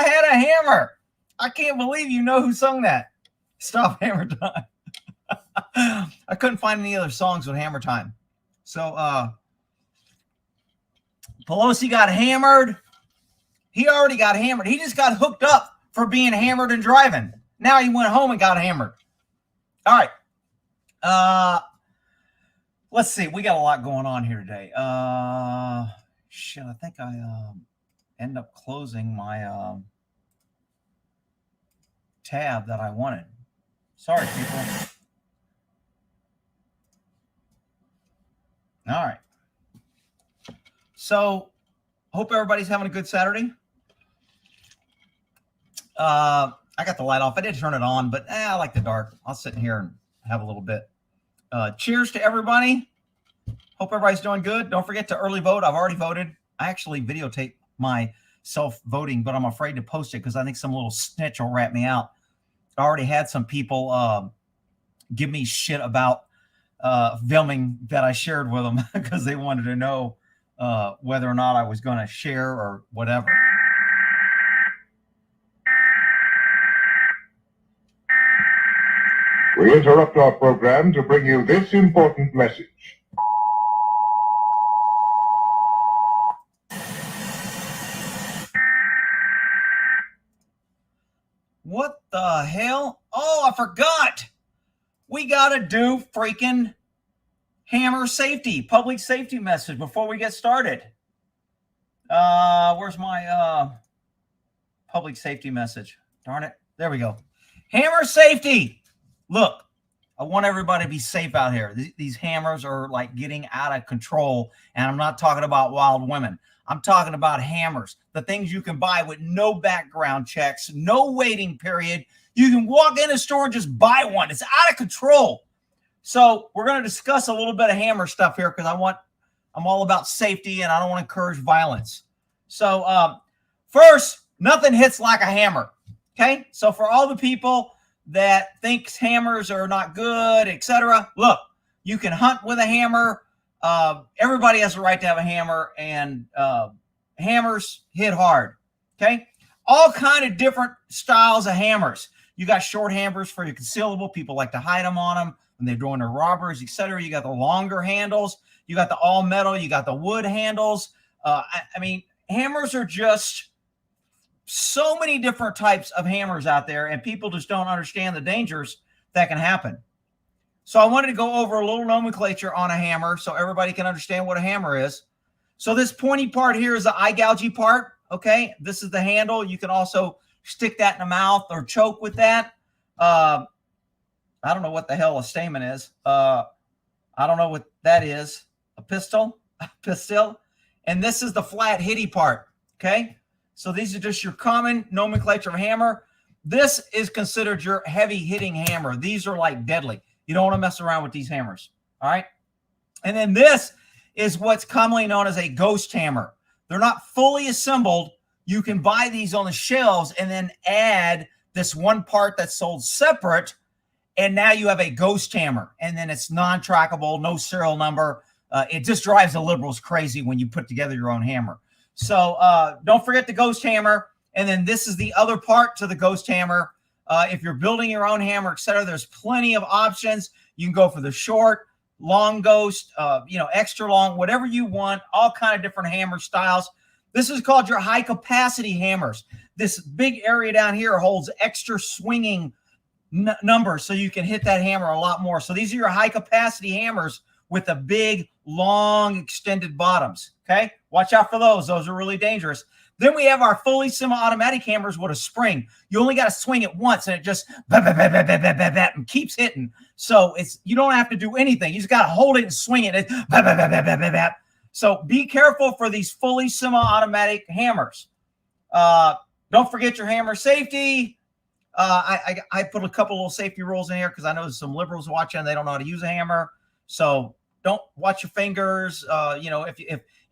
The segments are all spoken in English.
I had a hammer. I can't believe you know who sung that. Stop Hammer Time. I couldn't find any other songs with Hammer Time. So Pelosi got hammered. He already got hammered. He just got hooked up for being hammered and driving. Now he went home and got hammered. All right. Let's see. We got a lot going on here today. Shit, I think I end up closing my tab that I wanted. Sorry, people. All right. So, hope everybody's having a good Saturday. I got the light off. I did turn it on, but I like the dark. I'll sit in here and have a little bit. Cheers to everybody. Hope everybody's doing good. Don't forget to early vote. I've already voted. I actually videotape myself voting, but I'm afraid to post it because I think some little snitch will rat me out. I already had some people give me shit about filming that I shared with them because they wanted to know whether or not I was going to share or whatever. We interrupt our program to bring you this important message. What the hell? Oh, I forgot. We got to do freaking hammer safety, public safety message before we get started. Where's my public safety message? Darn it. There we go. Hammer safety. Look, I want everybody to be safe out here. These hammers are like getting out of control. And I'm not talking about wild women. I'm talking about hammers, the things you can buy with no background checks, no waiting period. You can walk in a store and just buy one. It's out of control. So we're going to discuss a little bit of hammer stuff here because I'm all about safety and I don't want to encourage violence. So first, nothing hits like a hammer. Okay. So for all the people that thinks hammers are not good, etc., look, you can hunt with a hammer. Everybody has a right to have a hammer, and hammers hit hard. Okay. All kind of different styles of hammers. You got short hammers for your concealable. People like to hide them on them when they're doing their robberies, etc. You got the longer handles. You got the all metal. You got the wood handles. I mean, hammers are just so many different types of hammers out there, and people just don't understand the dangers that can happen. So I wanted to go over a little nomenclature on a hammer so everybody can understand what a hammer is. So this pointy part here is the eye gougey part. Okay, this is the handle. You can also stick that in the mouth or choke with that. I don't know what the hell a stamen is. I don't know what that is. A pistol, pistol. And this is the flat hitty part. Okay, so these are just your common nomenclature of hammer. This is considered your heavy hitting hammer. These are like deadly. You don't want to mess around with these hammers. All right. And then this is what's commonly known as a ghost hammer. They're not fully assembled. You can buy these on the shelves and then add this one part that's sold separate. And now you have a ghost hammer. And then it's non-trackable, no serial number. It just drives the liberals crazy when you put together your own hammer. So don't forget the ghost hammer. And then this is the other part to the ghost hammer. If you're building your own hammer, etc., there's plenty of options. You can go for the short, long ghost, extra long, whatever you want, all kind of different hammer styles. This is called your high capacity hammers. This big area down here holds extra swinging numbers, so you can hit that hammer a lot more. So these are your high capacity hammers with the big, long, extended bottoms. Okay, watch out for those. Those are really dangerous. Then we have our fully semi-automatic hammers with a spring. You only got to swing it once, and it just and keeps hitting. So you don't have to do anything. You just got to hold it and swing it. So be careful for these fully semi-automatic hammers. Don't forget your hammer safety. I put a couple little safety rules in here because I know there's some liberals watching and they don't know how to use a hammer. So don't watch your fingers.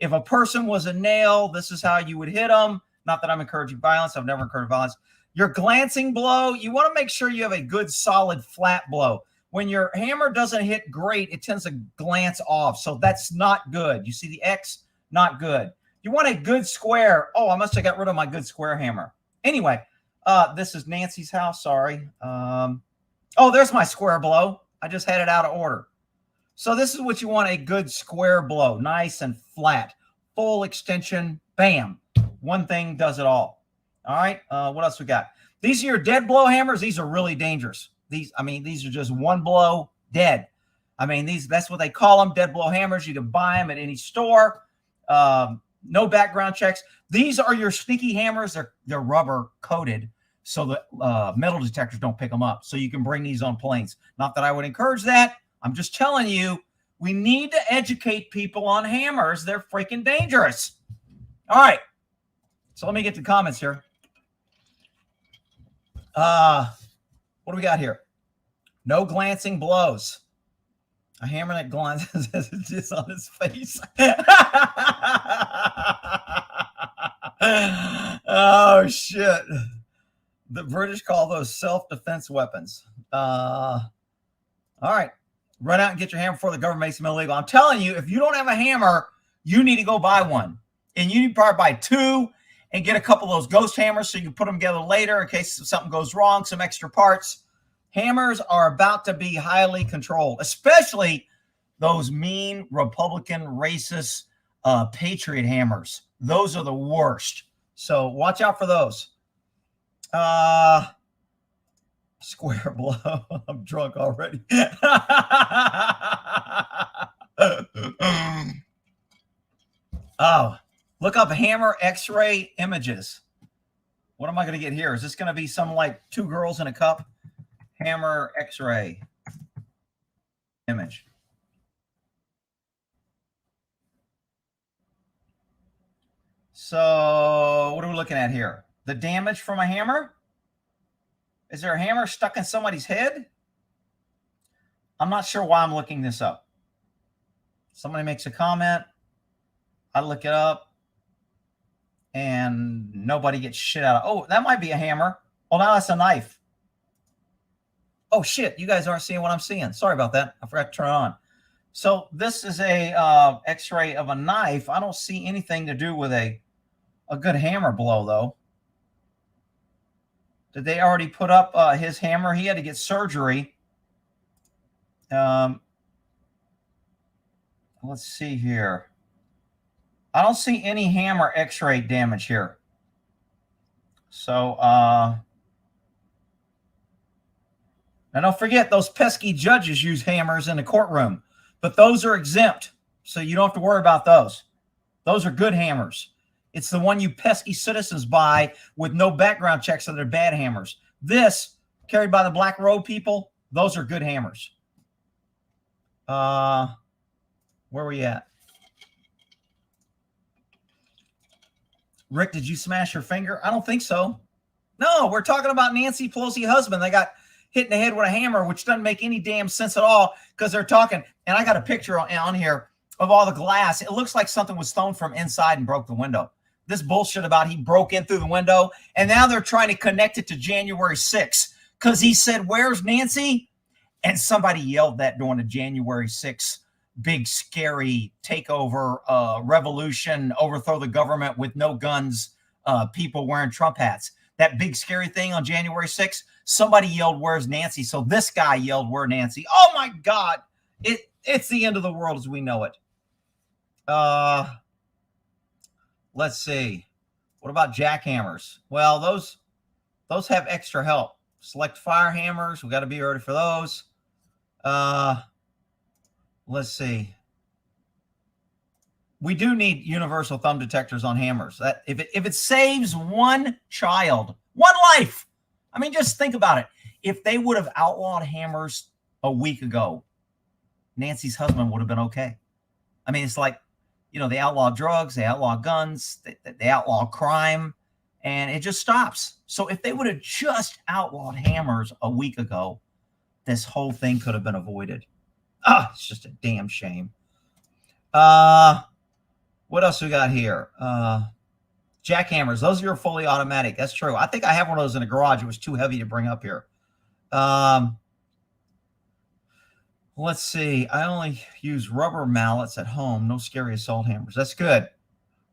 If a person was a nail, this is how you would hit them. Not that I'm encouraging violence. I've never encouraged violence. Your glancing blow, you want to make sure you have a good, solid, flat blow. When your hammer doesn't hit great, it tends to glance off. So that's not good. You see the X? Not good. You want a good square. Oh, I must have got rid of my good square hammer. Anyway, this is Nancy's house. Sorry. Oh, there's my square blow. I just had it out of order. So this is what you want, a good square blow. Nice and flat. Full extension. Bam. One thing does it all. All right. What else we got? These are your dead blow hammers. These are really dangerous. These are just one blow dead. That's what they call them, dead blow hammers. You can buy them at any store. No background checks. These are your sneaky hammers. They're rubber coated, so the metal detectors don't pick them up. So you can bring these on planes. Not that I would encourage that. I'm just telling you, we need to educate people on hammers. They're freaking dangerous. All right. So let me get to comments here. What do we got here? No glancing blows. A hammer that glances just on his face. Oh, shit. The British call those self-defense weapons. All right. Run out and get your hammer before the government makes them illegal. I'm telling you, if you don't have a hammer, you need to go buy one. And you need to probably buy two and get a couple of those ghost hammers so you can put them together later in case something goes wrong, some extra parts. Hammers are about to be highly controlled, especially those mean Republican racist patriot hammers. Those are the worst. So watch out for those. Square blow. I'm drunk already. Oh, look up hammer X-ray images. What am I going to get here? Is this going to be some like two girls in a cup? Hammer X-ray image. So what are we looking at here? The damage from a hammer? Is there a hammer stuck in somebody's head? I'm not sure why I'm looking this up. Somebody makes a comment. I look it up. And nobody gets shit out of. Oh, that might be a hammer. Oh, now that's a knife. Oh, shit. You guys aren't seeing what I'm seeing. Sorry about that. I forgot to turn it on. So this is a X-ray of a knife. I don't see anything to do with a good hammer blow, though. Did they already put up his hammer? He had to get surgery. Let's see here. I don't see any hammer X-ray damage here. So, now don't forget, those pesky judges use hammers in the courtroom, but those are exempt, so you don't have to worry about those. Those are good hammers. It's the one you pesky citizens buy with no background checks that are bad hammers. This, carried by the black robe people, those are good hammers. Where are we at? Rick, did you smash your finger? I don't think so. No, we're talking about Nancy Pelosi's husband. They got hit in the head with a hammer, which doesn't make any damn sense at all because they're talking. And I got a picture on here of all the glass. It looks like something was thrown from inside and broke the window. This bullshit about he broke in through the window. And now they're trying to connect it to January 6th because he said, "Where's Nancy?" And somebody yelled that during the January 6th big, scary takeover, revolution, overthrow the government with no guns, people wearing Trump hats. That big, scary thing on January 6th, somebody yelled, "Where's Nancy?" So this guy yelled, "Where's Nancy?" Oh, my God. It's the end of the world as we know it. Let's see. What about jackhammers? Well, those have extra help. Select fire hammers. We got to be ready for those. Let's see. We do need universal thumb detectors on hammers. That if it saves one child, one life. I mean, just think about it. If they would have outlawed hammers a week ago, Nancy's husband would have been okay. I mean, it's like, they outlaw drugs, they outlaw guns, they outlaw crime, and it just stops. So if they would have just outlawed hammers a week ago, this whole thing could have been avoided. It's just a damn shame. What else we got here? Jackhammers. Those are fully automatic. That's true. I think I have one of those in the garage. It was too heavy to bring up here. Let's see. I only use rubber mallets at home. No scary assault hammers. That's good.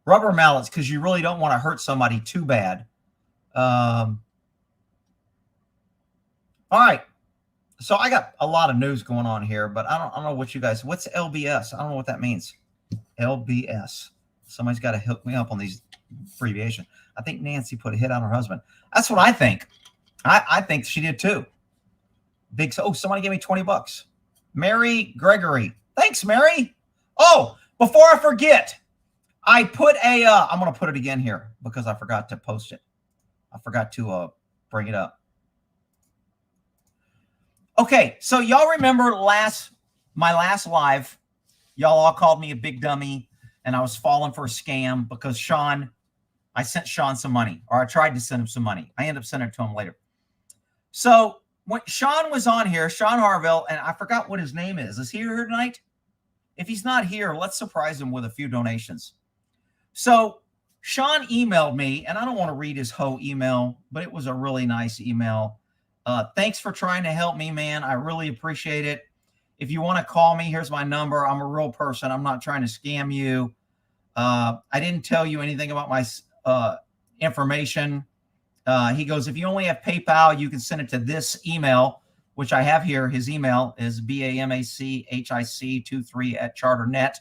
Rubber mallets, because you really don't want to hurt somebody too bad. All right. So I got a lot of news going on here, but I don't know what you guys, what's LBS? I don't know what that means. LBS. Somebody's got to hook me up on these abbreviation. I think Nancy put a hit on her husband. That's what I think. I think she did too. Big. Oh, somebody gave me $20. Mary Gregory. Thanks, Mary. Oh, before I forget, I put a, I'm going to put it again here because I forgot to post it. I forgot to bring it up. Okay, so y'all remember my last live, y'all all called me a big dummy and I was falling for a scam because I sent Sean some money, or I tried to send him some money. I ended up sending it to him later. So when Sean was on here, shaunHarville, and I forgot what his name is. Is he here tonight? If he's not here, let's surprise him with a few donations. So Sean emailed me, and I don't want to read his whole email, but it was a really nice email. Thanks for trying to help me, man. I really appreciate it. If you want to call me, here's my number. I'm a real person. I'm not trying to scam you. I didn't tell you anything about my information. He goes, if you only have PayPal, you can send it to this email, which I have here. His email is BAMACHIC23@charternet.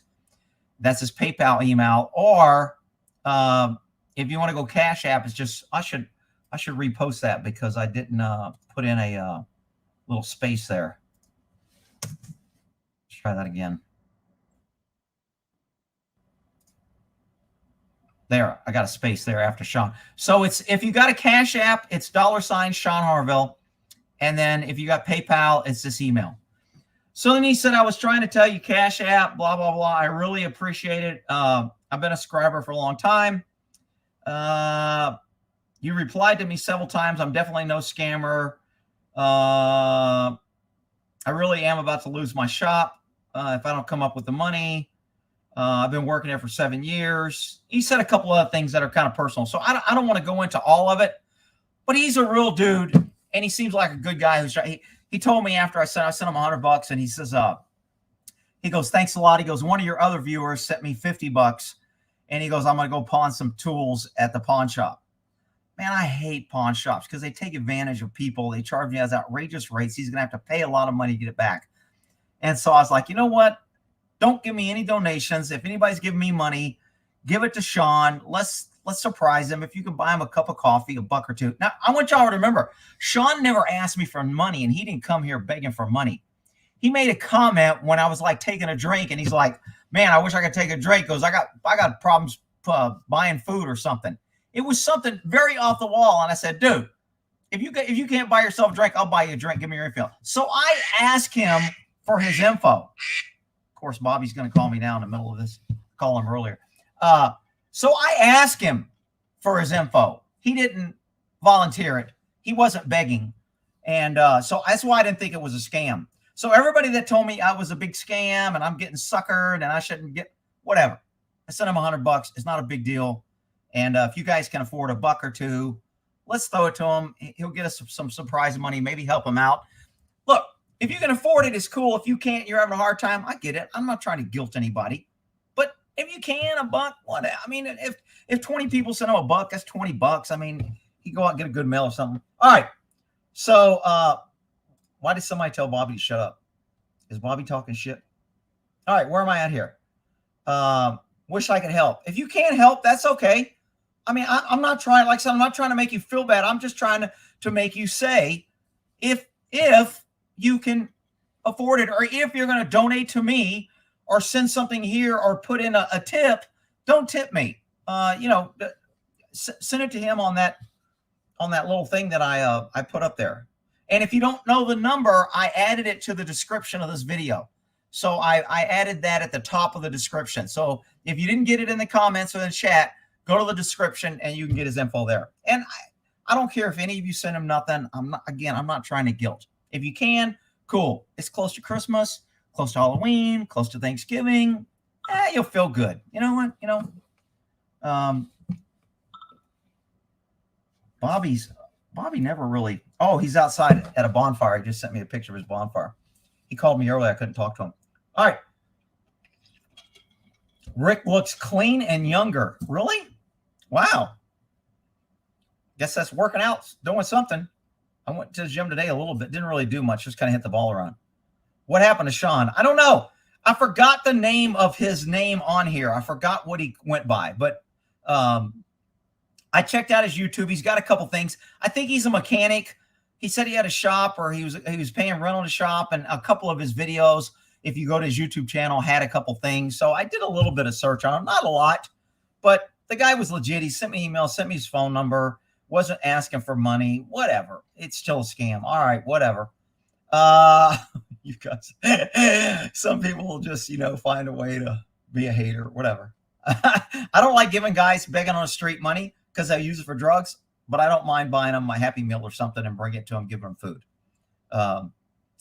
That's his PayPal email. Or if you want to go Cash App, it's just, I should repost that because I didn't put in a little space there. Let's try that again. There, I got a space there after Sean. So it's, if you got a Cash App, it's $ shaunHarville. And then if you got PayPal, it's this email. So then he said, I was trying to tell you Cash App, blah, blah, blah. I really appreciate it. I've been a subscriber for a long time. You replied to me several times. I'm definitely no scammer. I really am about to lose my shop if I don't come up with the money. I've been working there for 7 years. He said a couple other things that are kind of personal. So I don't want to go into all of it, but he's a real dude, and he seems like a good guy. He told me after I sent him $100, and he says, he goes, thanks a lot. He goes, one of your other viewers sent me $50, and he goes, I'm going to go pawn some tools at the pawn shop. Man, I hate pawn shops because they take advantage of people. They charge me as outrageous rates. He's going to have to pay a lot of money to get it back. And so I was like, you know what? Don't give me any donations. If anybody's giving me money, give it to Sean. Let's surprise him. If you can buy him a cup of coffee, $1 or $2. Now, I want y'all to remember, Sean never asked me for money, and he didn't come here begging for money. He made a comment when I was like taking a drink, and he's like, man, I wish I could take a drink. He goes, I got problems buying food or something. It was something very off the wall. And I said, dude, if you can't buy yourself a drink, I'll buy you a drink. Give me your info. So I asked him for his info. Of course, Bobby's going to call me now in the middle of this. Call him earlier. So I asked him for his info. He didn't volunteer it. He wasn't begging. And so that's why I didn't think it was a scam. So everybody that told me I was a big scam and I'm getting suckered and I shouldn't get whatever, I sent him $100. It's not a big deal. And if you guys can afford $1 or $2, let's throw it to him. He'll get us some surprise money, maybe help him out. Look, if you can afford it, it's cool. If you can't, you're having a hard time. I get it. I'm not trying to guilt anybody. But if you can, $1, what? I mean, if 20 people send him $1, that's $20. I mean, he go out and get a good meal or something. All right. So why did somebody tell Bobby to shut up? Is Bobby talking shit? All right, where am I at here? Wish I could help. If you can't help, that's okay. I mean, I'm not trying, like I said, I'm not trying to make you feel bad. I'm just trying to make you say, if you can afford it, or if you're going to donate to me or send something here or put in a tip, don't tip me. Send it to him on that little thing that I put up there. And if you don't know the number, I added it to the description of this video. So I added that at the top of the description. So if you didn't get it in the comments or in the chat, go to the description and you can get his info there. And I don't care if any of you send him nothing. I'm not trying to guilt. If you can, cool. It's close to Christmas, close to Halloween, close to Thanksgiving. You'll feel good. You know what? Bobby never really. Oh, he's outside at a bonfire. He just sent me a picture of his bonfire. He called me earlier. I couldn't talk to him. All right. Rick looks clean and younger. Really? Wow. Guess that's working out, doing something. I went to the gym today a little bit. Didn't really do much. Just kind of hit the ball around. What happened to Sean? I don't know. I forgot the name of his name on here. I forgot what he went by. But I checked out his YouTube. He's got a couple things. I think he's a mechanic. He said he had a shop, or he was paying rental to shop, and a couple of his videos, if you go to his YouTube channel, had a couple things. So I did a little bit of search on him. Not a lot, but the guy was legit. He sent me an email, sent me his phone number, wasn't asking for money, whatever. It's still a scam. All right, whatever. You guys, some people will just, find a way to be a hater, whatever. I don't like giving guys begging on the street money because I use it for drugs, but I don't mind buying them my Happy Meal or something and bring it to them, give them food.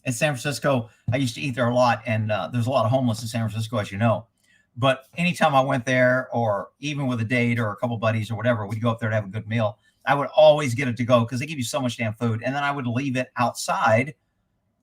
In San Francisco, I used to eat there a lot, and there's a lot of homeless in San Francisco, as you know. But anytime I went there, or even with a date or a couple buddies or whatever, we'd go up there to have a good meal. I would always get it to go because they give you so much damn food. And then I would leave it outside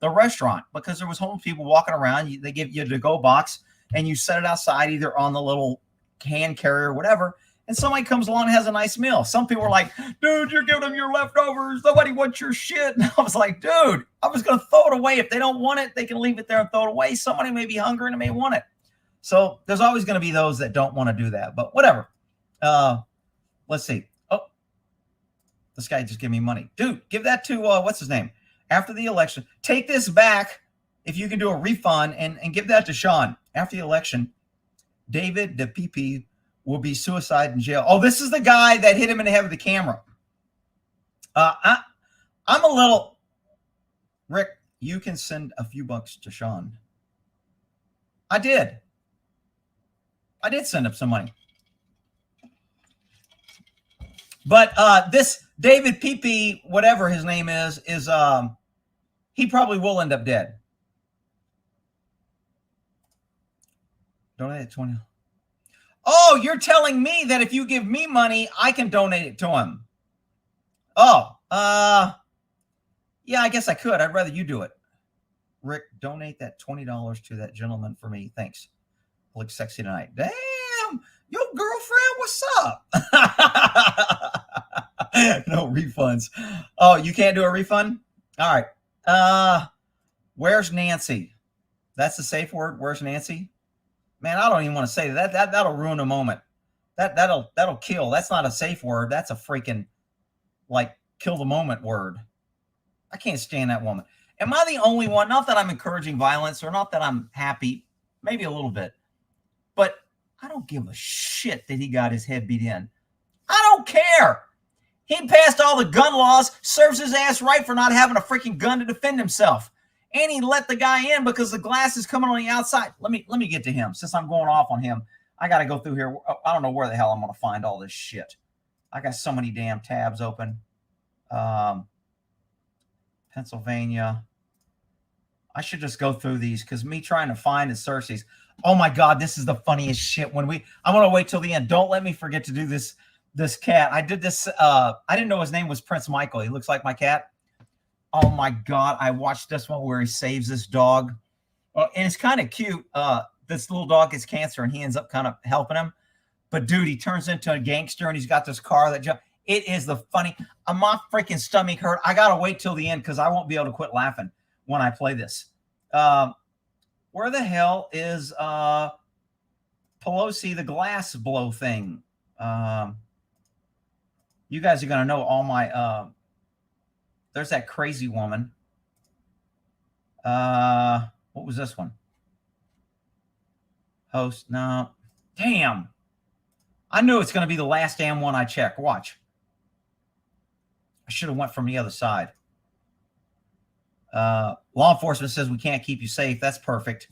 the restaurant because there was homeless people walking around. They give you a to-go box, and you set it outside, either on the little hand carrier or whatever. And somebody comes along and has a nice meal. Some people were like, dude, you're giving them your leftovers. Nobody wants your shit. And I was like, dude, I was going to throw it away. If they don't want it, they can leave it there and throw it away. Somebody may be hungry and may want it. So there's always going to be those that don't want to do that. But whatever. Let's see. Oh, this guy just gave me money. Dude, give that to, what's his name? After the election. Take this back if you can do a refund and give that to Sean. After the election, David DePP will be suicide in jail. Oh, this is the guy that hit him in the head with the camera. I'm a little... Rick, you can send a few bucks to Sean. I did send up some money. But this David PP, whatever his name is he probably will end up dead. Donate 20. Oh, you're telling me that if you give me money, I can donate it to him. Oh, yeah, I guess I could. I'd rather you do it. Rick, donate that $20 to that gentleman for me. Thanks. Looks sexy tonight. Damn, your girlfriend, what's up? No refunds. Oh, you can't do a refund? All right. Where's Nancy? That's the safe word. Where's Nancy? Man, I don't even want to say that. That'll ruin a moment. That'll kill. That's not a safe word. That's a freaking kill the moment word. I can't stand that woman. Am I the only one? Not that I'm encouraging violence or not that I'm happy, maybe a little bit, but I don't give a shit that he got his head beat in. I don't care. He passed all the gun laws, serves his ass right for not having a freaking gun to defend himself. And he let the guy in because the glass is coming on the outside. Let me get to him. Since I'm going off on him, I got to go through here. I don't know where the hell I'm going to find all this shit. I got so many damn tabs open. Pennsylvania. I should just go through these because me trying to find and search these. Oh my God, this is the funniest shit. I'm going to wait till the end. Don't let me forget to do this cat. I did this. I didn't know his name was Prince Michael. He looks like my cat. Oh my God. I watched this one where he saves this dog. And it's kind of cute. This little dog gets cancer and he ends up kind of helping him. But dude, he turns into a gangster and he's got this car that jumps. It is the funny. My freaking stomach hurt. I got to wait till the end because I won't be able to quit laughing when I play this. Where the hell is Pelosi, the glass blow thing? You guys are going to know all my... there's that crazy woman. What was this one? Host. No. Damn. I knew it's going to be the last damn one I check. Watch. I should have went from the other side. Law enforcement says we can't keep you safe. That's perfect.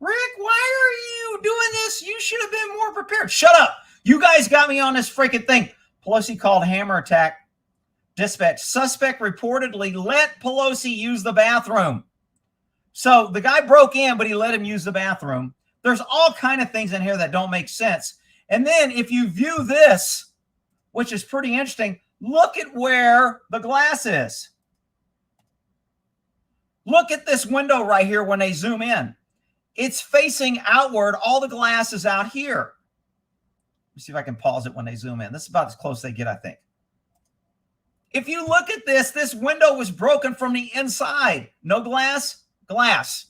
Rick, why are you doing this? You should have been more prepared. Shut up. You guys got me on this freaking thing. Pelosi called hammer attack. Dispatch. Suspect reportedly let Pelosi use the bathroom. So the guy broke in, but he let him use the bathroom. There's all kind of things in here that don't make sense. And then if you view this, which is pretty interesting, look at where the glass is. Look at this window right here when they zoom in. It's facing outward. All the glass is out here. Let me see if I can pause it when they zoom in. This is about as close as they get, I think. If you look at this, this window was broken from the inside. No glass, glass.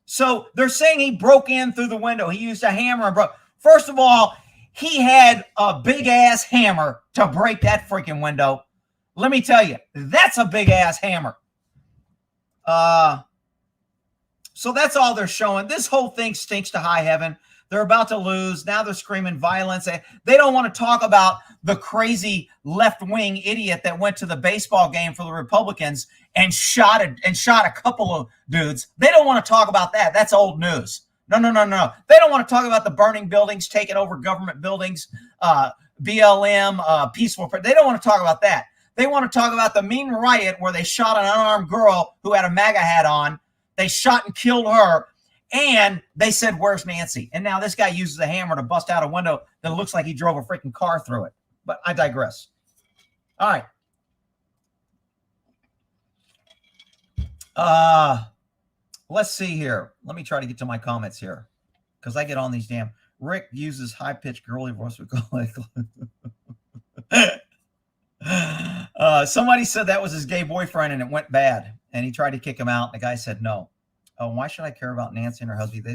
So they're saying he broke in through the window. He used a hammer and broke. First of all, he had a big-ass hammer to break that freaking window. Let me tell you, that's a big-ass hammer. So that's all they're showing. This whole thing stinks to high heaven. They're about to lose. Now they're screaming violence. They don't want to talk about the crazy left-wing idiot that went to the baseball game for the Republicans and shot a couple of dudes. They don't want to talk about that. That's old news. No. They don't want to talk about the burning buildings, taking over government buildings, BLM, peaceful. They don't want to talk about that. They want to talk about the mean riot where they shot an unarmed girl who had a MAGA hat on. They shot and killed her. And they said, where's Nancy? And now this guy uses a hammer to bust out a window that looks like he drove a freaking car through it. But I digress. All right. Let's see here. Let me try to get to my comments here because I get on these damn. Rick uses high-pitched girly voice. Somebody said that was his gay boyfriend and it went bad. And he tried to kick him out. The guy said no. Oh, why should I care about Nancy and her husband?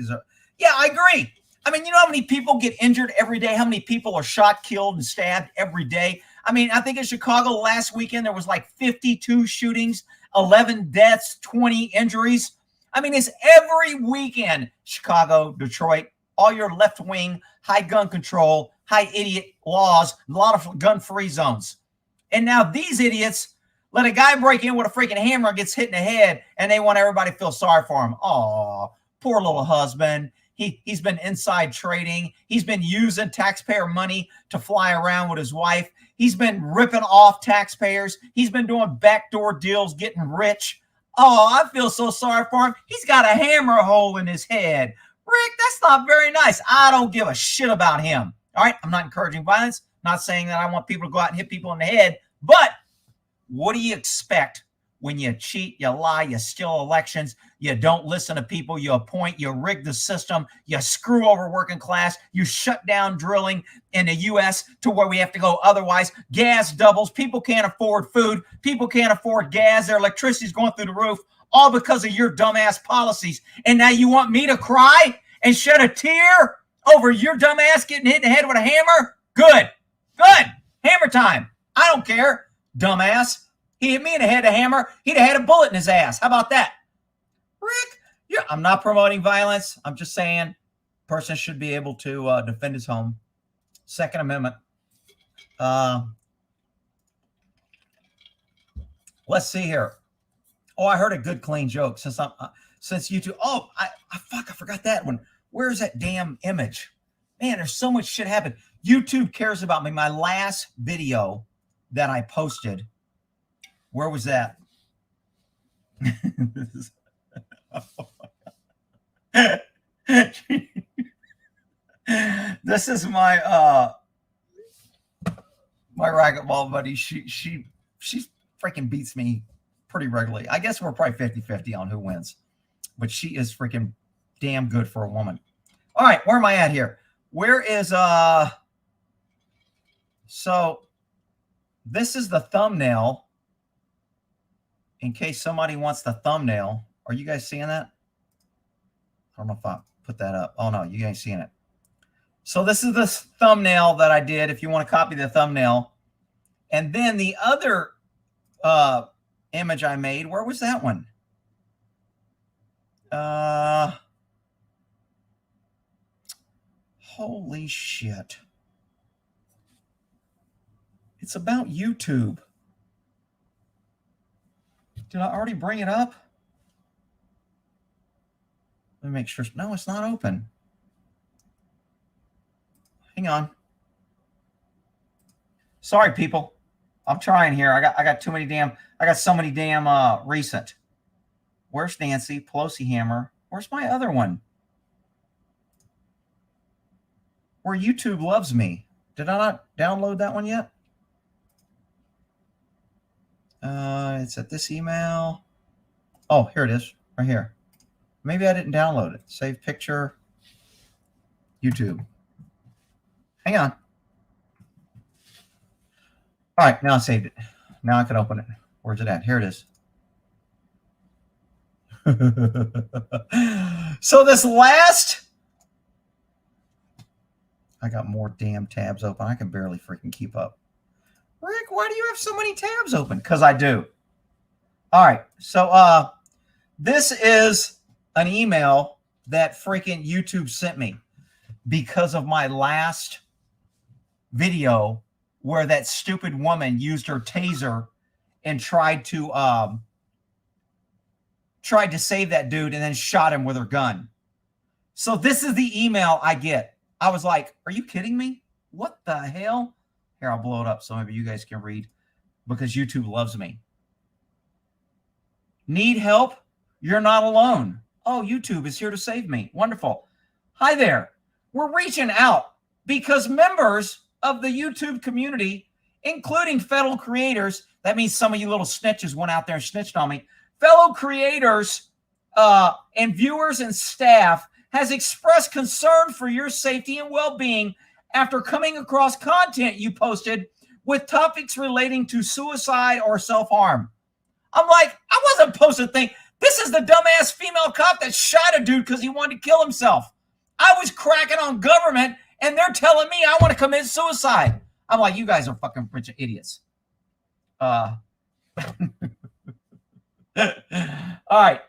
Yeah, I agree. I mean, you know how many people get injured every day? How many people are shot, killed, and stabbed every day? I mean, I think in Chicago last weekend, there was like 52 shootings, 11 deaths, 20 injuries. I mean, it's every weekend. Chicago, Detroit, all your left-wing, high gun control, high idiot laws, a lot of gun-free zones. And now these idiots let a guy break in with a freaking hammer, gets hit in the head, and they want everybody to feel sorry for him. Oh, poor little husband. He's been inside trading. He's been using taxpayer money to fly around with his wife. He's been ripping off taxpayers. He's been doing backdoor deals, getting rich. Oh, I feel so sorry for him. He's got a hammer hole in his head. Rick, that's not very nice. I don't give a shit about him. All right, I'm not encouraging violence. Not saying that I want people to go out and hit people in the head, but what do you expect when you cheat, you lie, you steal elections, you don't listen to people, you appoint, you rig the system, you screw over working class, you shut down drilling in the U.S. to where we have to go otherwise. Gas doubles. People can't afford food. People can't afford gas. Their electricity's going through the roof, all because of your dumbass policies. And now you want me to cry and shed a tear over your dumbass getting hit in the head with a hammer? Good. Hammer time. I don't care. Dumbass. He hit me in the head with a hammer. He'd have had a bullet in his ass. How about that? Rick, I'm not promoting violence. I'm just saying person should be able to defend his home. Second Amendment. Let's see here. Oh, I heard a good, clean joke since YouTube. Oh, I forgot that one. Where's that damn image? Man, there's so much shit happened. YouTube cares about me. My last video that I posted. Where was that? This is my my racquetball buddy. She freaking beats me pretty regularly. I guess we're probably 50-50 on who wins, but she is freaking damn good for a woman. All right, where am I at here? Where is so this is the thumbnail. In case somebody wants the thumbnail. Are you guys seeing that? I don't know if I put that up. Oh, no, you guys seeing it. So this is the thumbnail that I did, if you want to copy the thumbnail. And then the other image I made, where was that one? Holy shit. It's about YouTube. Did I already bring it up? Let me make sure. No, it's not open. Hang on. Sorry, people. I'm trying here. I got too many damn. I got so many damn recent. Where's Nancy Pelosi hammer? Where's my other one? Where YouTube loves me. Did I not download that one yet? It's at this email. Oh, here it is, right here. Maybe I didn't download it. Save picture. YouTube. Hang on. All right, now I saved it. now I can open it. Where's it at? Here it is. So this last, I got more damn tabs open. I can barely freaking keep up. Rick, why do you have so many tabs open? Because I do. All right. So this is an email that freaking YouTube sent me because of my last video where that stupid woman used her taser and tried to save that dude and then shot him with her gun. So this is the email I get. I was like, are you kidding me? What the hell? Here, I'll blow it up so maybe you guys can read because YouTube loves me. Need help? You're not alone. Oh, YouTube is here to save me. Wonderful. Hi there. We're reaching out because members of the YouTube community, including fellow creators, that means some of you little snitches went out there and snitched on me, fellow creators and viewers and staff has expressed concern for your safety and well-being after coming across content you posted with topics relating to suicide or self-harm. I'm like, I wasn't posting things. This is the dumbass female cop that shot a dude because he wanted to kill himself. I was cracking on government, and they're telling me I want to commit suicide. I'm like, you guys are fucking bunch of idiots. All right.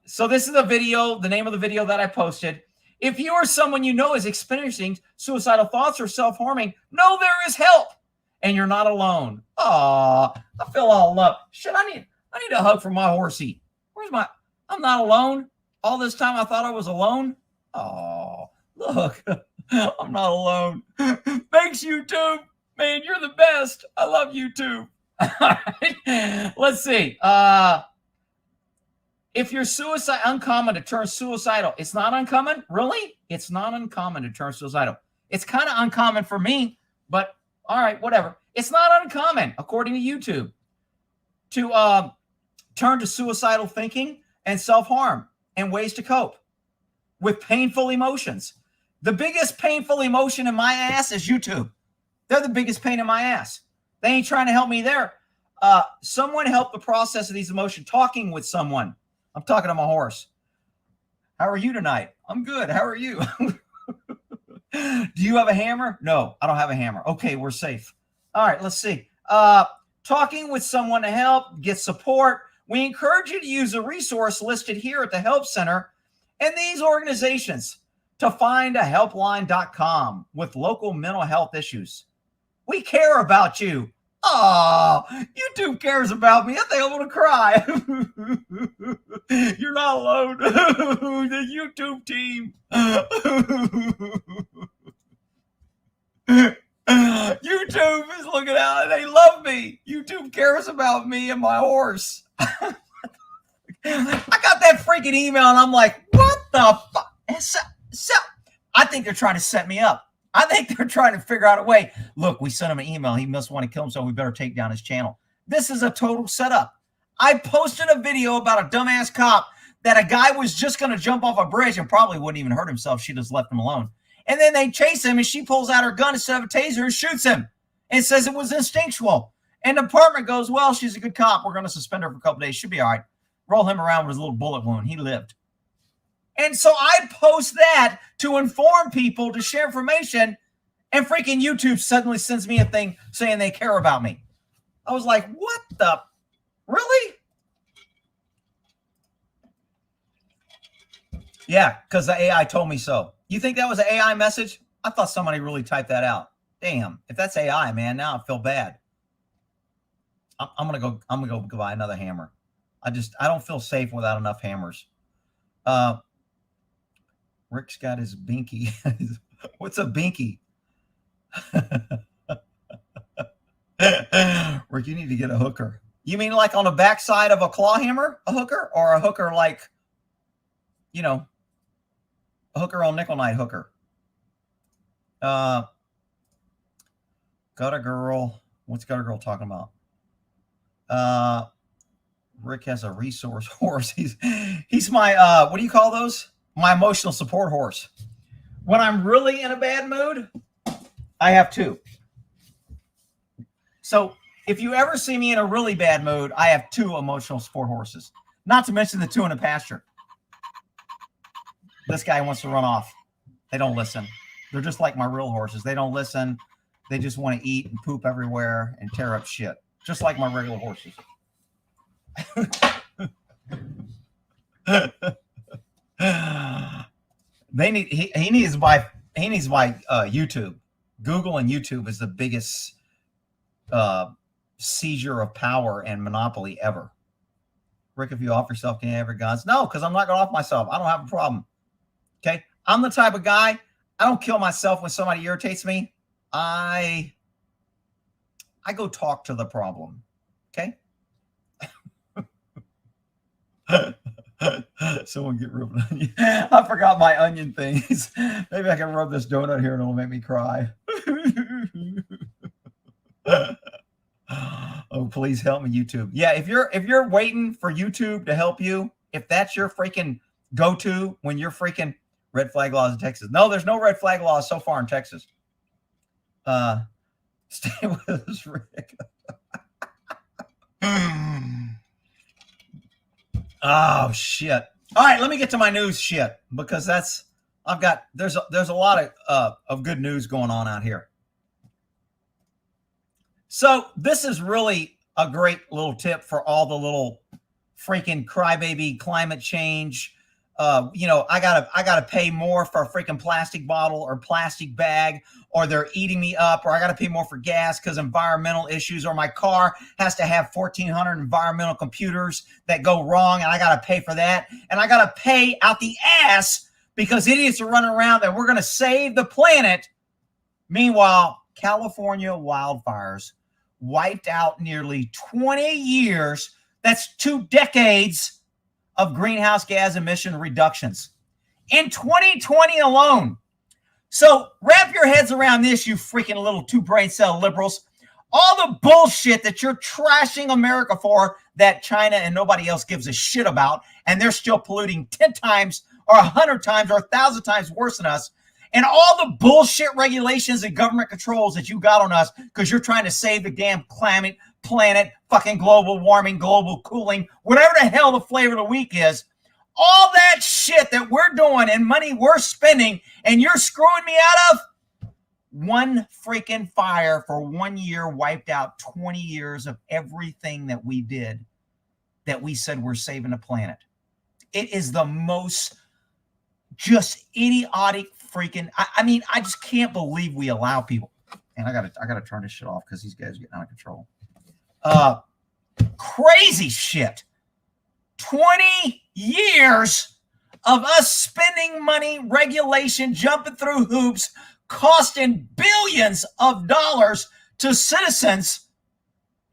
So this is a video, the name of the video that I posted. If you or someone you know is experiencing suicidal thoughts or self-harming, know there is help, and you're not alone. Oh, I feel all love. Shit, I need a hug from my horsey. Where's my? I'm not alone. All this time I thought I was alone. Oh, look, I'm not alone. Thanks, YouTube. Man, you're the best. I love YouTube. All right. Let's see. If you're uncommon to turn suicidal, it's not uncommon? Really? It's not uncommon to turn suicidal. It's kind of uncommon for me, but all right, whatever. It's not uncommon, according to YouTube, to turn to suicidal thinking and self-harm and ways to cope with painful emotions. The biggest painful emotion in my ass is YouTube. They're the biggest pain in my ass. They ain't trying to help me there. Someone help the process of these emotions. Talking with someone. I'm talking to my horse. How are you tonight? I'm good. How are you? Do you have a hammer? No, I don't have a hammer. Okay, we're safe. All right, let's see. Talking with someone to help, get support. We encourage you to use a resource listed here at the Help Center and these organizations to find a helpline.com with local mental health issues. We care about you. Oh, YouTube cares about me. I think I'm going to cry. You're not alone. The YouTube team. YouTube is looking out and they love me. YouTube cares about me and my horse. I got that freaking email and I'm like, what the fuck? So, I think they're trying to set me up. I think they're trying to figure out a way. Look, we sent him an email. He must want to kill himself. We better take down his channel. This is a total setup. I posted a video about a dumbass cop that a guy was just going to jump off a bridge and probably wouldn't even hurt himself. She just left him alone. And then they chase him and she pulls out her gun instead of a taser and shoots him and says it was instinctual. And the department goes, well, she's a good cop. We're going to suspend her for a couple days. She'll be all right. Roll him around with his little bullet wound. He lived. And so I post that to inform people, to share information, and freaking YouTube suddenly sends me a thing saying they care about me. I was like, what the? Really? Yeah, because the AI told me so. You think that was an AI message? I thought somebody really typed that out. Damn, if that's AI, man, now I feel bad. I'm gonna go buy another hammer. I don't feel safe without enough hammers. Rick's got his binky. What's a binky? Rick, you need to get a hooker. You mean like on the backside of a claw hammer, a hooker, or a hooker like, you know, a hooker on nickel night hooker? Gutter girl. What's Gutter girl talking about? Rick has a resource horse. He's my what do you call those? My emotional support horse. When I'm really in a bad mood, I have two. So if you ever see me in a really bad mood, I have 2 emotional support horses, not to mention the 2 in the pasture. This guy wants to run off. They don't listen. They're just like my real horses. They don't listen. They just want to eat and poop everywhere and tear up shit, just like my regular horses. He needs to buy YouTube. Google and YouTube is the biggest seizure of power and monopoly ever. Rick, if you off yourself, can you have your guns? No, because I'm not going to off myself. I don't have a problem. Okay, I'm the type of guy, I don't kill myself when somebody irritates me. I go talk to the problem. Okay. Someone get rubbed onion. I forgot my onion things. Maybe I can rub this donut here and it'll make me cry. Oh, please help me, YouTube. Yeah, if you're waiting for YouTube to help you, if that's your freaking go-to when you're freaking red flag laws in Texas. No, there's no red flag laws so far in Texas. Stay with us, Rick. Oh shit. All right, let me get to my news shit because there's a lot of good news going on out here. So this is really a great little tip for all the little freaking crybaby climate change. I gotta pay more for a freaking plastic bottle or plastic bag, or they're eating me up, or I gotta pay more for gas because environmental issues, or my car has to have 1,400 environmental computers that go wrong, and I gotta pay for that, and I gotta pay out the ass because idiots are running around that we're gonna save the planet. Meanwhile, California wildfires wiped out nearly 20 years. That's 2 decades of greenhouse gas emission reductions in 2020 alone. So wrap your heads around this, you freaking little 2 brain cell liberals. All the bullshit that you're trashing America for that China and nobody else gives a shit about, and they're still polluting 10 times or 100 times or 1,000 times worse than us. And all the bullshit regulations and government controls that you got on us because you're trying to save the damn climate, planet, fucking global warming, global cooling, whatever the hell the flavor of the week is. All that shit that we're doing and money we're spending and you're screwing me out of. 1 freaking fire for 1 year wiped out 20 years of everything that we did that we said we're saving the planet. It is the most just idiotic freaking, I just can't believe we allow people. And I gotta turn this shit off because these guys are getting out of control. Crazy shit. 20 years of us spending money, regulation, jumping through hoops, costing billions of dollars to citizens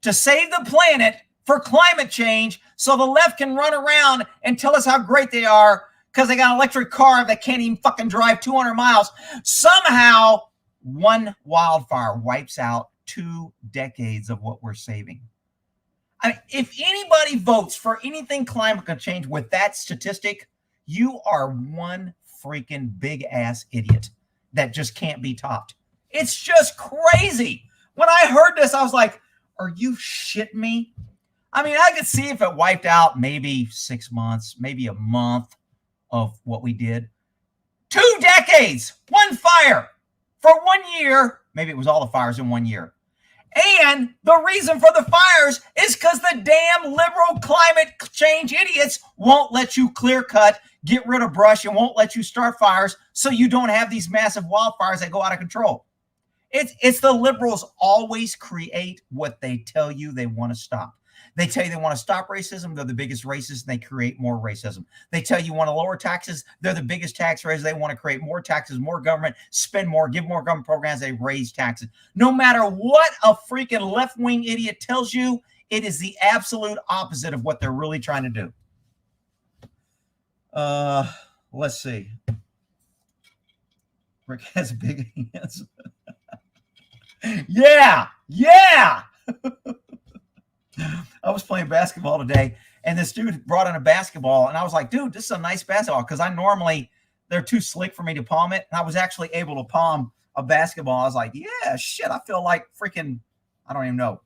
to save the planet for climate change so the left can run around and tell us how great they are because they got an electric car that can't even fucking drive 200 miles. Somehow, 1 wildfire wipes out 2 decades of what we're saving. I mean, if anybody votes for anything climate change with that statistic, you are one freaking big ass idiot that just can't be topped. It's just crazy. When I heard this, I was like, are you shitting me? I mean, I could see if it wiped out maybe 6 months, maybe a month of what we did. 2 decades, 1 fire for 1 year. Maybe it was all the fires in 1 year. And the reason for the fires is because the damn liberal climate change idiots won't let you clear cut, get rid of brush, and won't let you start fires so you don't have these massive wildfires that go out of control. It's the liberals always create what they tell you they want to stop. They tell you they want to stop racism. They're the biggest racists, and they create more racism. They tell you want to lower taxes. They're the biggest tax raisers. They want to create more taxes, more government, spend more, give more government programs. They raise taxes. No matter what a freaking left-wing idiot tells you, it is the absolute opposite of what they're really trying to do. Let's see. Rick has big hands. Yeah. I was playing basketball today, and this dude brought in a basketball, and I was like, dude, this is a nice basketball, because I normally, they're too slick for me to palm it, and I was actually able to palm a basketball. I was like, yeah, shit, I feel like freaking, I don't even know,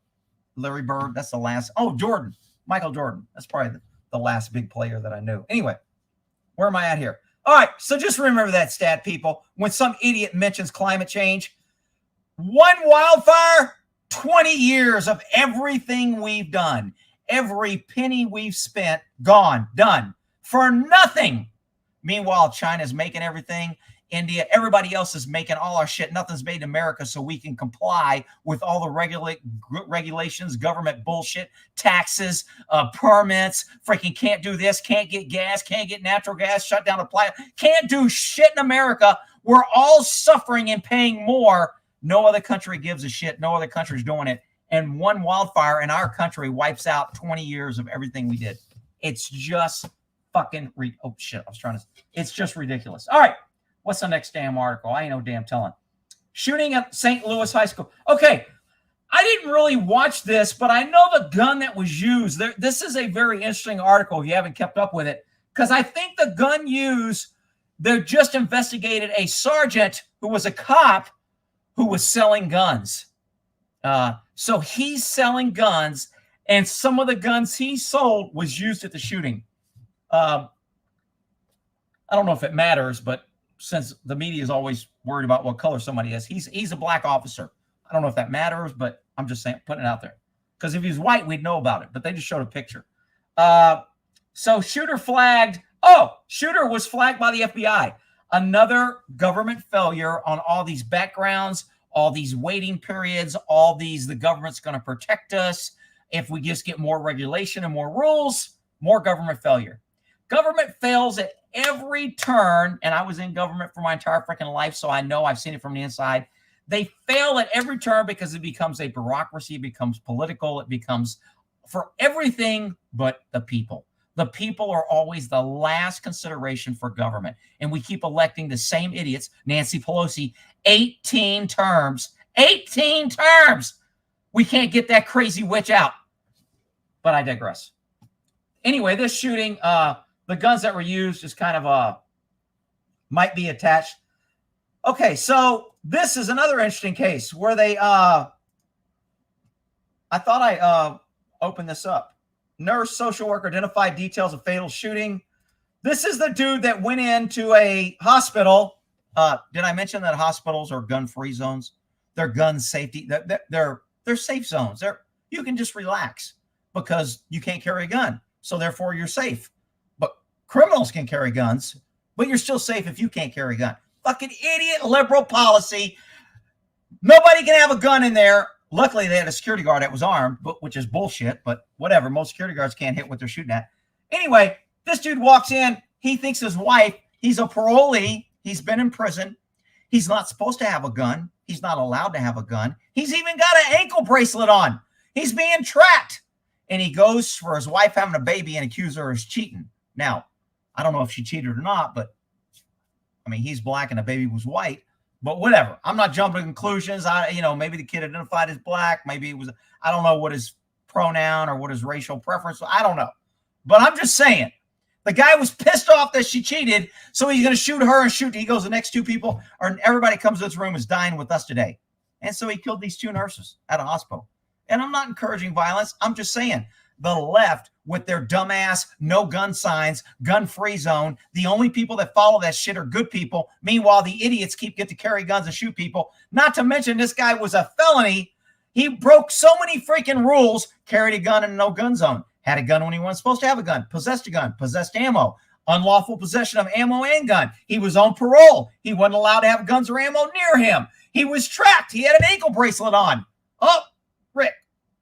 Larry Bird. That's the last. Oh, Jordan. Michael Jordan. That's probably the last big player that I knew. Anyway, where am I at here? All right, so just remember that stat, people. When some idiot mentions climate change, one wildfire, 20 years of everything we've done, every penny we've spent, gone, done, for nothing. Meanwhile, China's making everything. India, everybody else is making all our shit. Nothing's made in America so we can comply with all the regulations, government bullshit, taxes, permits, freaking can't do this, can't get gas, can't get natural gas, shut down the plant, can't do shit in America. We're all suffering and paying more. No other country gives a shit. No other country's doing it. And one wildfire in our country wipes out 20 years of everything we did. It's just fucking, oh shit, it's just ridiculous. All right. What's the next damn article? I ain't no damn telling. Shooting at St. Louis High School. Okay, I didn't really watch this, but I know the gun that was used. This is a very interesting article if you haven't kept up with it, because I think the gun used, they just investigated a sergeant who was a cop who was selling guns. So he's selling guns, and some of the guns he sold was used at the shooting. I don't know if it matters, but since the media is always worried about what color somebody is, he's a black officer. I don't know if that matters, but I'm just saying, putting it out there. Because if he's white, we'd know about it. But they just showed a picture. So shooter flagged. Oh, shooter was flagged by the FBI. Another government failure on all these backgrounds, all these waiting periods, all these, the government's going to protect us. If we just get more regulation and more rules, more government failure. Government fails at every turn, and I was in government for my entire freaking life, so I know I've seen it from the inside. They fail at every turn because it becomes a bureaucracy, it becomes political, it becomes for everything but the people. The people are always the last consideration for government, and we keep electing the same idiots. Nancy Pelosi, 18 terms. 18 terms! We can't get that crazy witch out. But I digress. Anyway, this shooting, the guns that were used is kind of might be attached. Okay, so this is another interesting case where they I thought I opened this up. Nurse, social worker identified details of fatal shooting. This is the dude that went into a hospital. Did I mention that hospitals are gun-free zones? They're gun safety. They're safe zones. You can just relax because you can't carry a gun. So therefore you're safe. Criminals can carry guns, but you're still safe if you can't carry a gun. Fucking idiot liberal policy. Nobody can have a gun in there. Luckily, they had a security guard that was armed, which is bullshit, but whatever. Most security guards can't hit what they're shooting at. Anyway, this dude walks in. He thinks his wife, he's a parolee. He's been in prison. He's not supposed to have a gun. He's not allowed to have a gun. He's even got an ankle bracelet on. He's being tracked. And he goes for his wife having a baby and accuses her of cheating. Now, I don't know if she cheated or not, but I mean, he's black and the baby was white, but whatever. I'm not jumping to conclusions. Maybe the kid identified as black. Maybe it was, I don't know what his pronoun or what his racial preference was. I don't know, but I'm just saying the guy was pissed off that she cheated. So he's going to shoot her and shoot. He goes, the next two people or everybody comes to this room is dying with us today. And so he killed these two nurses at a hospital. And I'm not encouraging violence. I'm just saying the left with their dumbass no gun signs, gun-free zone. The only people that follow that shit are good people. Meanwhile, the idiots get to carry guns and shoot people. Not to mention this guy was a felony. He broke so many freaking rules, carried a gun in a no gun zone, had a gun when he wasn't supposed to have a gun, possessed a gun, possessed ammo, unlawful possession of ammo and gun. He was on parole. He wasn't allowed to have guns or ammo near him. He was tracked. He had an ankle bracelet on. Oh, Rick,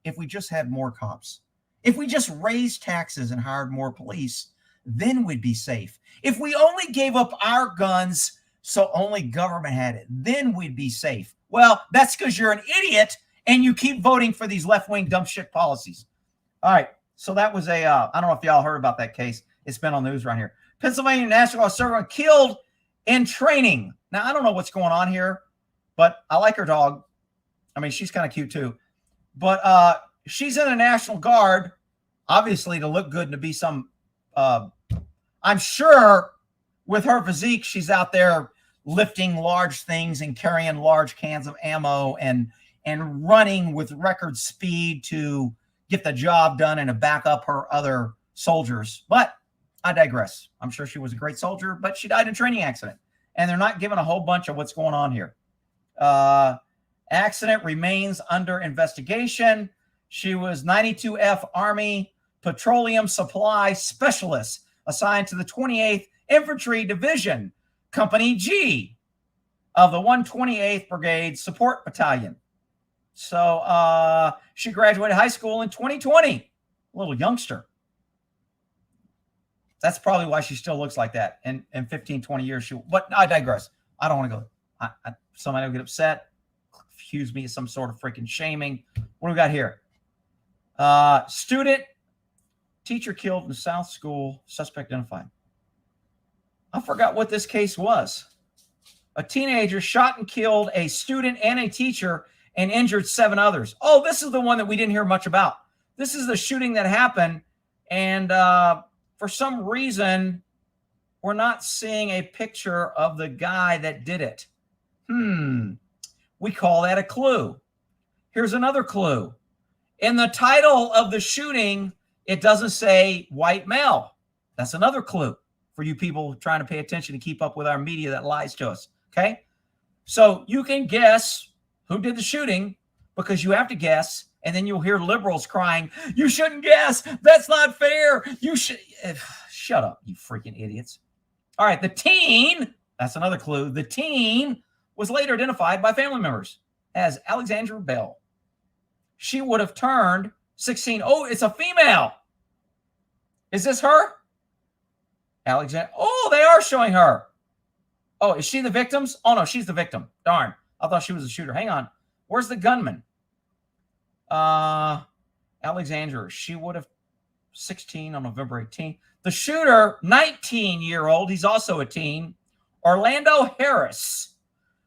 if we just had more cops, if we just raised taxes and hired more police, then we'd be safe. If we only gave up our guns so only government had it, then we'd be safe. Well, that's because you're an idiot and you keep voting for these left-wing dumb shit policies. All right, so that was I don't know if y'all heard about that case. It's been on the news right here. Pennsylvania National Guard sergeant killed in training. Now, I don't know what's going on here, but I like her dog. I mean, she's kind of cute too. But she's in the National Guard, obviously to look good and to be some, I'm sure with her physique, she's out there lifting large things and carrying large cans of ammo and and running with record speed to get the job done and to back up her other soldiers. But I digress. I'm sure she was a great soldier, but she died in a training accident. And they're not giving a whole bunch of what's going on here. Accident remains under investigation. She was 92F Army Petroleum Supply Specialist assigned to the 28th Infantry Division, Company G of the 128th Brigade Support Battalion. So she graduated high school in 2020. A little youngster. That's probably why she still looks like that. And in 15, 20 years, but I digress. I don't want to go. Somebody will get upset, accuse me of some sort of freaking shaming. What do we got here? Student, teacher killed in South School, suspect identified. I forgot what this case was. A teenager shot and killed a student and a teacher and injured 7 others. Oh, this is the one that we didn't hear much about. This is the shooting that happened. And for some reason, we're not seeing a picture of the guy that did it. We call that a clue. Here's another clue. In the title of the shooting, it doesn't say white male. That's another clue for you people trying to pay attention and keep up with our media that lies to us. Okay? So you can guess who did the shooting because you have to guess, and then you'll hear liberals crying, "You shouldn't guess. That's not fair. You should..." Shut up, you freaking idiots. All right, the teen, that's another clue. The teen was later identified by family members as Alexandra Bell. She would have turned 16. Oh, it's a female. Is this her? Alexandra. Oh, they are showing her. Oh, is she the victims? Oh, no, she's the victim. Darn. I thought she was the shooter. Hang on. Where's the gunman? Alexandra. She would have 16 on November 18th. The shooter, 19-year-old. He's also a teen. Orlando Harris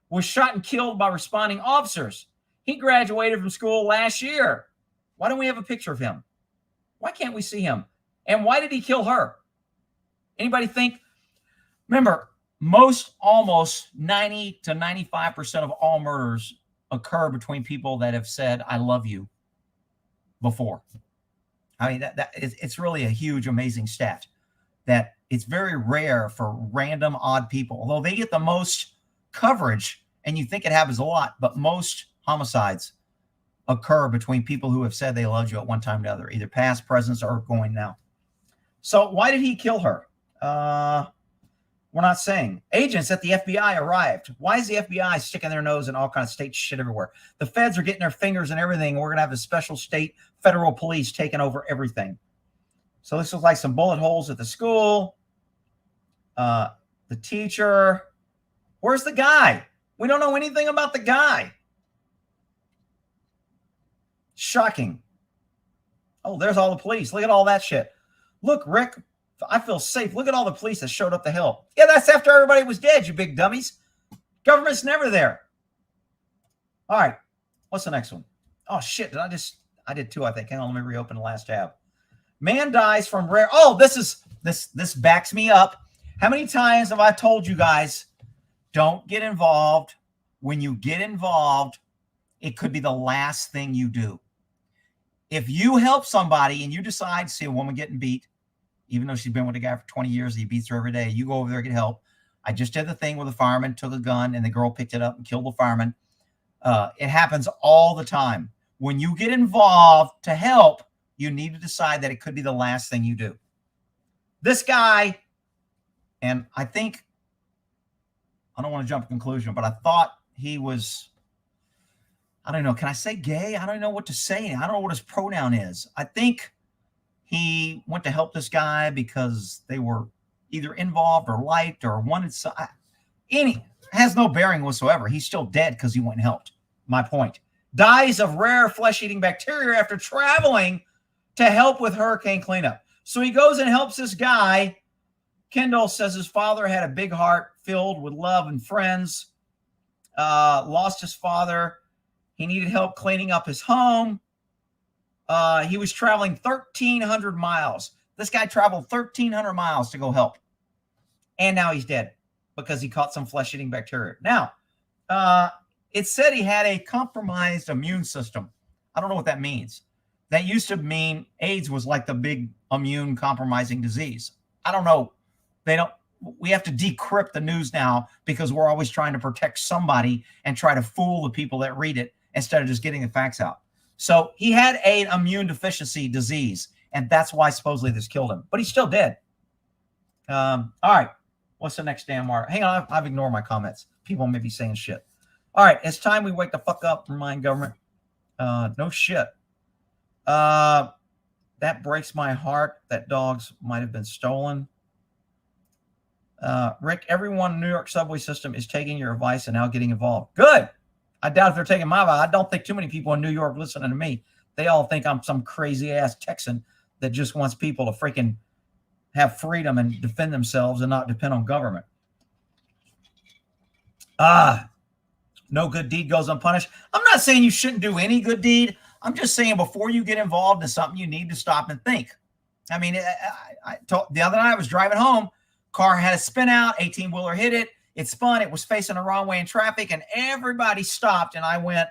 was shot and killed by responding officers. He graduated from school last year. Why don't we have a picture of him? Why can't we see him? And why did he kill her? Anybody think? Remember, almost 90 to 95% of all murders occur between people that have said, "I love you," before. I mean, it's really a huge, amazing stat that it's very rare for random, odd people, although they get the most coverage, and you think it happens a lot, but most homicides occur between people who have said they loved you at one time or another, either past, present, or going now. So why did he kill her? We're not saying. Agents at the FBI arrived. Why is the FBI sticking their nose in all kinds of state shit everywhere? The feds are getting their fingers in everything. We're going to have a special state federal police taking over everything. So this looks like some bullet holes at the school. The teacher. Where's the guy? We don't know anything about the guy. Shocking. Oh, there's all the police. Look at all that shit. Look, Rick, I feel safe. Look at all the police that showed up to help. Yeah, that's after everybody was dead, you big dummies. Government's never there. All right. What's the next one? Oh, shit. I did 2, I think. Hang on, let me reopen the last tab. Man dies from rare. Oh, this backs me up. How many times have I told you guys, don't get involved. When you get involved, it could be the last thing you do. If you help somebody and you decide to see a woman getting beat, even though she's been with a guy for 20 years, he beats her every day, you go over there and get help. I just did the thing where the fireman took a gun and the girl picked it up and killed the fireman. It happens all the time. When you get involved to help, you need to decide that it could be the last thing you do. This guy, and I think, I don't want to jump to conclusion, but I thought he was, I don't know, can I say gay? I don't know what to say. I don't know what his pronoun is. I think he went to help this guy because they were either involved or liked or wanted. Has no bearing whatsoever. He's still dead because he went and helped. My point. Dies of rare flesh-eating bacteria after traveling to help with hurricane cleanup. So he goes and helps this guy. Kendall says his father had a big heart filled with love and friends. Lost his father. He needed help cleaning up his home. He was traveling 1,300 miles. This guy traveled 1,300 miles to go help. And now he's dead because he caught some flesh-eating bacteria. Now, It said he had a compromised immune system. I don't know what that means. That used to mean AIDS was like the big immune compromising disease. I don't know. We have to decrypt the news now because we're always trying to protect somebody and try to fool the people that read it instead of just getting the facts out. So he had an immune deficiency disease, and that's why supposedly this killed him. But he's still dead. All right. What's the next damn word? Hang on. I've ignored my comments. People may be saying shit. All right. It's time we wake the fuck up, remind government. No shit. That breaks my heart that dogs might have been stolen. Rick, everyone in the New York subway system is taking your advice and now getting involved. Good. I doubt if they're taking my advice. I don't think too many people in New York listening to me. They all think I'm some crazy ass Texan that just wants people to freaking have freedom and defend themselves and not depend on government. No good deed goes unpunished. I'm not saying you shouldn't do any good deed. I'm just saying before you get involved in something, you need to stop and think. I mean, I told the other night I was driving home. Car had a spin out, 18-wheeler hit it. It spun. It was facing the wrong way in traffic, and everybody stopped, and I went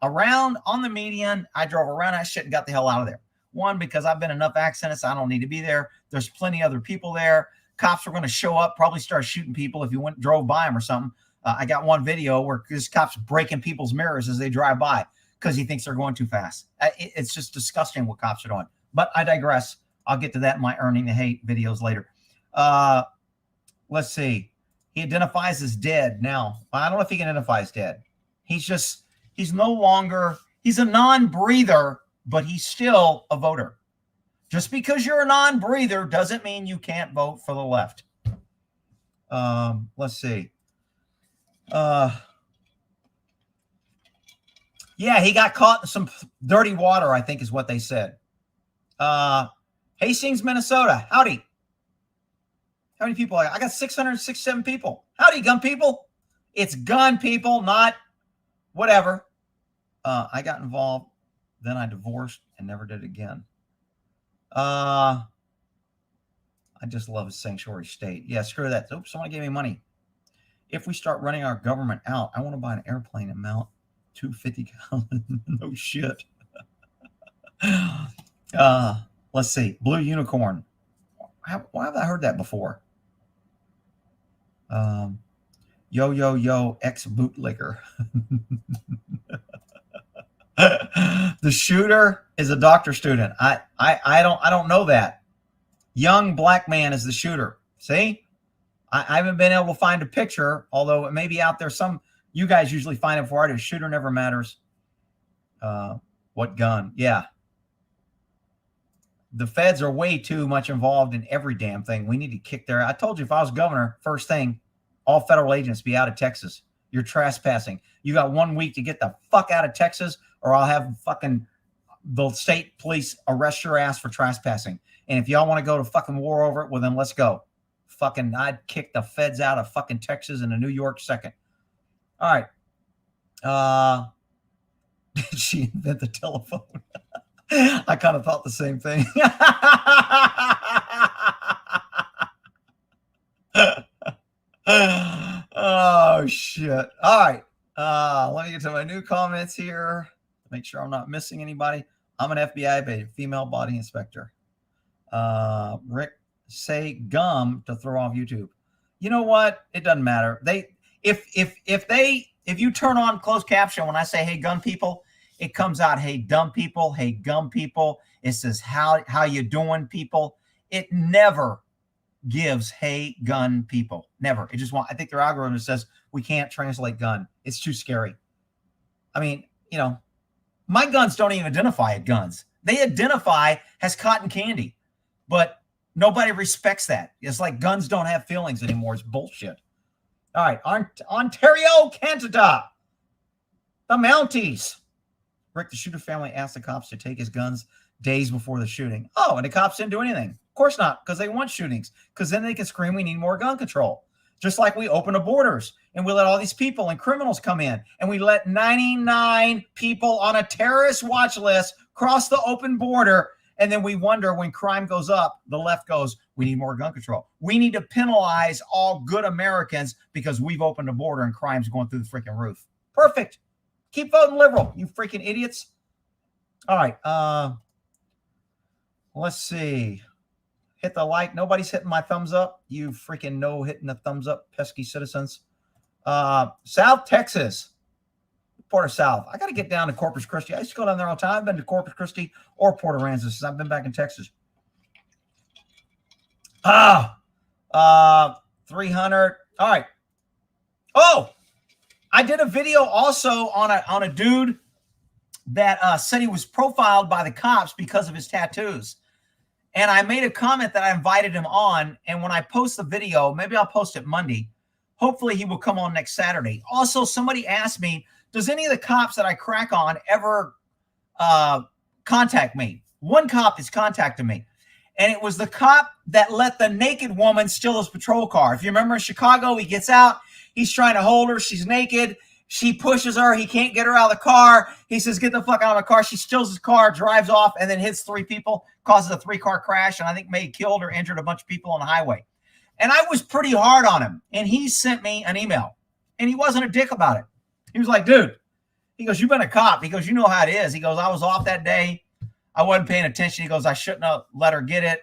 around on the median. I drove around that shit and got the hell out of there. One, because I've been in enough accidents. I don't need to be there. There's plenty of other people there. Cops are going to show up, probably start shooting people if you drove by them or something. I got one video where this cop's breaking people's mirrors as they drive by because he thinks they're going too fast. It's just disgusting what cops are doing. But I digress. I'll get to that in my Earning the Hate videos later. Let's see. He identifies as dead now. I don't know if he can identify as dead. He's no longer, he's a non-breather, but he's still a voter. Just because you're a non-breather doesn't mean you can't vote for the left. Let's see. Yeah, he got caught in some dirty water, I think is what they said. Hastings, Minnesota. Howdy. How many people? I got 667 people. Howdy, gun people. It's gun people, not whatever. I got involved. Then I divorced and never did it again. I just love a sanctuary state. Yeah, screw that. Oops, someone gave me money. If we start running our government out, I want to buy an airplane and mount 250 gallon. No shit. Let's see. Blue Unicorn. Why have I heard that before? Yo, ex-bootlegger. The shooter is a doctor student. I don't know that. Young black man is the shooter. See? I haven't been able to find a picture, although it may be out there. You guys usually find it before I do. Shooter never matters. What gun? Yeah. The feds are way too much involved in every damn thing. We need to kick their. I told you if I was governor, first thing, all federal agents be out of Texas. You're trespassing. You got 1 week to get the fuck out of Texas, or I'll have fucking the state police arrest your ass for trespassing. And if y'all want to go to fucking war over it, well then let's go. Fucking, I'd kick the feds out of fucking Texas and New York second. All right. Did she invent the telephone? I kind of thought the same thing. Oh, shit. All right. Let me get to my new comments here. Make sure I'm not missing anybody. I'm an FBI female body inspector. Rick, say gum to throw off YouTube. You know what? It doesn't matter. If you turn on closed caption when I say, hey, gun people, it comes out, hey, dumb people, hey, gum people. It says, how you doing, people? It never gives, hey, gun people. Never. It just I think their algorithm says we can't translate gun. It's too scary. I mean, my guns don't even identify as guns. They identify as cotton candy, but nobody respects that. It's like guns don't have feelings anymore. It's bullshit. All right. Ontario, Canada. The Mounties. Rick, the shooter family asked the cops to take his guns days before the shooting. Oh, and the cops didn't do anything. Of course not, because they want shootings, because then they can scream, we need more gun control. Just like we open the borders and we let all these people and criminals come in, and we let 99 people on a terrorist watch list cross the open border, and then we wonder when crime goes up, the left goes, we need more gun control. We need to penalize all good Americans because we've opened the border and crime's going through the freaking roof. Perfect. Keep voting liberal, you freaking idiots. All right. Let's see. Hit the like. Nobody's hitting my thumbs up. You freaking no hitting the thumbs up, pesky citizens. South Texas. Port South. I got to get down to Corpus Christi. I used to go down there all the time. I've been to Corpus Christi or Port Aransas since I've been back in Texas. 300. All right. Oh, I did a video also on a dude that said he was profiled by the cops because of his tattoos. And I made a comment that I invited him on. And when I post the video, maybe I'll post it Monday. Hopefully he will come on next Saturday. Also, somebody asked me, does any of the cops that I crack on ever contact me? One cop has contacted me. And it was the cop that let the naked woman steal his patrol car. If you remember in Chicago, he gets out. He's trying to hold her. She's naked. She pushes her. He can't get her out of the car. He says, get the fuck out of my car. She steals his car, drives off, and then hits 3 people, causes a 3-car crash, and I think may have killed or injured a bunch of people on the highway. And I was pretty hard on him. And he sent me an email. And he wasn't a dick about it. He was like, dude, he goes, you've been a cop. He goes, you know how it is. He goes, I was off that day. I wasn't paying attention. He goes, I shouldn't have let her get it.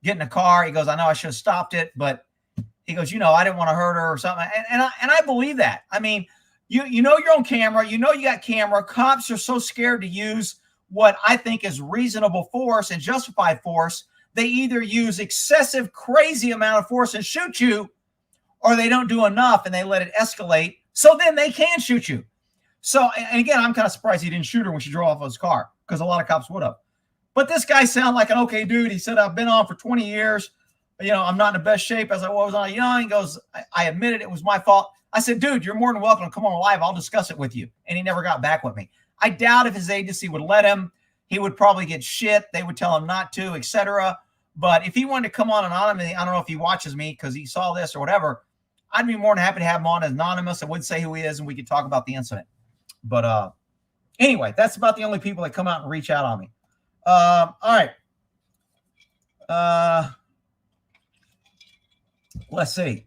Get in the car. He goes, I know I should have stopped it, but he goes, you know, I didn't want to hurt her or something. And I believe that. I mean, you know you're on camera. You know you got camera. Cops are so scared to use what I think is reasonable force and justified force. They either use excessive, crazy amount of force and shoot you, or they don't do enough and they let it escalate. So then they can shoot you. So, and again, I'm kind of surprised he didn't shoot her when she drove off his car, because a lot of cops would have. But this guy sounded like an okay dude. He said, I've been on for 20 years. You know, I'm not in the best shape as I was on young. He goes, I admitted it was my fault. I said, dude, you're more than welcome to come on live. I'll discuss it with you. And he never got back with me. I doubt if his agency would let him. He would probably get shit. They would tell him not to, etc. But if he wanted to come on anonymously, I don't know if he watches me because he saw this or whatever, I'd be more than happy to have him on as anonymous. I would say who he is and we could talk about the incident. But anyway, that's about the only people that come out and reach out on me. All right. Let's see.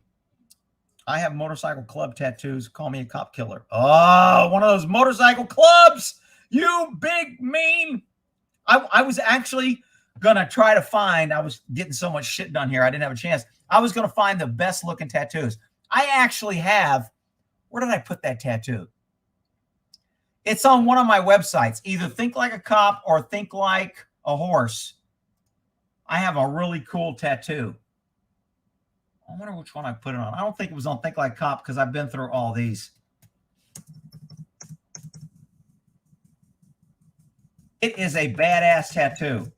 I have motorcycle club tattoos. Call me a cop killer. Oh, one of those motorcycle clubs. You big mean. I was actually going to try to find, I was getting so much shit done here. I didn't have a chance. I was going to find the best looking tattoos. I actually have, where did I put that tattoo? It's on one of my websites. Either Think Like a Cop or Think Like a Horse. I have a really cool tattoo. I wonder which one I put it on. I don't think it was on Think Like a Cop because I've been through all these. It is a badass tattoo.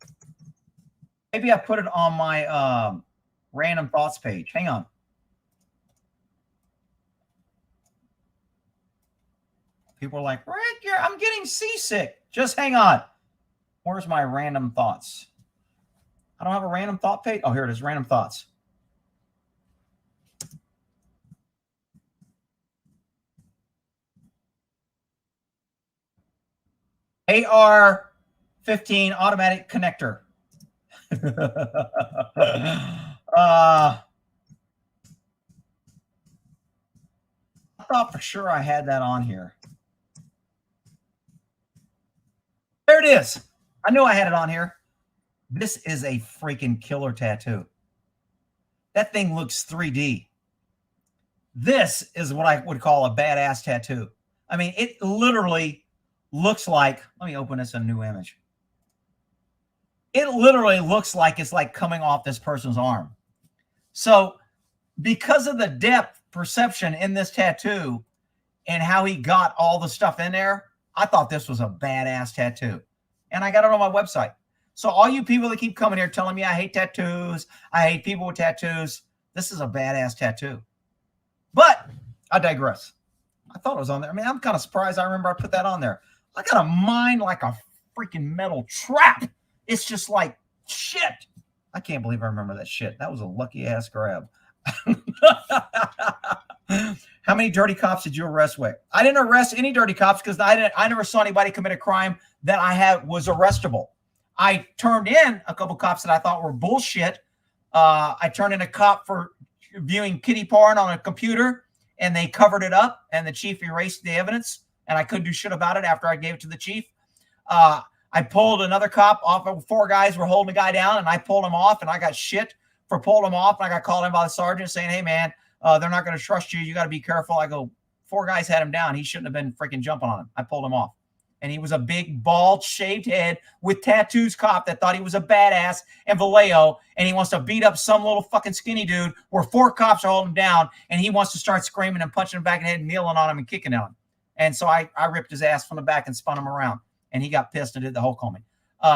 Maybe I put it on my random thoughts page. Hang on. People are like, Rick, I'm getting seasick. Just hang on. Where's my random thoughts? I don't have a random thought page. Oh, here it is. Random thoughts. AR-15 automatic connector. I thought for sure I had that on here. There it is. I knew I had it on here. This is a freaking killer tattoo. That thing looks 3D. This is what I would call a badass tattoo. I mean, it literally looks like, let me open this in a new image. It literally looks like it's like coming off this person's arm. So because of the depth perception in this tattoo and how he got all the stuff in there, I thought this was a badass tattoo. And I got it on my website. So all you people that keep coming here telling me I hate tattoos, I hate people with tattoos, this is a badass tattoo. But I digress. I thought it was on there. I mean, I'm kind of surprised I remember I put that on there. I got a mind like a freaking metal trap. It's just like shit. I can't believe I remember that shit. That was a lucky ass grab. How many dirty cops did you arrest with? I didn't arrest any dirty cops because I never saw anybody commit a crime that I was arrestable. I turned in a couple cops that I thought were bullshit. I turned in a cop for viewing kitty porn on a computer, and they covered it up, and the chief erased the evidence, and I couldn't do shit about it after I gave it to the chief. I pulled another cop off. 4 guys were holding a guy down, and I pulled him off, and I got shit for pulling him off. And I got called in by the sergeant saying, hey, man, they're not going to trust you. You got to be careful. I go, 4 guys had him down. He shouldn't have been freaking jumping on him. I pulled him off. And he was a big, bald, shaved head with tattoos cop that thought he was a badass and Vallejo, and he wants to beat up some little fucking skinny dude where 4 cops are holding him down, and he wants to start screaming and punching him back in the head and kneeling on him and kicking on him. And so I ripped his ass from the back and spun him around, and he got pissed and did the whole combing.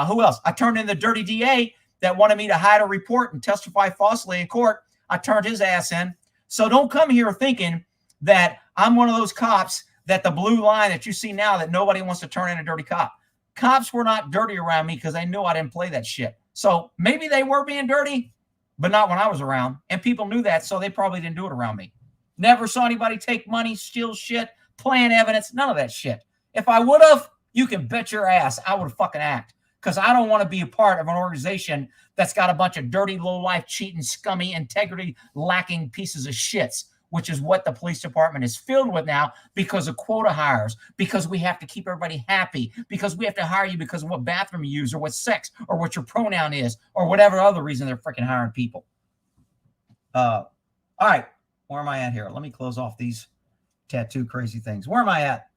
Who else? I turned in the dirty DA that wanted me to hide a report and testify falsely in court. I turned his ass in. So don't come here thinking that I'm one of those cops that the blue line that you see now that nobody wants to turn in a dirty cop. Cops were not dirty around me because they knew I didn't play that shit. So maybe they were being dirty, but not when I was around. And people knew that, so they probably didn't do it around me. Never saw anybody take money, steal shit, plant evidence, none of that shit. If I would have, you can bet your ass I would fucking act. Because I don't want to be a part of an organization that's got a bunch of dirty, low-life, cheating, scummy, integrity-lacking pieces of shits, which is what the police department is filled with now because of quota hires, because we have to keep everybody happy, because we have to hire you because of what bathroom you use or what sex or what your pronoun is or whatever other reason they're freaking hiring people. All right. Where am I at here? Let me close off these tattoo crazy things. Where am I at?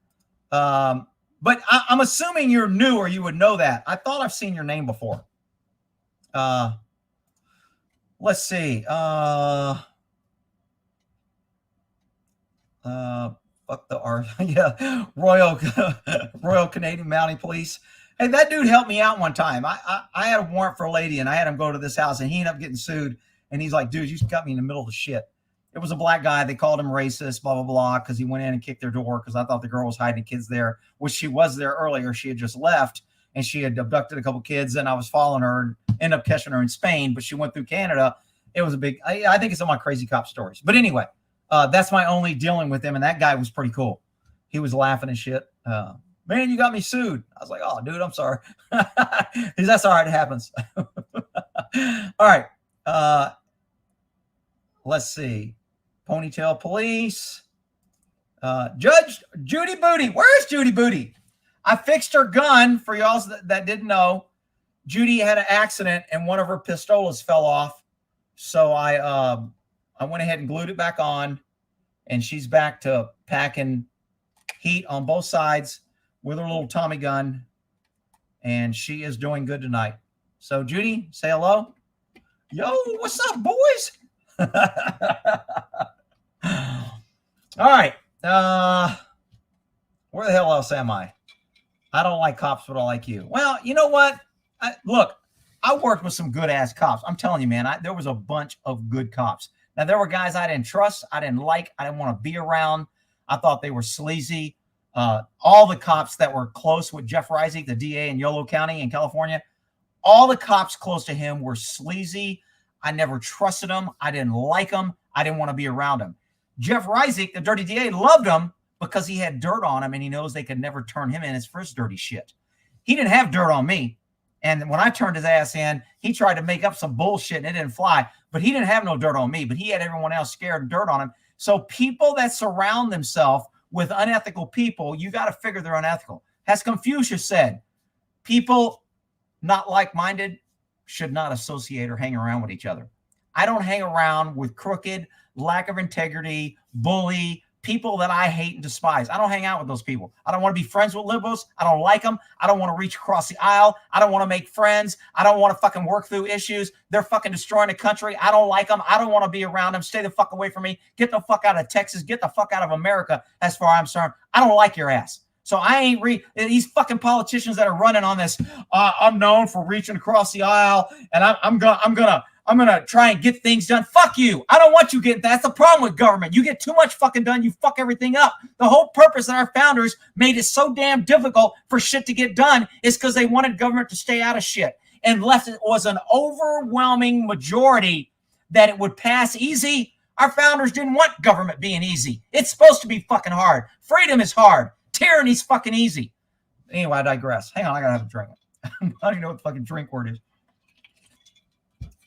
But I'm assuming you're new or you would know that. I thought I've seen your name before. Let's see. Fuck the R. Yeah. Royal Canadian Mounted Police. Hey, that dude helped me out one time. I had a warrant for a lady and I had him go to this house and he ended up getting sued. And he's like, dude, you got me in the middle of the shit. It was a black guy. They called him racist, blah, blah, blah, because he went in and kicked their door because I thought the girl was hiding kids there, which she was there earlier. She had just left, and she had abducted a couple kids, and I was following her and ended up catching her in Spain, but she went through Canada. It was a big – I think it's on my crazy cop stories. But anyway, that's my only dealing with him, and that guy was pretty cool. He was laughing and shit. Man, you got me sued. I was like, oh, dude, I'm sorry. That's all right. It happens. All right. Let's see. Ponytail Police. Judge Judy Booty. Where's Judy Booty? I fixed her gun for y'all that didn't know. Judy had an accident and one of her pistolas fell off. So I went ahead and glued it back on, and she's back to packing heat on both sides with her little Tommy gun, and she is doing good tonight. So Judy, say hello. Yo, what's up, boys? All right. Where the hell else am I? I don't like cops, but I like you. Well, you know what? Look, I worked with some good-ass cops. I'm telling you, man, there was a bunch of good cops. Now, there were guys I didn't trust, I didn't like, I didn't want to be around. I thought they were sleazy. All the cops that were close with Jeff Reisig, the DA in Yolo County in California, all the cops close to him were sleazy. I never trusted them. I didn't like them. I didn't want to be around them. Jeff Reisig, the dirty DA, loved him because he had dirt on him, and he knows they could never turn him in his first dirty shit. He didn't have dirt on me. And when I turned his ass in, he tried to make up some bullshit, and it didn't fly. But he didn't have no dirt on me, but he had everyone else scared and dirt on him. So people that surround themselves with unethical people, you got to figure they're unethical. As Confucius said, people not like-minded should not associate or hang around with each other. I don't hang around with crooked, lack of integrity, bully, people that I hate and despise. I don't hang out with those people. I don't want to be friends with liberals. I don't like them. I don't want to reach across the aisle. I don't want to make friends. I don't want to fucking work through issues. They're fucking destroying the country. I don't like them. I don't want to be around them. Stay the fuck away from me. Get the fuck out of Texas. Get the fuck out of America as far as I'm concerned. I don't like your ass. So I ain't these fucking politicians that are running on this. I'm known for reaching across the aisle, and I'm gonna try and get things done. Fuck you. I don't want you getting. That's the problem with government. You get too much fucking done, you fuck everything up. The whole purpose that our founders made it so damn difficult for shit to get done is because they wanted government to stay out of shit, and left it was an overwhelming majority that it would pass easy. Our founders didn't want government being easy. It's supposed to be fucking hard. Freedom is hard. Tyranny's fucking easy. Anyway, I digress. Hang on, I gotta have a drink. I don't even know what the fucking drink word is.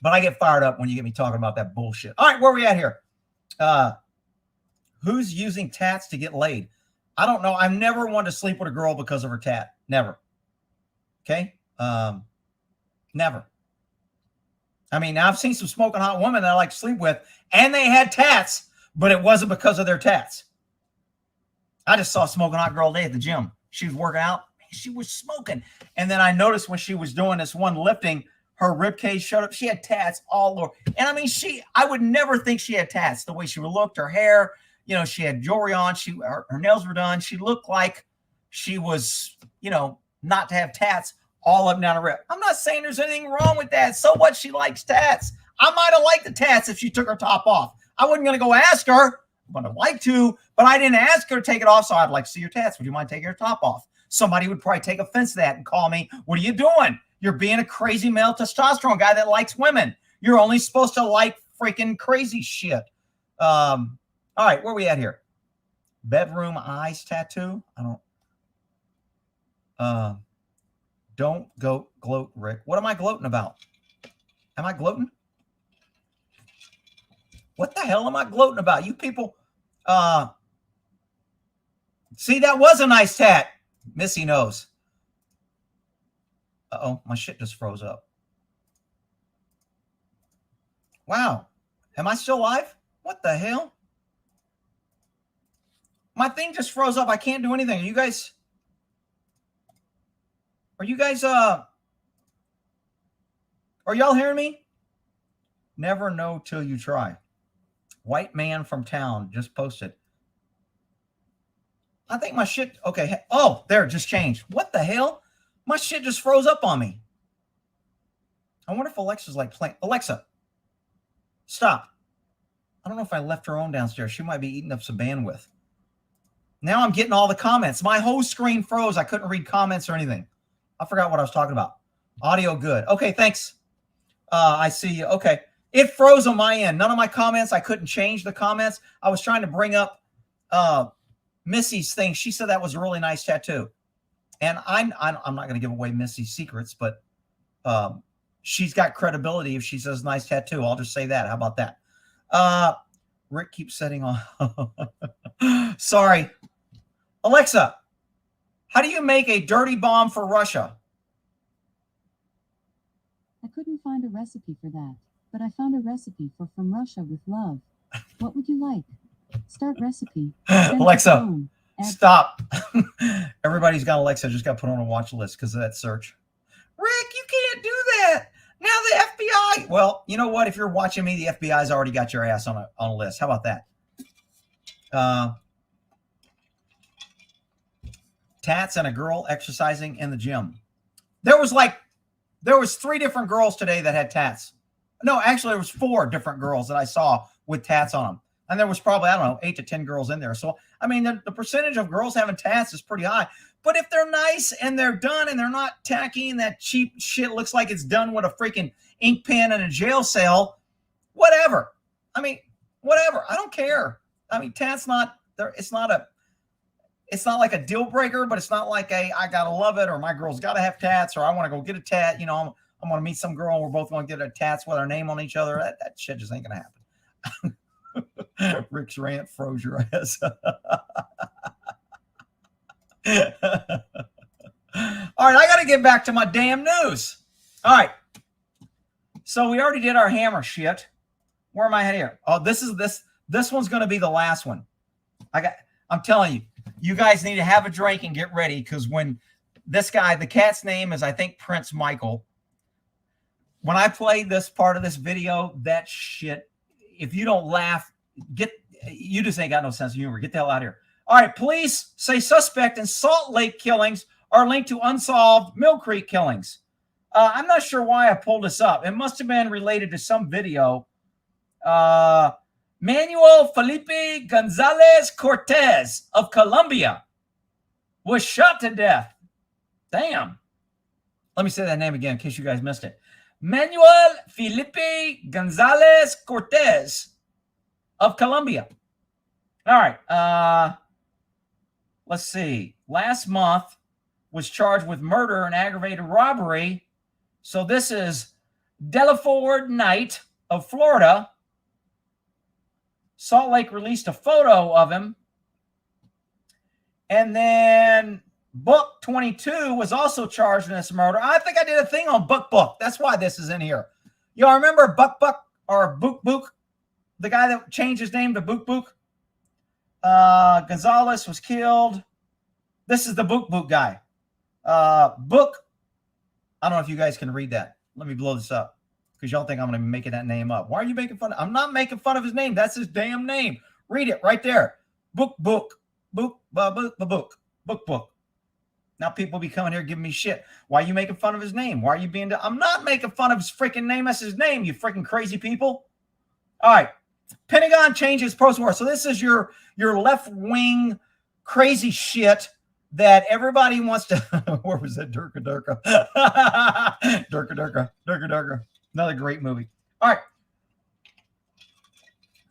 But I get fired up when you get me talking about that bullshit. All right, where are we at here? Who's using tats to get laid? I don't know. I've never wanted to sleep with a girl because of her tat. Never. Okay. Never. I mean, now I've seen some smoking hot women that I like to sleep with, and they had tats, but it wasn't because of their tats. I just saw a smoking hot girl today at the gym. She was working out. She was smoking. And then I noticed when she was doing this one lifting, her rib cage showed up. She had tats all over. And I mean, I would never think she had tats. The way she looked, her hair, you know, she had jewelry on. Her nails were done. She looked like she was, you know, not to have tats all up and down her rib. I'm not saying there's anything wrong with that. So what? She likes tats. I might have liked the tats if she took her top off. I wasn't going to go ask her. I would have liked to, but I didn't ask her to take it off. So I'd like to see your tats. Would you mind taking your top off? Somebody would probably take offense to that and call me, what are you doing? You're being a crazy male testosterone guy that likes women. You're only supposed to like freaking crazy shit. All right, where are we at here? Bedroom eyes tattoo? Don't gloat, Rick. What am I gloating about? Am I gloating? What the hell am I gloating about? You people, see, that was a nice tat. Missy knows. Uh-oh, my shit just froze up. Wow. Am I still live? What the hell? My thing just froze up. I can't do anything. Are you guys, are y'all hearing me? Never know till you try. White man from town just posted. I think my shit, okay. Oh, there, it just changed. What the hell? My shit just froze up on me. I wonder if Alexa's like playing. Alexa, stop. I don't know if I left her on downstairs. She might be eating up some bandwidth. Now I'm getting all the comments. My whole screen froze. I couldn't read comments or anything. I forgot what I was talking about. Audio good. Okay, thanks. I see you. Okay. It froze on my end. None of my comments. I couldn't change the comments. I was trying to bring up Missy's thing. She said that was a really nice tattoo. And I'm not going to give away Missy's secrets, but she's got credibility if she says nice tattoo. I'll just say that. How about that? Rick keeps setting on. Sorry. Alexa, how do you make a dirty bomb for Russia? I couldn't find a recipe for that, but I found a recipe for From Russia with Love. What would you like? Start recipe. Alexa, stop. Everybody's got Alexa, just got put on a watch list because of that search. Rick, you can't do that. Now the FBI. Well, you know what? If you're watching me, the FBI's already got your ass on a list. How about that? Tats and a girl exercising in the gym. There was 3 different girls today that had tats. No, actually, there was 4 different girls that I saw with tats on them. And there was probably, I don't know, 8 to 10 girls in there. So, I mean, the percentage of girls having tats is pretty high. But if they're nice and they're done and they're not tacky and that cheap shit looks like it's done with a freaking ink pen in a jail cell, whatever. I mean, whatever. I don't care. I mean, tats not there. It's not like a deal breaker, but it's not like I gotta love it or my girl's gotta have tats or I want to go get a tat. You know, I'm gonna meet some girl and we're both gonna get a tats with our name on each other. That shit just ain't gonna happen. Rick's rant froze your ass. All right, I got to get back to my damn news. All right. So we already did our hammer shit. Where am I at here? Oh, this one's going to be the last one. I'm telling you, you guys need to have a drink and get ready because when this guy, the cat's name is, I think, Prince Michael. When I play this part of this video, that shit, if you don't laugh, you just ain't got no sense of humor. Get the hell out of here. All right, police say suspect in Salt Lake killings are linked to unsolved Mill Creek killings. I'm not sure why I pulled this up. It must have been related to some video. Manuel Felipe Gonzalez Cortez of Colombia was shot to death. Damn. Let me say that name again in case you guys missed it. Manuel Felipe Gonzalez Cortez of Colombia. All right. Let's see. Last month was charged with murder and aggravated robbery. So this is Delaford Knight of Florida. Salt Lake released a photo of him. And then Book 22 was also charged in this murder. I think I did a thing on Book. That's why this is in here. Y'all remember Buck or Book? The guy that changed his name to Book? Gonzalez was killed. This is the Book guy. Book. I don't know if you guys can read that. Let me blow this up because y'all think I'm going to be making that name up. Why are you making fun of? I'm not making fun of his name. That's his damn name. Read it right there. Book. Now people be coming here giving me shit. Why are you making fun of his name? Why are you being? I'm not making fun of his freaking name. That's his name. You freaking crazy people. All right. Pentagon changes post-war. So this is your left-wing crazy shit that everybody wants to. Where was that? Durka. Durka. Another great movie. All right.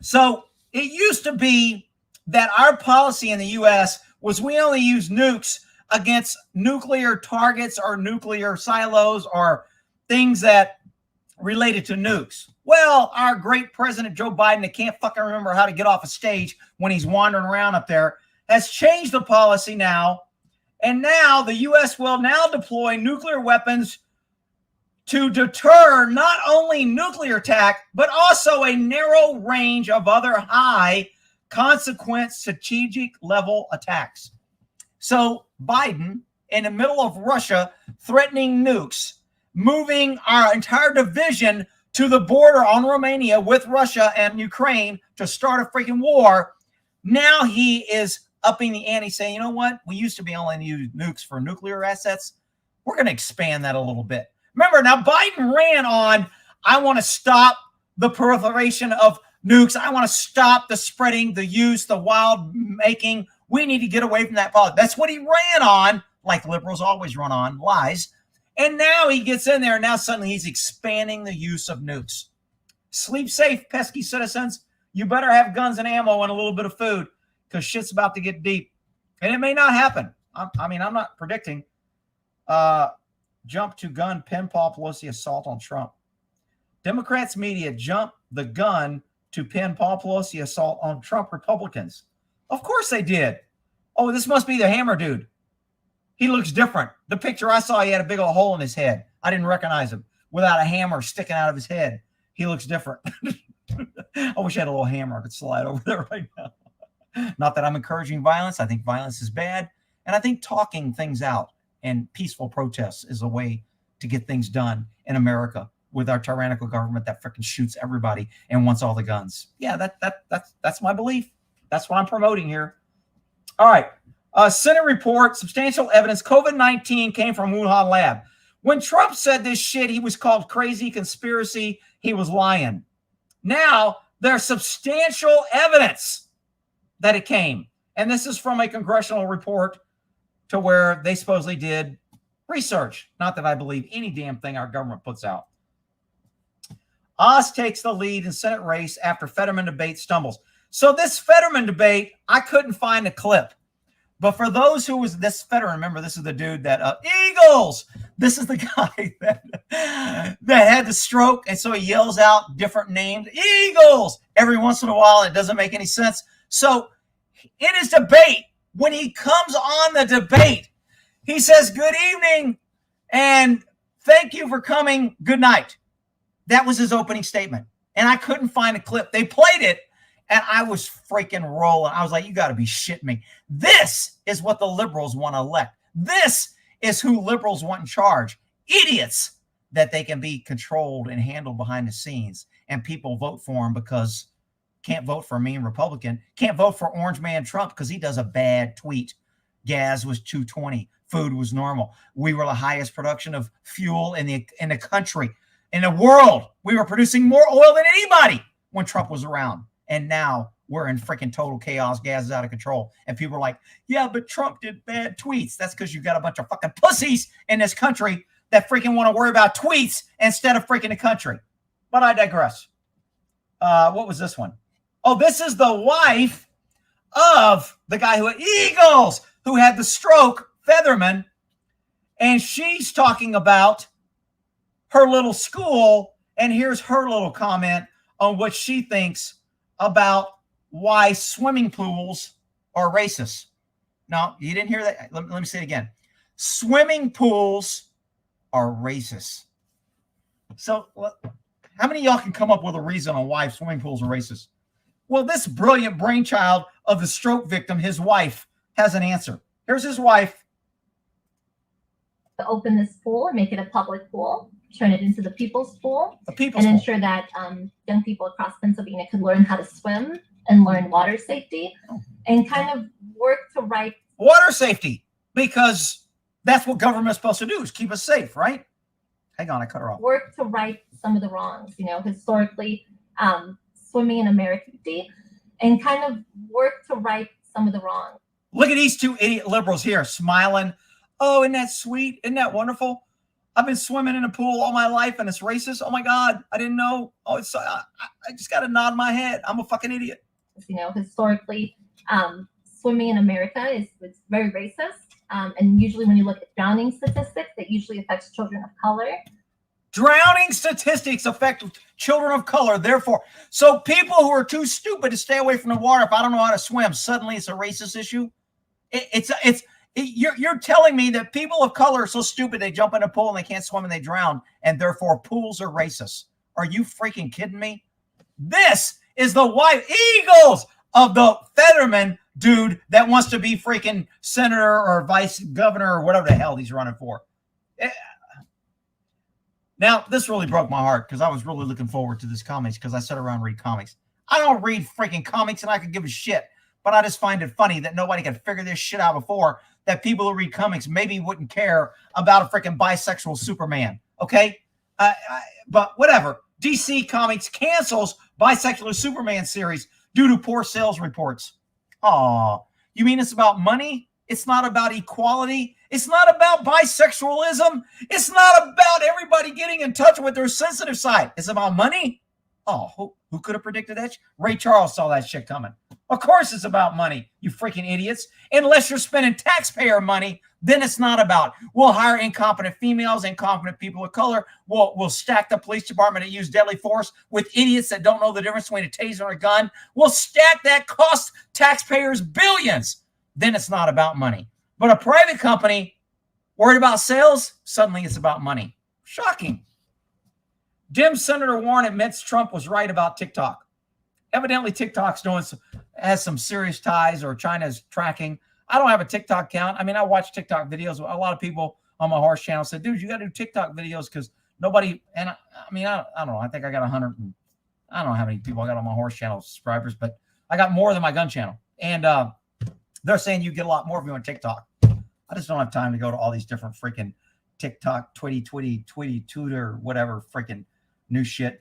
So it used to be that our policy in the U.S. was we only use nukes against nuclear targets or nuclear silos or things that related to nukes. Well, our great President Joe Biden, that can't fucking remember how to get off a stage when he's wandering around up there, has changed the policy now. And now the U.S. will now deploy nuclear weapons to deter not only nuclear attack, but also a narrow range of other high consequence strategic level attacks. So Biden, in the middle of Russia threatening nukes, moving our entire division to the border on Romania with Russia and Ukraine to start a freaking war. Now he is upping the ante, saying, you know what? We used to be only use nukes for nuclear assets. We're going to expand that a little bit. Remember, now Biden ran on, I want to stop the proliferation of nukes. I want to stop the spreading, the use, the wild making. We need to get away from that politics. That's what he ran on, like liberals always run on, lies. And now he gets in there, and now suddenly he's expanding the use of nukes. Sleep safe, pesky citizens. You better have guns and ammo and a little bit of food because shit's about to get deep. And it may not happen. I'm not predicting. Jump to gun, pin Paul Pelosi assault on Trump. Democrats media jump the gun to pin Paul Pelosi assault on Trump Republicans. Of course they did. Oh, this must be the hammer dude. He looks different. The picture I saw, he had a big old hole in his head. I didn't recognize him. Without a hammer sticking out of his head, he looks different. I wish I had a little hammer I could slide over there right now. Not that I'm encouraging violence. I think violence is bad. And I think talking things out and peaceful protests is a way to get things done in America with our tyrannical government that freaking shoots everybody and wants all the guns. Yeah, that's my belief. That's what I'm promoting here. All right. Senate report, substantial evidence, COVID-19 came from Wuhan lab. When Trump said this shit, he was called crazy, conspiracy. He was lying. Now, there's substantial evidence that it came. And this is from a congressional report to where they supposedly did research. Not that I believe any damn thing our government puts out. Oz takes the lead in Senate race after Fetterman debate stumbles. So this Fetterman debate, I couldn't find a clip. But for those who was this Fetterman, remember, this is the dude that, Eagles! This is the guy that had the stroke. And so he yells out different names, Eagles! Every once in a while, it doesn't make any sense. So in his debate, when he comes on the debate, he says, good evening, and thank you for coming. Good night. That was his opening statement. And I couldn't find a clip. They played it, and I was freaking rolling. I was like, you got to be shitting me. This is what the liberals want to elect. This is who liberals want in charge. Idiots that they can be controlled and handled behind the scenes. And people vote for them because can't vote for a mean Republican. Can't vote for Orange Man Trump because he does a bad tweet. Gas was $2.20. Food was normal. We were the highest production of fuel in the country. In the world, we were producing more oil than anybody when Trump was around. And now we're in freaking total chaos. Gas is out of control. And people are like, yeah, but Trump did bad tweets. That's because you got a bunch of fucking pussies in this country that freaking want to worry about tweets instead of freaking the country. But I digress. What was this one? Oh, this is the wife of the guy who had Eagles, who had the stroke, Featherman. And she's talking about her little school. And here's her little comment on what she thinks about why swimming pools are racist. No, you didn't hear that. Let me say it again. Swimming pools are racist. So how many of y'all can come up with a reason on why swimming pools are racist? Well, this brilliant brainchild of the stroke victim, his wife, has an answer. Here's his wife. To open this pool and make it a public pool, turn it into the people's pool, And ensure that young people across Pennsylvania could learn how to swim and learn water safety, and kind of work to right water safety, because that's what government's supposed to do, is keep us safe, right? Hang on, I cut her off. Work to right some of the wrongs, historically, swimming in America, and kind of work to right some of the wrongs. Look at these two idiot liberals here smiling. Oh, isn't that sweet? Isn't that wonderful? I've been swimming in a pool all my life and it's racist. Oh my God, I didn't know. Oh, I just got to nod my head. I'm a fucking idiot. Historically, swimming in America is very racist. And usually when you look at drowning statistics, that usually affects children of color. Drowning statistics affect children of color. Therefore, so people who are too stupid to stay away from the water, if I don't know how to swim, suddenly it's a racist issue. You're telling me that people of color are so stupid they jump in a pool and they can't swim and they drown, and therefore pools are racist. Are you freaking kidding me? This is the white eagles of the Fetterman dude that wants to be freaking senator or vice governor or whatever the hell he's running for. Now, this really broke my heart because I was really looking forward to this comics because I sit around and read comics. I don't read freaking comics and I could give a shit, but I just find it funny that nobody could figure this shit out before, that people who read comics maybe wouldn't care about a freaking bisexual Superman, okay? But whatever. DC Comics cancels bisexual Superman series due to poor sales reports. Oh, you mean it's about money? It's not about equality. It's not about bisexualism. It's not about everybody getting in touch with their sensitive side. It's about money. Oh, who could have predicted that? Ray Charles saw that shit coming. Of course it's about money, you freaking idiots. Unless you're spending taxpayer money, then it's not about. We'll hire incompetent females, incompetent people of color. We'll stack the police department that use deadly force with idiots that don't know the difference between a taser and a gun. We'll stack that, cost taxpayers billions. Then it's not about money. But a private company worried about sales, suddenly it's about money. Shocking. Dem Senator Warren admits Trump was right about TikTok. Evidently, TikTok's has some serious ties, or China's tracking. I don't have a TikTok account. I mean, I watch TikTok videos. A lot of people on my horse channel said, dude, you got to do TikTok videos because nobody, and I don't know. I think I got 100, I don't know how many people I got on my horse channel subscribers, but I got more than my gun channel. And they're saying you get a lot more if you on TikTok. I just don't have time to go to all these different freaking TikTok, Twitty, Tutor, whatever freaking new shit.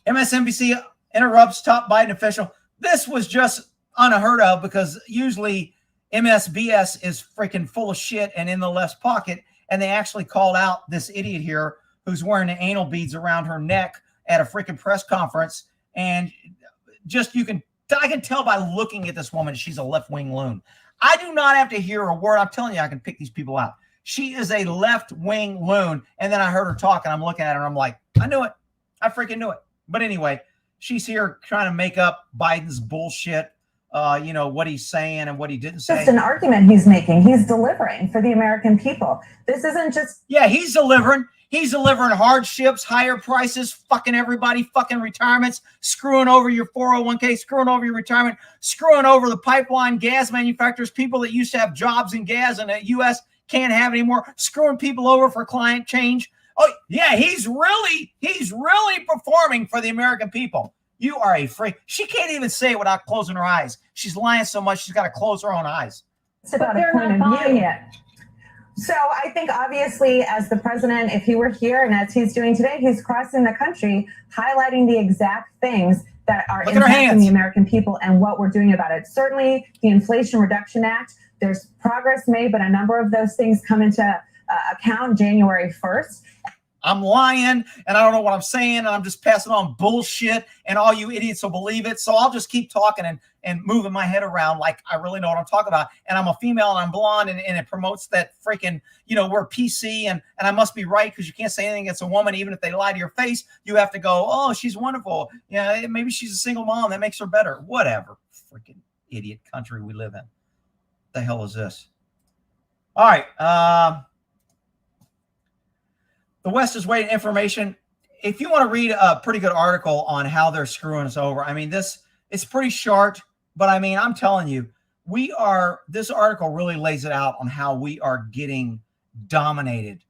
MSNBC interrupts top Biden official. This was just unheard of because usually MSBS is freaking full of shit and in the left's pocket. And they actually called out this idiot here who's wearing the anal beads around her neck at a freaking press conference. And just I can tell by looking at this woman, she's a left-wing loon. I do not have to hear a word. I'm telling you, I can pick these people out. She is a left-wing loon. And then I heard her talk and I'm looking at her and I'm like, I knew it. I freaking knew it. But anyway, she's here trying to make up Biden's bullshit, what he's saying and what he didn't say. Just an argument he's making. He's delivering for the American people. This isn't just... Yeah, he's delivering. He's delivering hardships, higher prices, fucking everybody, fucking retirements, screwing over your 401k, screwing over your retirement, screwing over the pipeline gas manufacturers, people that used to have jobs in gas in the U.S. can't have anymore, screwing people over for climate change. Oh, yeah, he's really performing for the American people. You are a freak. She can't even say it without closing her eyes. She's lying so much, she's got to close her own eyes. It's about a point of view yet. So I think obviously as the president, if he were here and as he's doing today, he's crossing the country, highlighting the exact things that are impacting the American people and what we're doing about it. Certainly the Inflation Reduction Act, there's progress made, but a number of those things come into account January 1st. I'm lying and I don't know what I'm saying, and I'm just passing on bullshit, and all you idiots will believe it. So I'll just keep talking and moving my head around like I really know what I'm talking about. And I'm a female and I'm blonde, and it promotes that freaking, we're PC and I must be right because you can't say anything against a woman, even if they lie to your face. You have to go, oh, she's wonderful. Yeah, maybe she's a single mom. That makes her better. Whatever. Freaking idiot country we live in. What the hell is this? All right. The West is waiting information. If you want to read a pretty good article on how they're screwing us over, I mean, it's pretty short, but I mean, I'm telling you, this article really lays it out on how we are getting dominated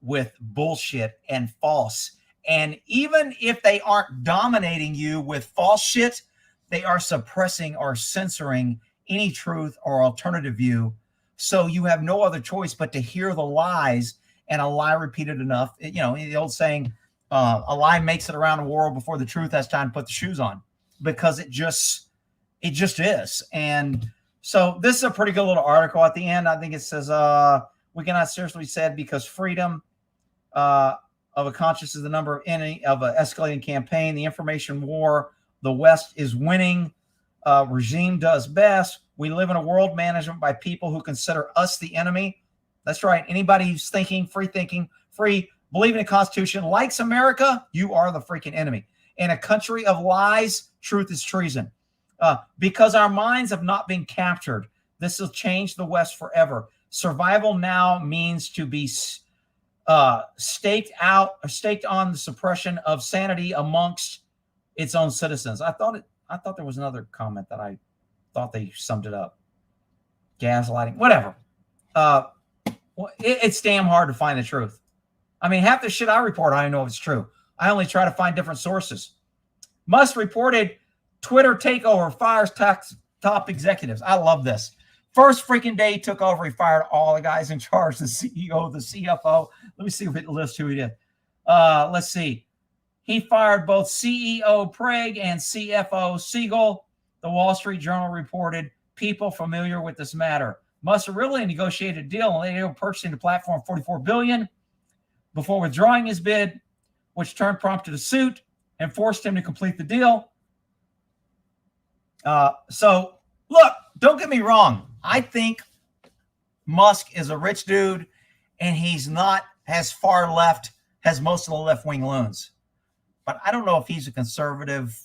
with bullshit and false. And even if they aren't dominating you with false shit, they are suppressing or censoring any truth or alternative view. So you have no other choice but to hear the lies, and a lie repeated enough. The old saying, a lie makes it around the world before the truth has time to put the shoes on, because it just is. And so this is a pretty good little article at the end. I think it says, we cannot seriously be said because freedom of a conscience is the number of enemy of an escalating campaign. The information war, the West is winning. Regime does best. We live in a world management by people who consider us the enemy. That's right. Anybody who's thinking, free, believing in the Constitution, likes America, you are the freaking enemy. In a country of lies, truth is treason. Because our minds have not been captured, this will change the West forever. Survival now means to be staked on the suppression of sanity amongst its own citizens. I thought there was another comment that I thought they summed it up. Gaslighting, whatever. It's damn hard to find the truth. I mean, half the shit I report, I don't know if it's true. I only try to find different sources. Musk reported Twitter takeover fires top executives. I love this. First freaking day he took over, he fired all the guys in charge, the CEO, the CFO. Let me see if it lists who he did. Let's see. He fired both CEO Prague and CFO Siegel. The Wall Street Journal reported people familiar with this matter. Musk really negotiated a deal, and they were purchasing the platform for $44 billion before withdrawing his bid, which prompted a suit and forced him to complete the deal. So, look, don't get me wrong. I think Musk is a rich dude, and he's not as far left as most of the left-wing loons. But I don't know if he's a conservative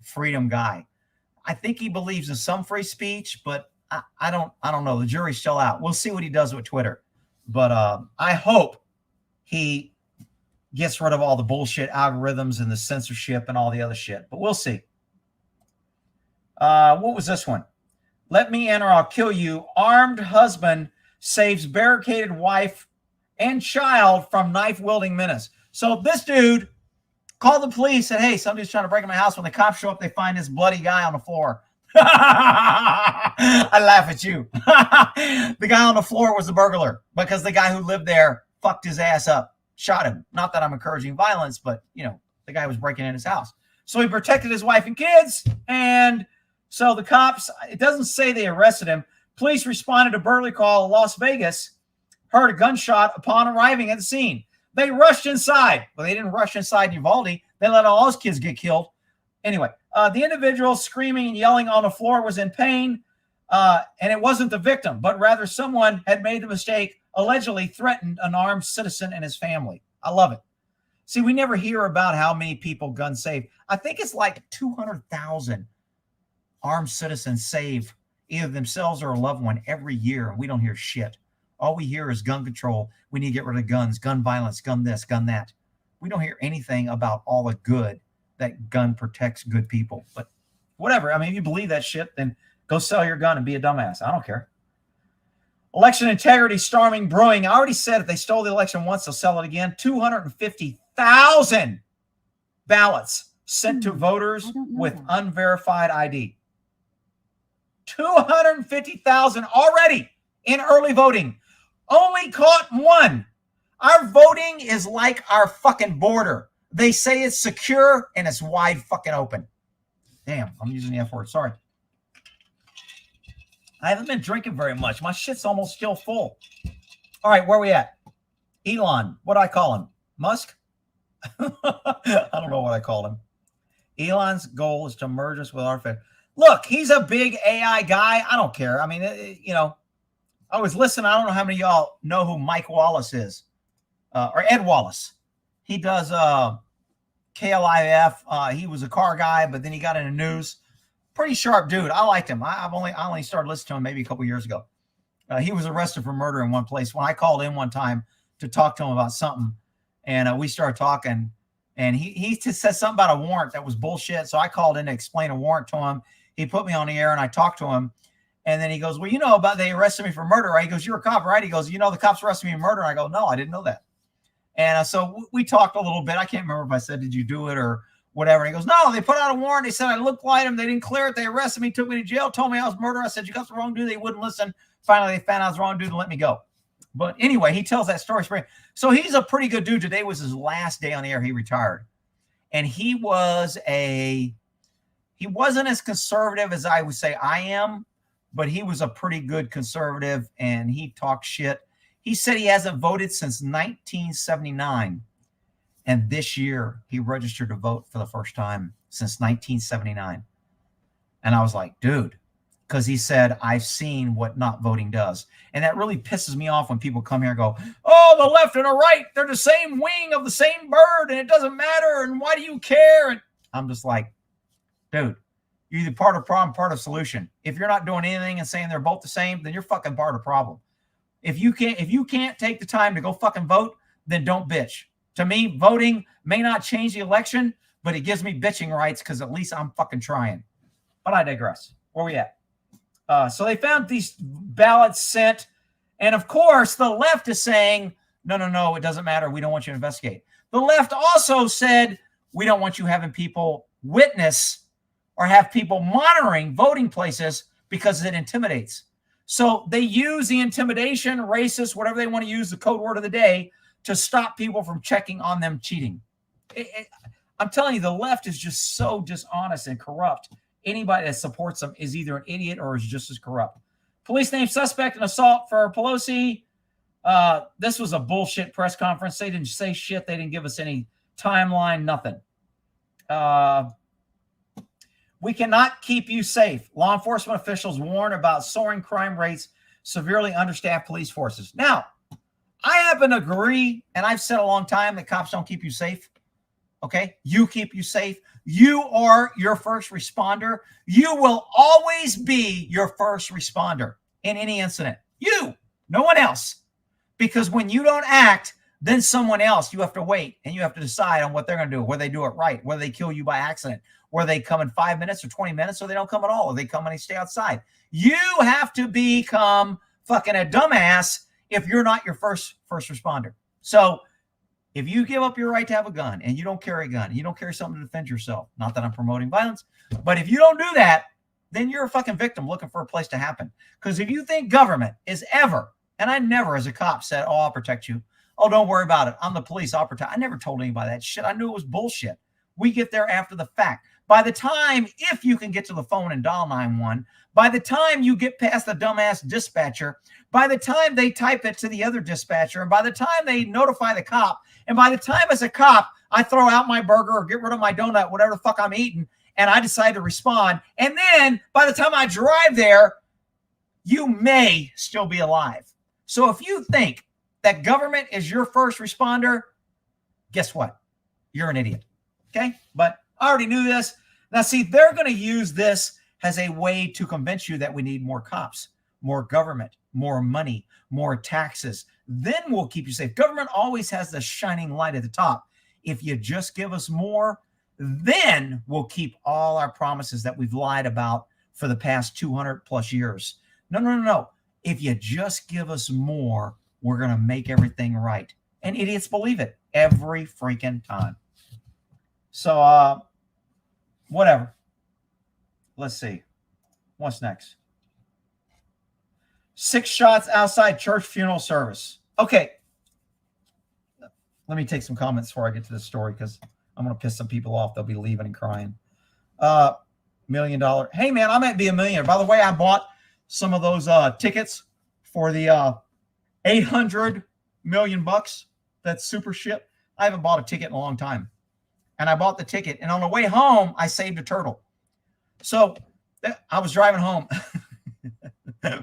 freedom guy. I think he believes in some free speech, but I don't know. The jury's still out. We'll see what he does with Twitter. But I hope he gets rid of all the bullshit algorithms and the censorship and all the other shit. But we'll see. What was this one? Let me in or I'll kill you. Armed husband saves barricaded wife and child from knife-wielding menace. So this dude called the police, said, hey, somebody's trying to break in my house. When the cops show up, they find this bloody guy on the floor. I laugh at you. The guy on the floor was the burglar because the guy who lived there fucked his ass up, shot him. Not that I'm encouraging violence, but, the guy was breaking in his house. So he protected his wife and kids, and so the cops, it doesn't say they arrested him. Police responded to burglary call in Las Vegas, heard a gunshot upon arriving at the scene. They rushed inside. Well, they didn't rush inside Uvalde. They let all those kids get killed. Anyway, the individual screaming and yelling on the floor was in pain, and it wasn't the victim, but rather someone had made the mistake, allegedly threatened an armed citizen and his family. I love it. See, we never hear about how many people gun save. I think it's like 200,000 armed citizens save either themselves or a loved one every year. We don't hear shit. All we hear is gun control. We need to get rid of guns, gun violence, gun this, gun that. We don't hear anything about all the good that gun protects good people. But whatever. I mean, if you believe that shit, then go sell your gun and be a dumbass. I don't care. Election integrity storming brewing. I already said if they stole the election once, they'll sell it again. 250,000 ballots sent to voters with unverified ID. 250,000 already in early voting. Only caught one. Our voting is like our fucking border. They say it's secure and it's wide fucking open. Damn, I'm using the F word. Sorry. I haven't been drinking very much. My shit's almost still full. All right, where are we at? Elon. What do I call him? Musk? I don't know what I called him. Elon's goal is to merge us with our faith. Look, he's a big AI guy. I don't care. I mean, I was listening. I don't know how many of y'all know who Mike Wallace is, or Ed Wallace. He does KLIF. He was a car guy, but then he got into news. Pretty sharp dude. I liked him. I only started listening to him maybe a couple years ago. He was arrested for murder in one place. When I called in one time to talk to him about something, and we started talking, and he just said something about a warrant that was bullshit. So I called in to explain a warrant to him. He put me on the air, and I talked to him. And then he goes, well, they arrested me for murder, right? He goes, you're a cop, right? He goes, the cops arrested me for murder. And I go, no, I didn't know that. And so we talked a little bit. I can't remember if I said, did you do it or whatever. And he goes, no, they put out a warrant. They said I looked like them. They didn't clear it. They arrested me, took me to jail, told me I was murder. I said, you got the wrong dude. They wouldn't listen. Finally, they found I was the wrong dude and let me go. But anyway, he tells that story. So he's a pretty good dude. Today was his last day on the air. He retired. And he wasn't as conservative as I would say I am, but he was a pretty good conservative, and he talked shit. He said he hasn't voted since 1979. And this year, he registered to vote for the first time since 1979. And I was like, dude, because he said, I've seen what not voting does. And that really pisses me off when people come here and go, oh, the left and the right, they're the same wing of the same bird, and it doesn't matter, and why do you care? And I'm just like, dude, you're either part of the problem, part of the solution. If you're not doing anything and saying they're both the same, then you're fucking part of the problem. If you can't take the time to go fucking vote, then don't bitch. To me, voting may not change the election, but it gives me bitching rights because at least I'm fucking trying. But I digress. Where we at? So they found these ballots sent. And of course, the left is saying, no, it doesn't matter. We don't want you to investigate. The left also said, we don't want you having people witness or have people monitoring voting places because it intimidates. So they use the intimidation, racist, whatever they want to use, the code word of the day, to stop people from checking on them cheating. I'm telling you, the left is just so dishonest and corrupt. Anybody that supports them is either an idiot or is just as corrupt. Police named suspect in assault for Pelosi. This was a bullshit press conference. They didn't say shit. They didn't give us any timeline, nothing. We cannot keep you safe. Law enforcement officials warn about soaring crime rates, severely understaffed police forces. Now, I happen to agree, and I've said a long time that cops don't keep you safe. Okay? You keep you safe. You are your first responder. You will always be your first responder in any incident. You, no one else. Because when you don't act, then someone else, you have to wait and you have to decide on what they're going to do, whether they do it right, whether they kill you by accident, whether they come in 5 minutes or 20 minutes, or they don't come at all, or they come and they stay outside. You have to become fucking a dumbass if you're not your first responder. So if you give up your right to have a gun and you don't carry a gun, you don't carry something to defend yourself, not that I'm promoting violence, but if you don't do that, then you're a fucking victim looking for a place to happen. Because if you think government is ever, and I never as a cop said, oh, I'll protect you. Oh, don't worry about it. I'm the police. I'll protect. I never told anybody that shit. I knew it was bullshit. We get there after the fact. By the time, if you can get to the phone and dial 911, by the time you get past the dumbass dispatcher, by the time they type it to the other dispatcher, and by the time they notify the cop, and by the time as a cop, I throw out my burger or get rid of my donut, whatever the fuck I'm eating, and I decide to respond. And then by the time I drive there, you may still be alive. So if you think that government is your first responder, guess what? You're an idiot. Okay? But I already knew this. Now, see, they're going to use this as a way to convince you that we need more cops, more government, more money, more taxes. Then we'll keep you safe. Government always has the shining light at the top. If you just give us more, then we'll keep all our promises that we've lied about for the past 200 plus years. No. If you just give us more, we're going to make everything right. And idiots believe it every freaking time. So, whatever. Let's see. What's next? 6 shots outside church funeral service. Okay. Let me take some comments before I get to this story because I'm going to piss some people off. They'll be leaving and crying. $1 million. Hey, man, I might be a millionaire. By the way, I bought some of those tickets for the 800 million bucks. That's super shit. I haven't bought a ticket in a long time. And I bought the ticket. And on the way home, I saved a turtle. So I was driving home.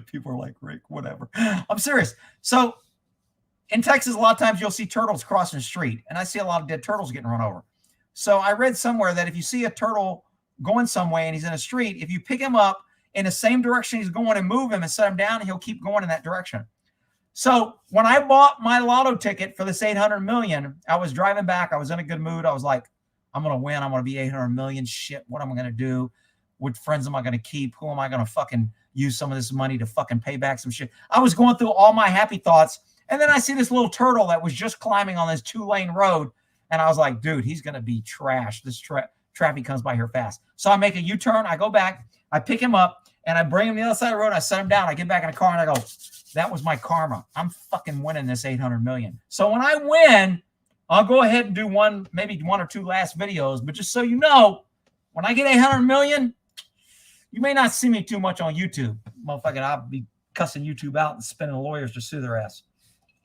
People are like, Rick, whatever. I'm serious. So in Texas, a lot of times you'll see turtles crossing the street. And I see a lot of dead turtles getting run over. So I read somewhere that if you see a turtle going some way and he's in a street, if you pick him up in the same direction he's going and move him and set him down, he'll keep going in that direction. So when I bought my lotto ticket for this 800 million, I was driving back. I was in a good mood. I was like, I'm going to win. I'm going to be 800 million. Shit. What am I going to do? What friends am I going to keep? Who am I going to fucking use some of this money to fucking pay back some shit? I was going through all my happy thoughts. And then I see this little turtle that was just climbing on this 2-lane road. And I was like, dude, he's going to be trash. This traffic comes by here fast. So I make a U-turn. I go back. I pick him up and I bring him to the other side of the road. I set him down. I get back in the car and I go, that was my karma. I'm fucking winning this 800 million. So when I win, I'll go ahead and do maybe one or two last videos. But just so you know, when I get 800 million, you may not see me too much on YouTube. Motherfucking, I'll be cussing YouTube out and spending lawyers to sue their ass.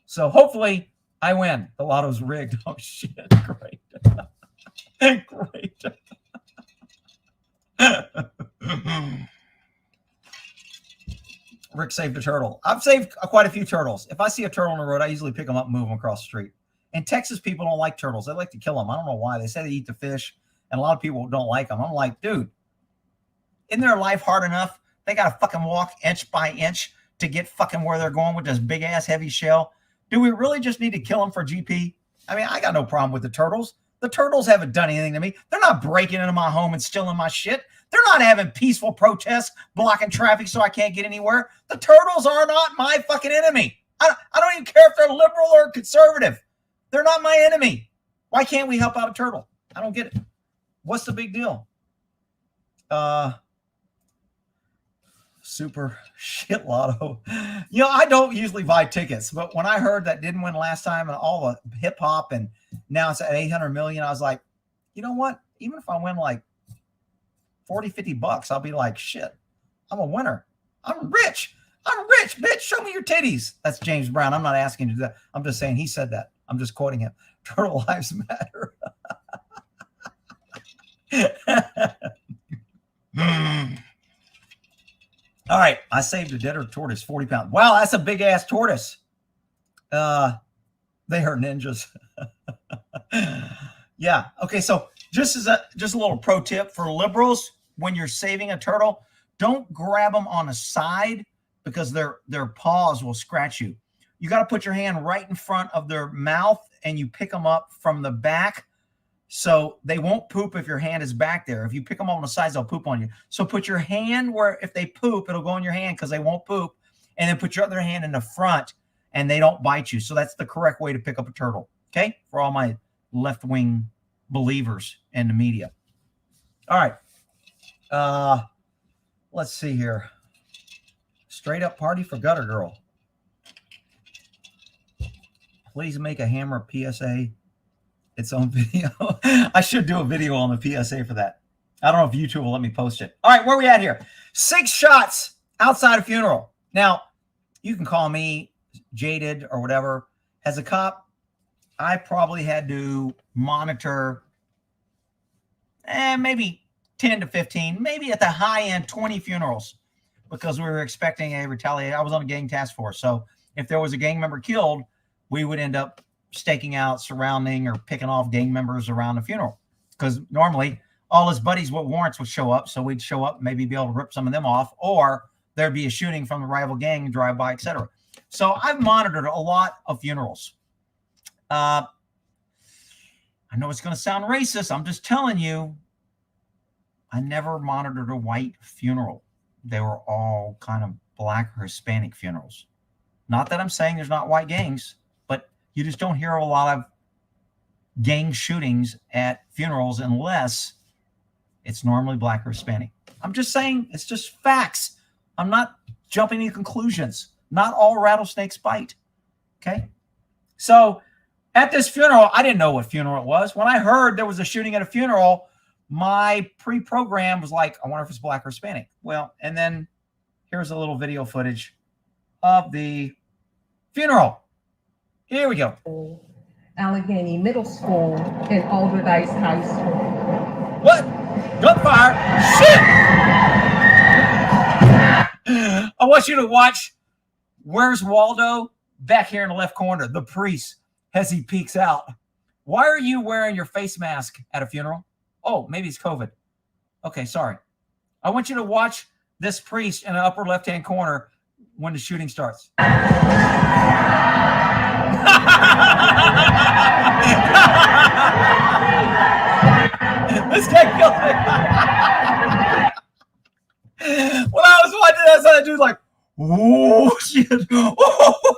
So hopefully I win. The lotto's rigged. Oh, shit. Great. Great. Rick saved a turtle. I've saved quite a few turtles. If I see a turtle on the road, I usually pick them up and move them across the street. In Texas, people don't like turtles. They like to kill them. I don't know why. They say they eat the fish, and a lot of people don't like them. I'm like, dude, isn't their life hard enough? They got to fucking walk inch by inch to get fucking where they're going with this big-ass heavy shell. Do we really just need to kill them for GP? I mean, I got no problem with the turtles. The turtles haven't done anything to me. They're not breaking into my home and stealing my shit. They're not having peaceful protests, blocking traffic so I can't get anywhere. The turtles are not my fucking enemy. I don't even care if they're liberal or conservative. They're not my enemy. Why can't we help out a turtle? I don't get it. What's the big deal? Super shit lotto. You know, I don't usually buy tickets, but when I heard that didn't win last time and all the hip hop and now it's at 800 million, I was like, you know what? Even if I win like 40, 50 bucks, I'll be like, shit, I'm a winner. I'm rich. I'm rich, bitch. Show me your titties. That's James Brown. I'm not asking you to do that. I'm just saying he said that. I'm just quoting him. Turtle lives matter. All right. I saved a deader tortoise, 40 pounds. Wow, that's a big ass tortoise. They are ninjas. Yeah. Okay. So just a little pro tip for liberals, when you're saving a turtle, don't grab them on the side because their paws will scratch you. You got to put your hand right in front of their mouth and you pick them up from the back so they won't poop if your hand is back there. If you pick them up on the sides, they'll poop on you. So put your hand where if they poop, it'll go in your hand because they won't poop. And then put your other hand in the front and they don't bite you. So that's the correct way to pick up a turtle. Okay? For all my left-wing believers in the media. All right. Let's see here. Straight up party for Gutter Girl. Please make a hammer PSA its own video. I should do a video on the PSA for that. I don't know if YouTube will let me post it. All right, where are we at here? 6 shots outside a funeral. Now, you can call me jaded or whatever. As a cop, I probably had to monitor maybe 10 to 15, maybe at the high end 20 funerals because we were expecting a retaliation. I was on a gang task force. So if there was a gang member killed, we would end up staking out, surrounding, or picking off gang members around the funeral. Because normally all his buddies with warrants would show up. So we'd show up, maybe be able to rip some of them off, or there'd be a shooting from the rival gang, drive by, etc. So I've monitored a lot of funerals. I know it's going to sound racist. I'm just telling you, I never monitored a white funeral. They were all kind of black or Hispanic funerals. Not that I'm saying there's not white gangs, but you just don't hear a lot of gang shootings at funerals unless it's normally black or Hispanic. I'm just saying it's just facts. I'm not jumping to conclusions. Not all rattlesnakes bite. Okay? So at this funeral, I didn't know what funeral it was. When I heard there was a shooting at a funeral, my pre-program was like, I wonder if it's black or Hispanic. Well, and then here's a little video footage of the funeral. Here we go. Allegheny Middle School and Alderdice High School. What? Gunfire? Shit! I want you to watch Where's Waldo back here in the left corner, the priest, as he peeks out. Why are you wearing your face mask at a funeral? Oh, maybe it's COVID. Okay, sorry. I want you to watch this priest in the upper left-hand corner when the shooting starts. This guy killed me. When I was watching that, I was like, oh, shit. Oh,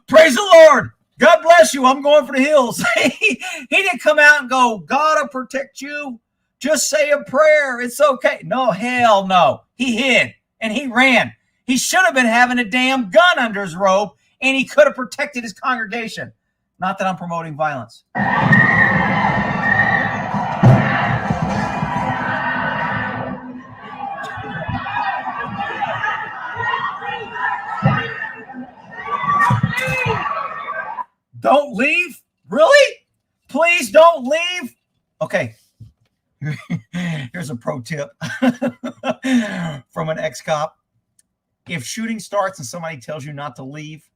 praise the Lord. God bless you. I'm going for the hills. He didn't come out and go, God will protect you. Just say a prayer. It's okay. No, hell no. He hid and he ran. He should have been having a damn gun under his robe, and he could have protected his congregation. Not that I'm promoting violence. Don't leave? Really? Please don't leave? Okay. Here's a pro tip from an ex-cop. If shooting starts and somebody tells you not to leave,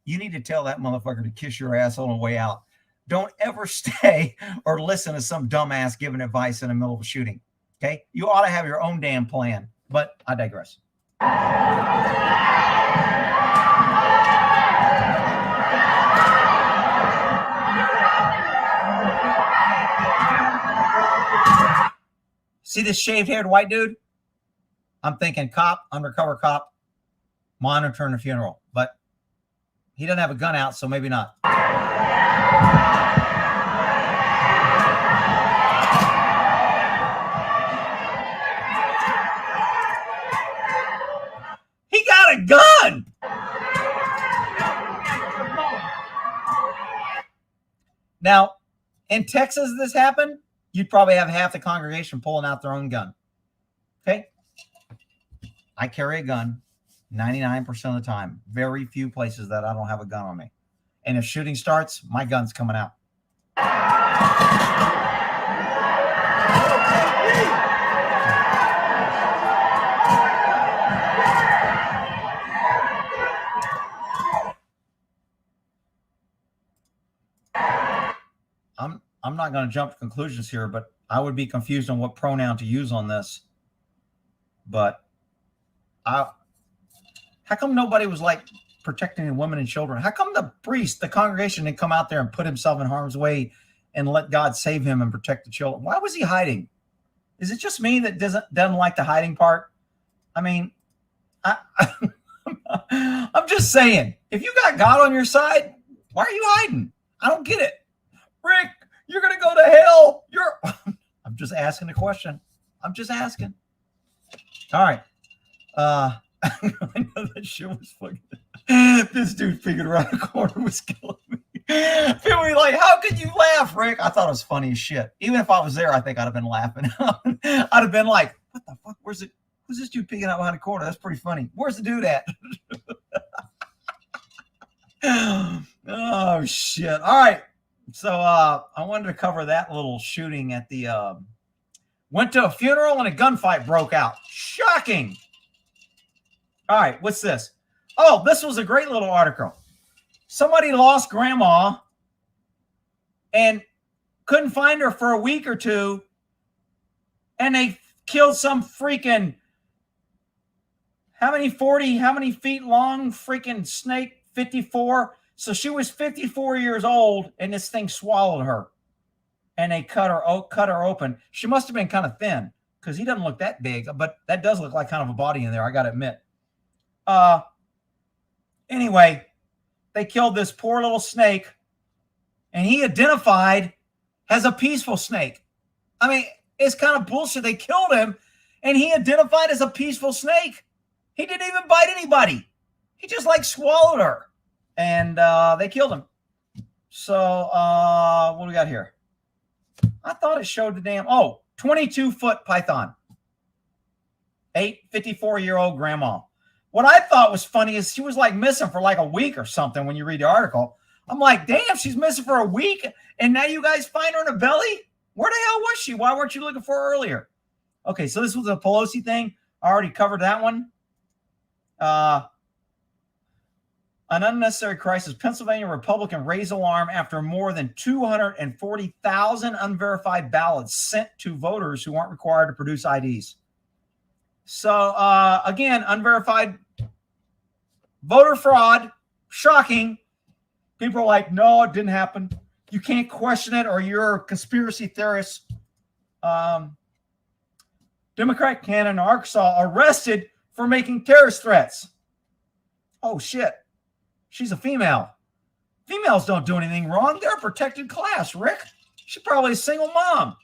you need to tell that motherfucker to kiss your ass on the way out. Don't ever stay or listen to some dumbass giving advice in the middle of a shooting. Okay? You ought to have your own damn plan, but I digress. See this shaved-haired white dude? I'm thinking cop, undercover cop, monitoring a funeral, but he doesn't have a gun out, so maybe not. He got a gun! Now, in Texas, this happened, you'd probably have half the congregation pulling out their own gun. Okay? I carry a gun 99% of the time. Very few places that I don't have a gun on me. And if shooting starts, my gun's coming out. I'm not going to jump to conclusions here, but I would be confused on what pronoun to use on this. But how come nobody was like protecting the women and children? How come the priest, the congregation, didn't come out there and put himself in harm's way and let God save him and protect the children? Why was he hiding? Is it just me that doesn't like the hiding part? I mean, I'm just saying, if you got God on your side, why are you hiding? I don't get it. Rick, you're going to go to hell. I'm just asking a question. I'm just asking. All right. I know that shit was fucking. This dude figured around the corner was killing me. People were like, how could you laugh, Rick? I thought it was funny as shit. Even if I was there, I think I'd have been laughing. I'd have been like, what the fuck? Who's this dude peeking out behind the corner? That's pretty funny. Where's the dude at? Oh, shit. All right. So I wanted to cover that little shooting at the went to a funeral and a gunfight broke out. Shocking. All right, what's this? Oh, this was a great little article. Somebody lost grandma and couldn't find her for a week or two, and they killed some freaking how many feet long freaking snake, 54. So she was 54 years old, and this thing swallowed her, and they cut her open. She must have been kind of thin because he doesn't look that big, but that does look like kind of a body in there, I got to admit. Anyway, they killed this poor little snake, and he identified as a peaceful snake. I mean, it's kind of bullshit. They killed him, and he identified as a peaceful snake. He didn't even bite anybody. He just like swallowed her. And they killed him. So what do we got here? I thought it showed the damn 22-foot python. 54-year-old grandma. What I thought was funny is she was like missing for like a week or something when you read the article. I'm like, damn, she's missing for a week, and now you guys find her in a belly? Where the hell was she? Why weren't you looking for her earlier? Okay, so this was a Pelosi thing. I already covered that one. An unnecessary crisis. Pennsylvania Republican raised alarm after more than 240,000 unverified ballots sent to voters who aren't required to produce IDs. So, again, unverified voter fraud. Shocking. People are like, no, it didn't happen. You can't question it, or you're a conspiracy theorist. Democrat candidate in Arkansas arrested for making terrorist threats. Oh, shit. She's a female. Females don't do anything wrong. They're a protected class, Rick. She's probably a single mom.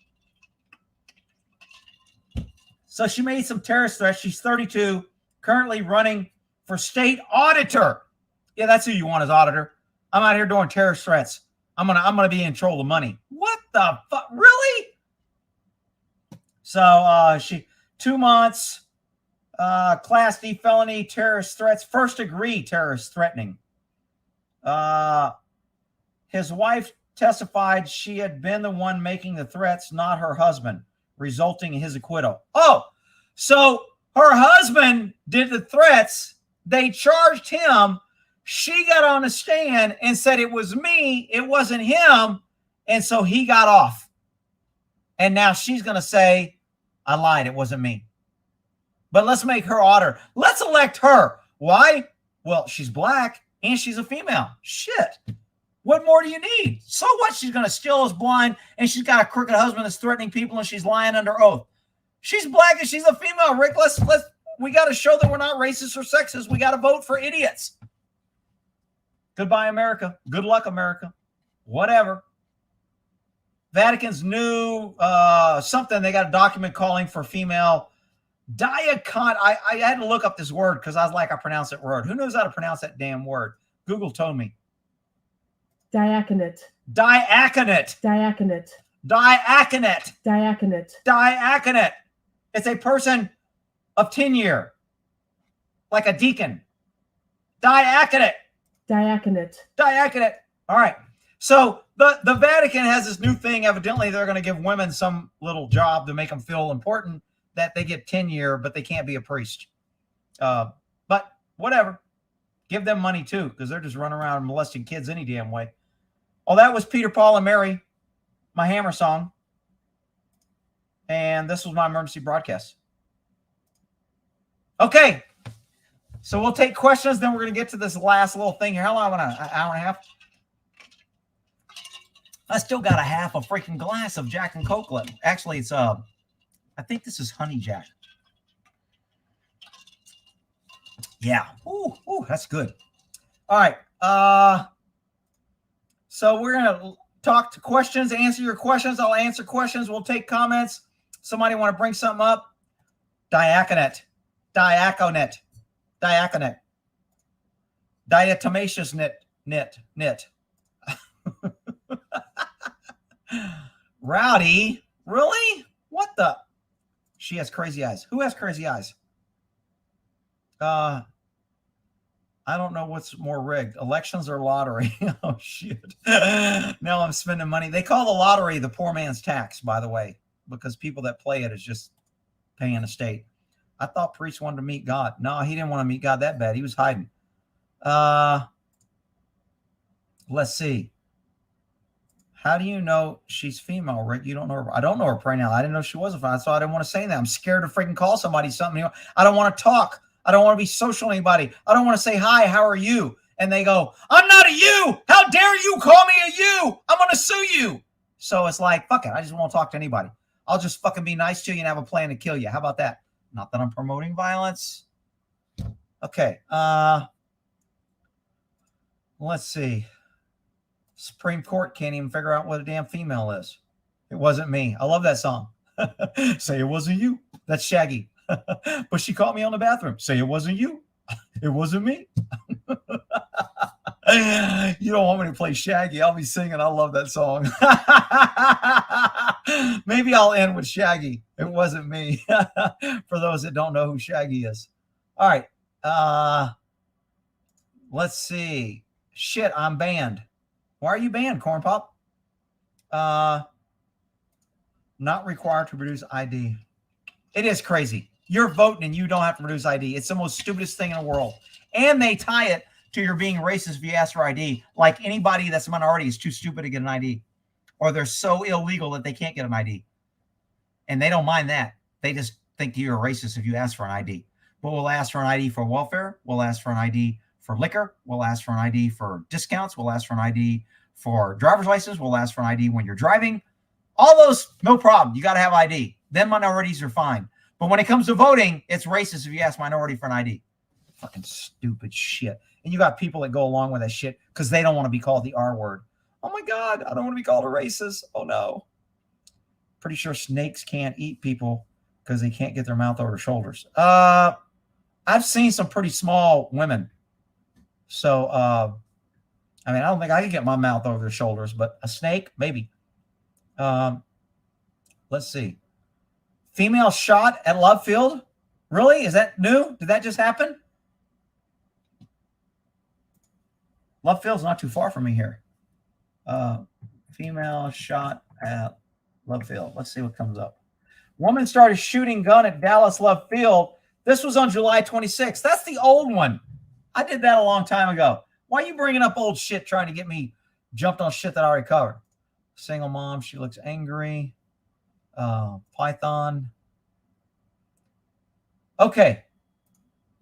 So she made some terrorist threats. She's 32, currently running for state auditor. Yeah, that's who you want as auditor. I'm out here doing terrorist threats. I'm gonna be in control of the money. What the fuck? Really? So she 2 months, Class D felony terrorist threats, first degree terrorist threatening. His wife testified she had been the one making the threats, not her husband, resulting in his acquittal. Oh, so her husband did the threats. They charged him. She got on the stand and said it was me. It wasn't him. And so he got off. And now she's going to say, I lied. It wasn't me. But let's make her auditor. Let's elect her. Why? Well, she's black and she's a female. Shit. What more do you need? So what? She's going to steal us blind, and she's got a crooked husband that's threatening people, and she's lying under oath. She's black and she's a female, Rick. We got to show that we're not racist or sexist. We got to vote for idiots. Goodbye, America. Good luck, America. Whatever. Vatican's new something. They got a document calling for female diacon. I had to look up this word because I was like, I pronounce that word. Who knows how to pronounce that damn word? Google told me. Diaconate. Diaconate. Diaconate. Diaconate. Diaconate. Diaconate. It's a person of tenure, like a deacon. Diaconate. Diaconate. Diaconate. All right. So the Vatican has this new thing. Evidently, they're going to give women some little job to make them feel important, that they get tenure, but they can't be a priest. But whatever. Give them money, too, because they're just running around molesting kids any damn way. Oh, that was Peter, Paul, and Mary, my Hammer song. And this was my emergency broadcast. Okay. So we'll take questions. Then we're going to get to this last little thing here. How long? An hour and a half? I still got a half a freaking glass of Jack and Coke left. Actually, it's I think this is Honey Jack. Yeah. Ooh, that's good. All right. So we're gonna talk to questions, answer your questions. I'll answer questions. We'll take comments. Somebody want to bring something up? Diaconate. Diaconate. Diaconate. Diatomaceous knit. Rowdy. Really? What the? She has crazy eyes. Who has crazy eyes? I don't know what's more rigged, elections or lottery. Oh, shit. Now I'm spending money. They call the lottery the poor man's tax, by the way, because people that play it is just paying a state. I thought priests wanted to meet God. No, he didn't want to meet God that bad. He was hiding. Let's see. How do you know she's female, Rick? You don't know her. I don't know her pronoun. I didn't know she was a female, so I didn't want to say that. I'm scared to freaking call somebody something. I don't want to talk. I don't want to be social to anybody. I don't want to say, hi, how are you? And they go, I'm not a you. How dare you call me a you? I'm going to sue you. So it's like, fuck it. I just won't talk to anybody. I'll just fucking be nice to you and have a plan to kill you. How about that? Not that I'm promoting violence. Okay. Let's see. Supreme Court can't even figure out what a damn female is. It wasn't me. I love that song. Say it wasn't you. That's Shaggy. But she caught me on the bathroom. Say it wasn't you. It wasn't me. You don't want me to play Shaggy. I'll be singing. I love that song. Maybe I'll end with Shaggy. It wasn't me. For those that don't know who Shaggy is. All right. Let's see. Shit, I'm banned. Why are you banned, Corn Pop? Not required to produce ID. It is crazy. You're voting and you don't have to produce ID. It's the most stupidest thing in the world. And they tie it to your being racist if you ask for ID. Like anybody that's a minority is too stupid to get an ID. Or they're so illegal that they can't get an ID. And they don't mind that. They just think you're a racist if you ask for an ID. But we'll ask for an ID for welfare. We'll ask for an ID for liquor. We'll ask for an ID for discounts. We'll ask for an ID for driver's license. We'll ask for an ID when you're driving. All those, no problem. You got to have ID. Then minorities are fine. But when it comes to voting, it's racist if you ask minority for an ID. Fucking stupid shit. And you got people that go along with that shit because they don't want to be called the R word. Oh my God, I don't want to be called a racist. Oh no. Pretty sure snakes can't eat people because they can't get their mouth over their shoulders. I've seen some pretty small women. So, I mean, I don't think I can get my mouth over their shoulders, but a snake, maybe. Let's see. Female shot at Love Field. Really? Is that new? Did that just happen? Love Field's not too far from me here. Female shot at Love Field. Let's see what comes up. Woman started shooting gun at Dallas Love Field. This was on July 26th. That's the old one. I did that a long time ago. Why are you bringing up old shit trying to get me jumped on shit that I already covered? Single mom. She looks angry. Python. Okay.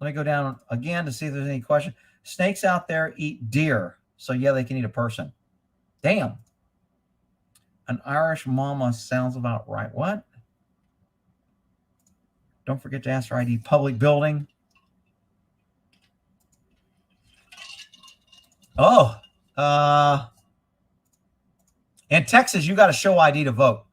Let me go down again to see if there's any question. Snakes out there eat deer. So, yeah, they can eat a person. Damn. An Irish mama sounds about right. What? Don't forget to ask for ID. Public building. Oh. In Texas, you got to show ID to vote.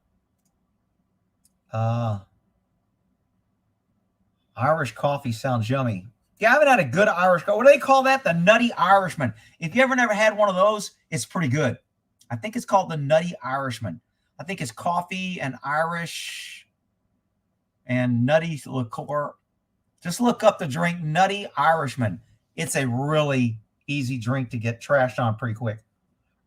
Irish coffee sounds yummy. Yeah, I haven't had a good Irish coffee. What do they call that? The Nutty Irishman. If you ever never had one of those, it's pretty good. I think it's called the Nutty Irishman. I think it's coffee and Irish and nutty liqueur. Just look up the drink Nutty Irishman. It's a really easy drink to get trashed on pretty quick.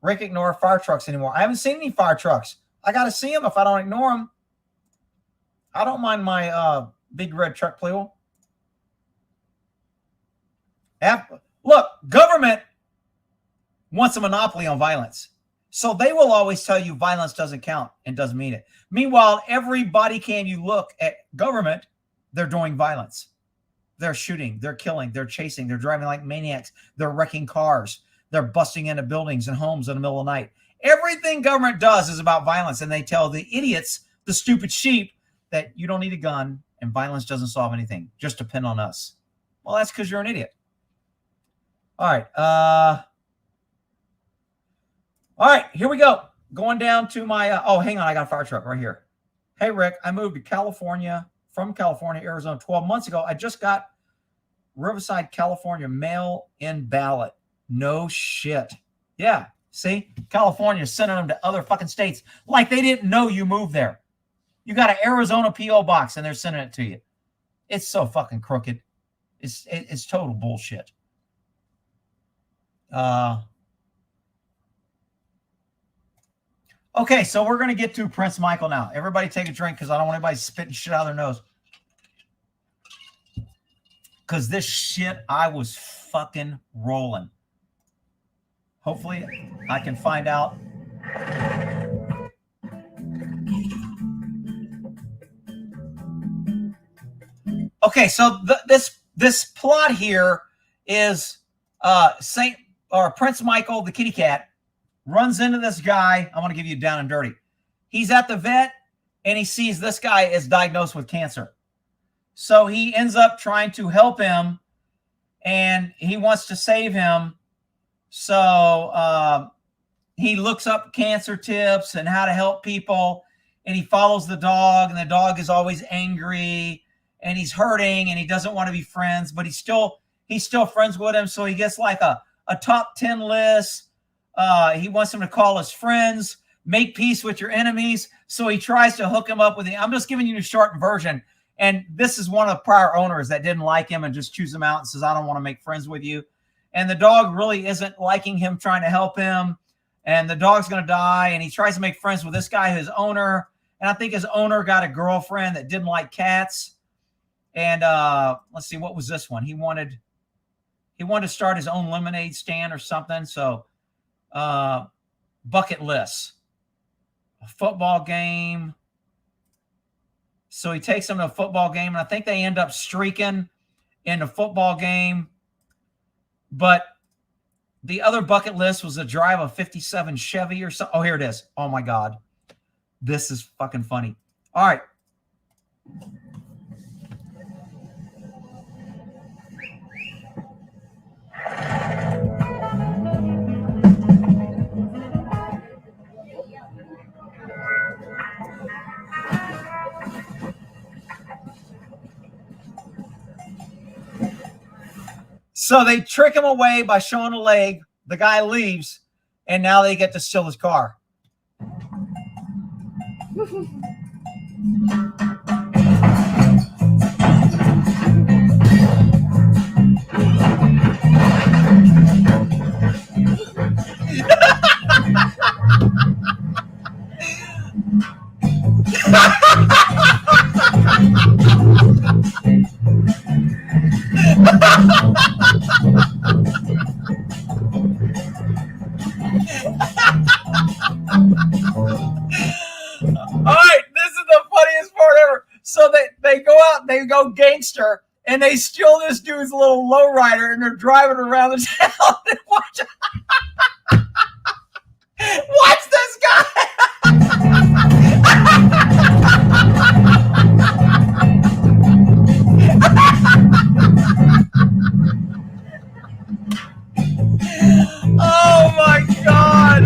Rick, ignore fire trucks anymore. I haven't seen any fire trucks. I got to see them if I don't ignore them. I don't mind my big red truck, Pleo. Look, government wants a monopoly on violence. So they will always tell you violence doesn't count and doesn't mean it. Meanwhile, every body cam you look at government, they're doing violence. They're shooting, they're killing, they're chasing, they're driving like maniacs, they're wrecking cars, they're busting into buildings and homes in the middle of the night. Everything government does is about violence, and they tell the idiots, the stupid sheep, that you don't need a gun and violence doesn't solve anything. Just depend on us. Well, that's because you're an idiot. All right. All right, here we go. Going down to my, oh, hang on. I got a fire truck right here. Hey, Rick, I moved to California, from California, Arizona 12 months ago. I just got Riverside, California mail-in ballot. No shit. Yeah, see? California sending them to other fucking states like they didn't know you moved there. You got an Arizona P.O. box and they're sending it to you. It's so fucking crooked. It's total bullshit. Okay, so we're going to get to Prince Michael now. Everybody take a drink because I don't want anybody spitting shit out of their nose. Because this shit, I was fucking rolling. Hopefully, I can find out. Okay, so this plot here is Prince Michael, the kitty cat, runs into this guy. I'm going to give you down and dirty. He's at the vet, and he sees this guy is diagnosed with cancer. So he ends up trying to help him, and he wants to save him. So he looks up cancer tips and how to help people, and he follows the dog, and the dog is always angry, and he's hurting, and he doesn't want to be friends, but he's still friends with him. So he gets like a top 10 list. He wants him to call his friends, make peace with your enemies. So he tries to hook him up with him. I'm just giving you the short version. And this is one of the prior owners that didn't like him and just chews him out and says, I don't want to make friends with you. And the dog really isn't liking him trying to help him. and the dog's going to die. And he tries to make friends with this guy, his owner. And I think his owner got a girlfriend that didn't like cats. And let's see, what was this one? He wanted to start his own lemonade stand or something. So bucket list, a football game. So he takes them to a football game, and I think they end up streaking in the football game. But the other bucket list was to drive a 57 Chevy or something. Oh, here it is. Oh, my God. This is fucking funny. All right. So they trick him away by showing a leg. The guy leaves, and now they get to steal his car. All right, this is the funniest part ever. So they go out, they go gangster, and they steal this dude's little lowrider, and they're driving around the town. And watch this guy. Oh my God.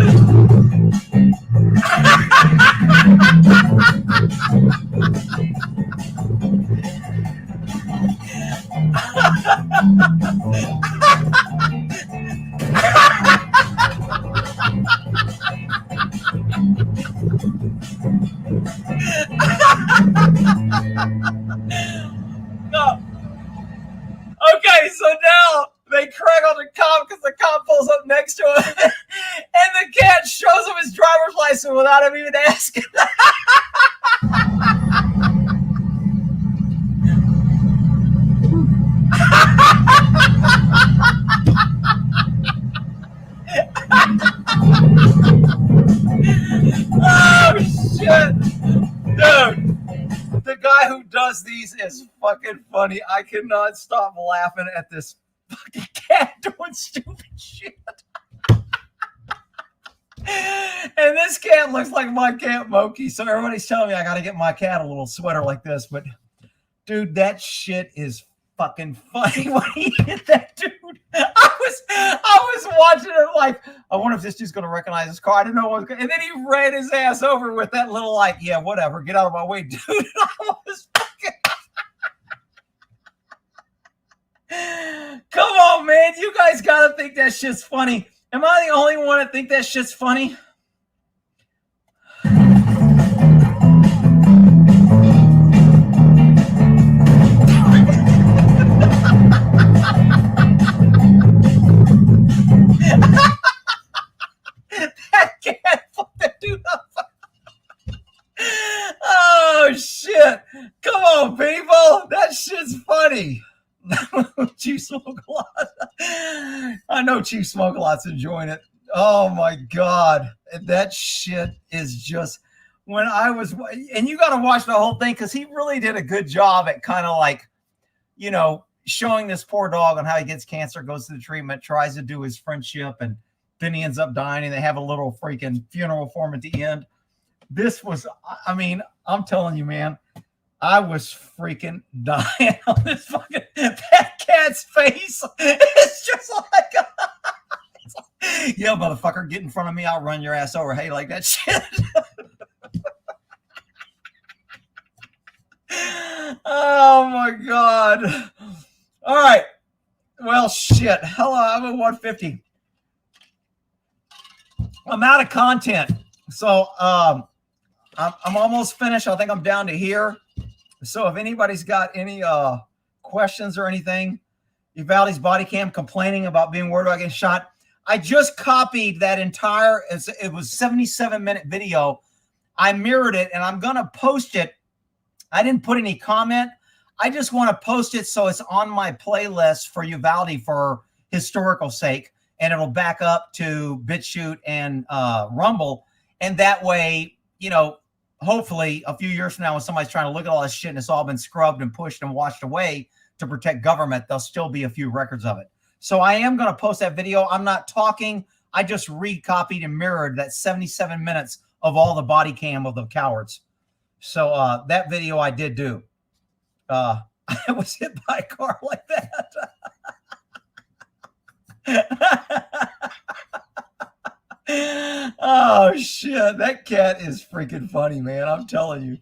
No. Okay, so now they crack on the cop because the cop pulls up next to him, and the cat shows him his driver's license without him even asking. Oh shit, dude! The guy who does these is fucking funny. I cannot stop laughing at this fucking cat doing stupid shit. And this cat looks like my cat Moki, so everybody's telling me I got to get my cat a little sweater like this. But dude, that shit is fucking funny when he hit that dude. I was watching it like, I wonder if this dude's gonna recognize his car. I didn't know what was going, and then he ran his ass over with that little like, yeah, whatever, get out of my way, dude. I was fucking come on, man. You guys gotta think that shit's funny. Am I the only one that think that shit's funny? That cat fucked that dude up. Oh shit. Come on, people. That shit's funny. Chief Smoke-A-Lot. I know Chief Smoke-A-Lot's enjoying it. Oh my God. That shit is just, when I was, and you got to watch the whole thing because he really did a good job at kind of like, you know, showing this poor dog on how he gets cancer, goes to the treatment, tries to do his friendship, and then he ends up dying, and they have a little freaking funeral for him at the end. This was, I mean, I'm telling you, man, I was freaking dying on this fucking, that cat's face. It's just like, yeah, motherfucker, get in front of me. I'll run your ass over. Hey, like that shit. Oh my God. All right. Well, shit. Hello, I'm at 150. I'm out of content. So I'm almost finished. I think I'm down to here. So if anybody's got any questions or anything, Uvalde's body cam complaining about being worried about getting shot. I just copied that entire, it was 77-minute video. I mirrored it and I'm going to post it. I didn't put any comment. I just want to post it so it's on my playlist for Uvalde for historical sake. And it'll back up to Bitchute and Rumble. And that way, you know, hopefully a few years from now, when somebody's trying to look at all this shit and it's all been scrubbed and pushed and washed away to protect government, there'll still be a few records of it. So I am going to post that video. I'm not talking. I just recopied and mirrored that 77 minutes of all the body cam of the cowards. So that video I did do. I was hit by a car like that. Oh, shit. That cat is freaking funny, man. I'm telling you.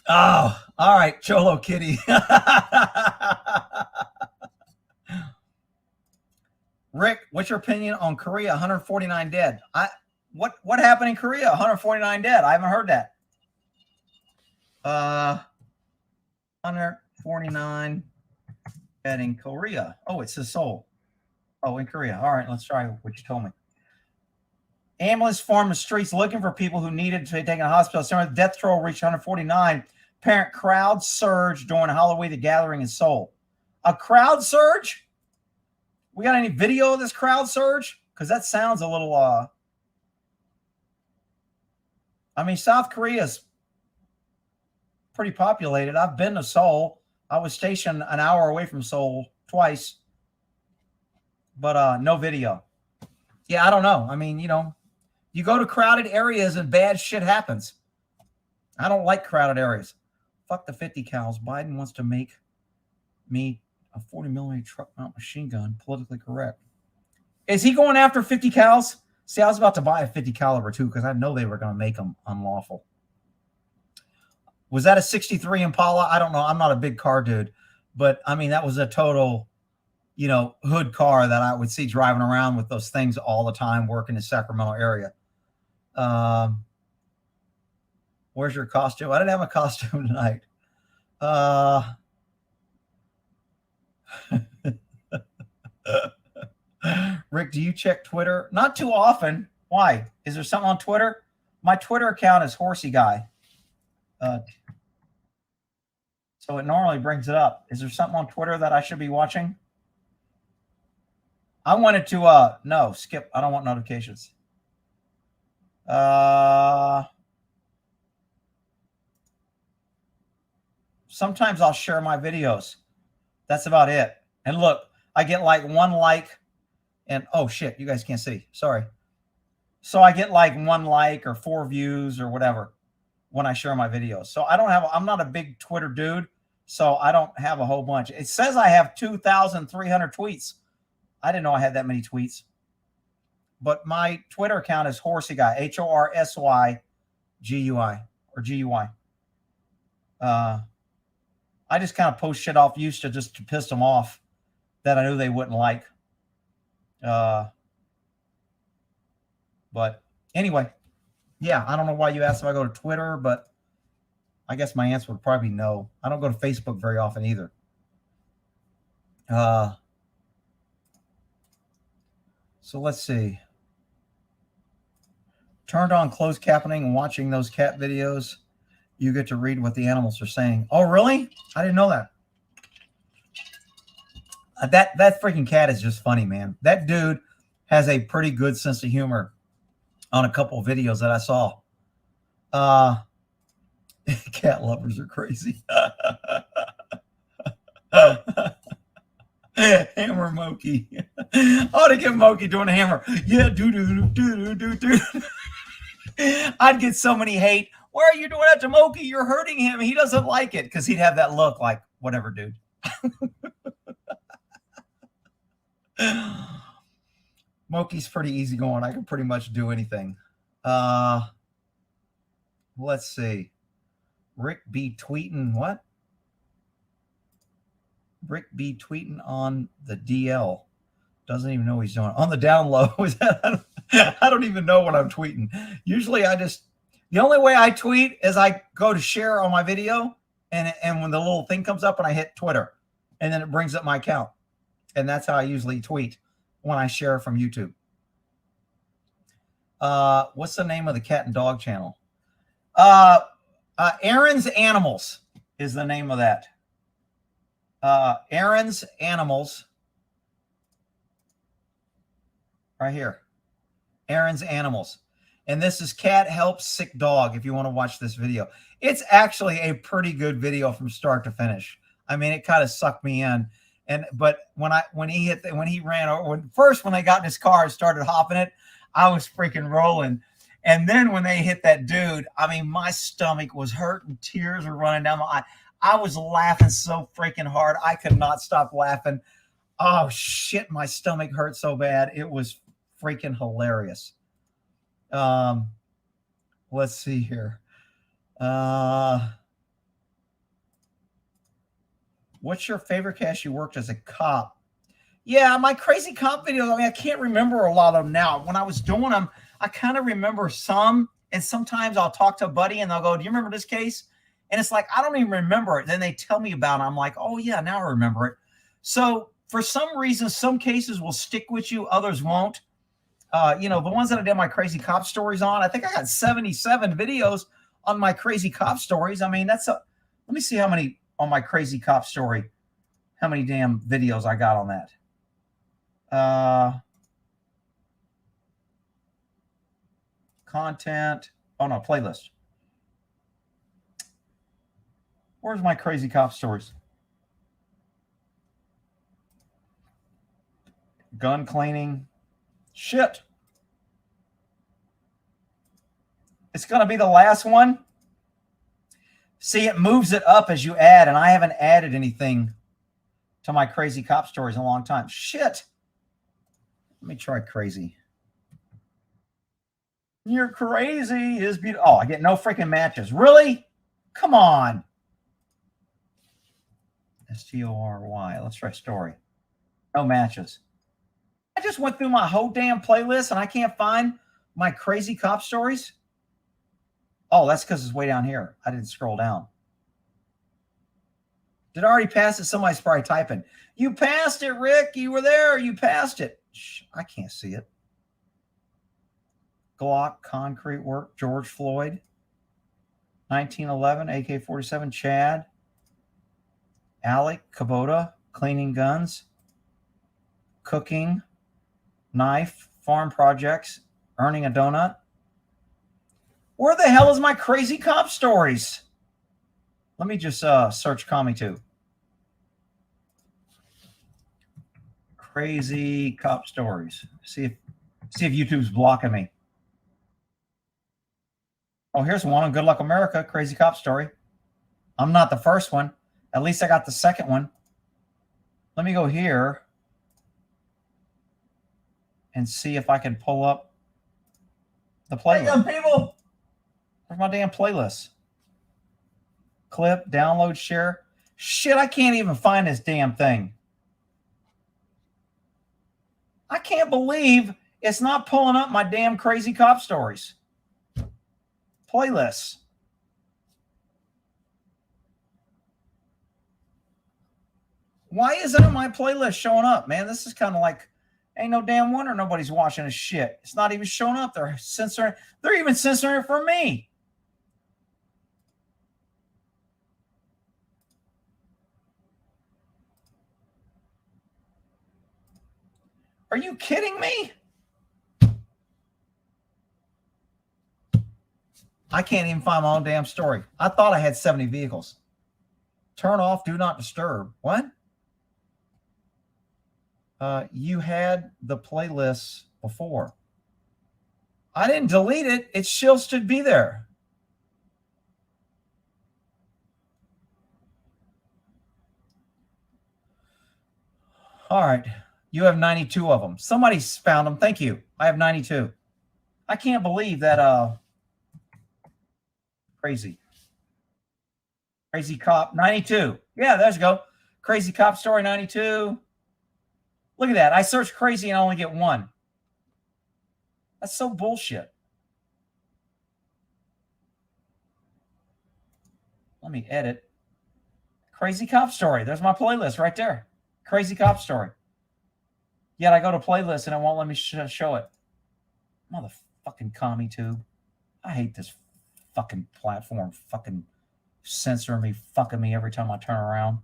Oh, all right. Cholo Kitty. Rick, what's your opinion on Korea? 149 dead. What happened in Korea? 149 dead. I haven't heard that. 149 dead in Korea. Oh, it says Seoul. Oh, in Korea. All right, let's try what you told me. Ambulance formed the streets looking for people who needed to be taken to the hospital. Similar, the death toll reached 149. Apparent crowd surge during Halloween, the gathering in Seoul. A crowd surge? We got any video of this crowd surge? Because that sounds a little, I mean, South Korea's pretty populated. I've been to Seoul. I was stationed an hour away from Seoul twice. But no video. Yeah, I don't know. I mean, you know, you go to crowded areas and bad shit happens. I don't like crowded areas. Fuck the 50 cals. Biden wants to make me a 40mm truck mount machine gun politically correct. Is he going after 50 cals? See, I was about to buy a 50 caliber too because I know they were going to make them unlawful. Was that a 63 Impala? I don't know. I'm not a big car dude. But, I mean, that was a total, you know, hood car that I would see driving around with those things all the time working in the Sacramento area. Where's your costume? I didn't have a costume tonight. Rick, do you check Twitter? Not too often. Why? Is there something on Twitter? My Twitter account is Horsey Guy. So it normally brings it up. Is there something on Twitter that I should be watching? I wanted to, no, skip. I don't want notifications. Sometimes I'll share my videos. That's about it. And look, I get like 1 like and, oh shit, you guys can't see. Sorry. So I get like 1 like or 4 views or whatever when I share my videos. So I'm not a big Twitter dude. So I don't have a whole bunch. It says I have 2,300 tweets. I didn't know I had that many tweets. But my Twitter account is Horsey Guy, HORSYGUI or GUI. I just kind of post shit off used to just to piss them off that I knew they wouldn't like. But anyway, yeah, I don't know why you asked if I go to Twitter, but I guess my answer would probably be no. I don't go to Facebook very often either. So let's see. Turned on closed captioning and watching those cat videos. You get to read what the animals are saying. Oh, really? I didn't know that. That freaking cat is just funny, man. That dude has a pretty good sense of humor on a couple of videos that I saw. Cat lovers are crazy. Hammer Moki. I ought to get Moki doing a hammer. Yeah, do. I'd get so many hate. Why are you doing that to Moki? You're hurting him. He doesn't like it because he'd have that look like, whatever, dude. Moki's pretty easygoing. I can pretty much do anything. Let's see. Rick B tweeting what? Rick B tweeting on the DL. Doesn't even know what he's doing. On the down low. I don't even know what I'm tweeting. Usually the only way I tweet is I go to share on my video and when the little thing comes up and I hit Twitter and then it brings up my account. And that's how I usually tweet when I share from YouTube. What's the name of the cat and dog channel? Aaron's Animals is the name of that. Aaron's Animals. Right here. Aaron's Animals. And this is Cat Helps Sick Dog if you want to watch this video. It's actually a pretty good video from start to finish. I mean, it kind of sucked me in. But when he ran over, when they got in his car and started hopping it, I was freaking rolling. And then when they hit that dude, I mean, my stomach was hurting. Tears were running down my eye. I was laughing so freaking hard. I could not stop laughing. Oh, shit. My stomach hurt so bad. It was freaking hilarious. Let's see here. What's your favorite cast you worked as a cop? Yeah, my crazy cop videos. I mean, I can't remember a lot of them now. When I was doing them, I kind of remember some, and sometimes I'll talk to a buddy and they'll go, do you remember this case? And it's like, I don't even remember it. Then they tell me about it. I'm like, oh yeah, now I remember it. So for some reason, some cases will stick with you, others won't. The ones that I did my crazy cop stories on, I think I got 77 videos on my crazy cop stories. I mean, let me see how many on my crazy cop story, how many damn videos I got on that. Content. Oh no, playlist. Where's my crazy cop stories? Gun cleaning. Shit. It's going to be the last one. See, it moves it up as you add, and I haven't added anything to my crazy cop stories in a long time. Shit. Let me try crazy. You're crazy is beautiful. Oh, I get no freaking matches. Really? Come on. STORY. Let's try story. No matches. I just went through my whole damn playlist and I can't find my crazy cop stories. Oh, that's because it's way down here. I didn't scroll down. Did I already pass it? Somebody's probably typing. You passed it, Rick. You were there. You passed it. Shh, I can't see it. Glock, concrete work, George Floyd, 1911, AK-47, Chad, Alec, Kubota, cleaning guns, cooking, knife, farm projects, earning a donut. Where the hell is my crazy cop stories? Let me just search Commie 2. Crazy cop stories. See if YouTube's blocking me. Oh, here's one on Good Luck America, crazy cop story. I'm not the first one. At least I got the second one. Let me go here and see if I can pull up the playlist. Hey, people. Where's my damn playlist? Clip, download, share. Shit, I can't even find this damn thing. I can't believe it's not pulling up my damn crazy cop stories. Playlists. Why isn't my playlist showing up, man? This is kind of like, ain't no damn wonder nobody's watching this shit. It's not even showing up. They're censoring. They're even censoring it for me. Are you kidding me? I can't even find my own damn story. I thought I had 70 vehicles. Turn off, do not disturb. What? You had the playlist before. I didn't delete it. It still should be there. All right. You have 92 of them. Somebody's found them. Thank you. I have 92. I can't believe that. Crazy cop 92. Yeah, there you go. Crazy cop story 92. Look at that. I searched crazy and I only get one. That's so bullshit. Let me edit. Crazy cop story. There's my playlist right there. Crazy cop story. Yet I go to playlist and it won't let me show it. Motherfucking commie tube. I hate this fucking platform. Fucking censoring me, fucking me every time I turn around.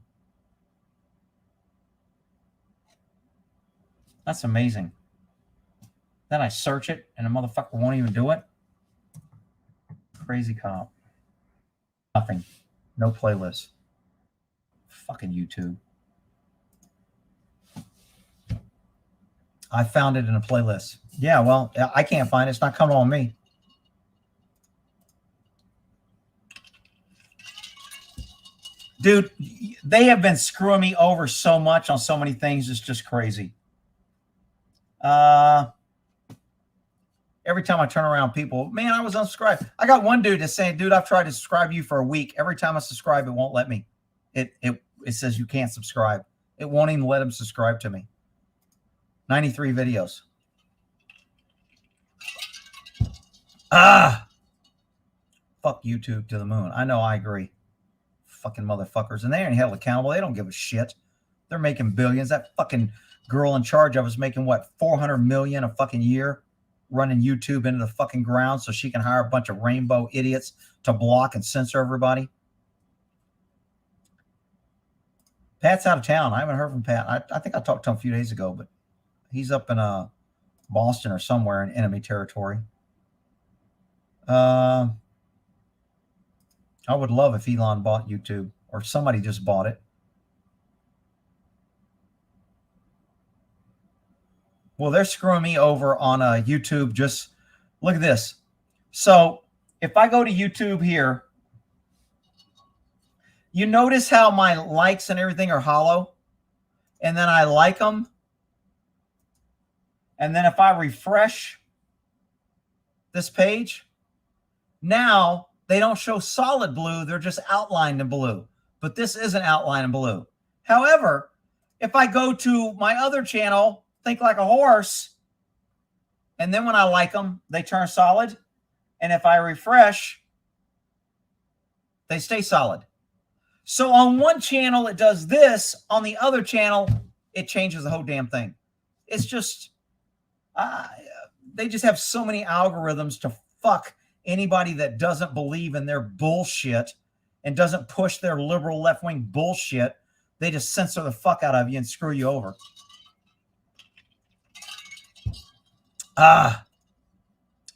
That's amazing. Then I search it and the motherfucker won't even do it. Crazy cop. Nothing. No playlist. Fucking YouTube. I found it in a playlist. Yeah, well, I can't find it. It's not coming on me. Dude, they have been screwing me over so much on so many things. It's just crazy. Every time I turn around, people, man, I was unsubscribed. I got one dude that's saying, dude, I've tried to subscribe you for a week. Every time I subscribe, it won't let me. It says you can't subscribe. It won't even let him subscribe to me. 93 videos. Fuck YouTube to the moon. I know, I agree. Fucking motherfuckers. And they ain't held accountable. They don't give a shit. They're making billions. That fucking girl in charge of us making what, 400 million a fucking year, running YouTube into the fucking ground so she can hire a bunch of rainbow idiots to block and censor everybody. Pat's out of town. I haven't heard from Pat. I think I talked to him a few days ago, but he's up in Boston or somewhere in enemy territory. I would love if Elon bought YouTube or somebody just bought it. Well, they're screwing me over on YouTube. Just look at this. So if I go to YouTube here, you notice how my likes and everything are hollow? And then I like them. And then if I refresh this page, now they don't show solid blue. They're just outlined in blue. But this isn't outlined in blue. However, if I go to my other channel, Think Like a Horse, and then when I like them, they turn solid. And if I refresh, they stay solid. So on one channel, it does this. On the other channel, it changes the whole damn thing. It's just, they just have so many algorithms to fuck anybody that doesn't believe in their bullshit and doesn't push their liberal left-wing bullshit. They just censor the fuck out of you and screw you over. What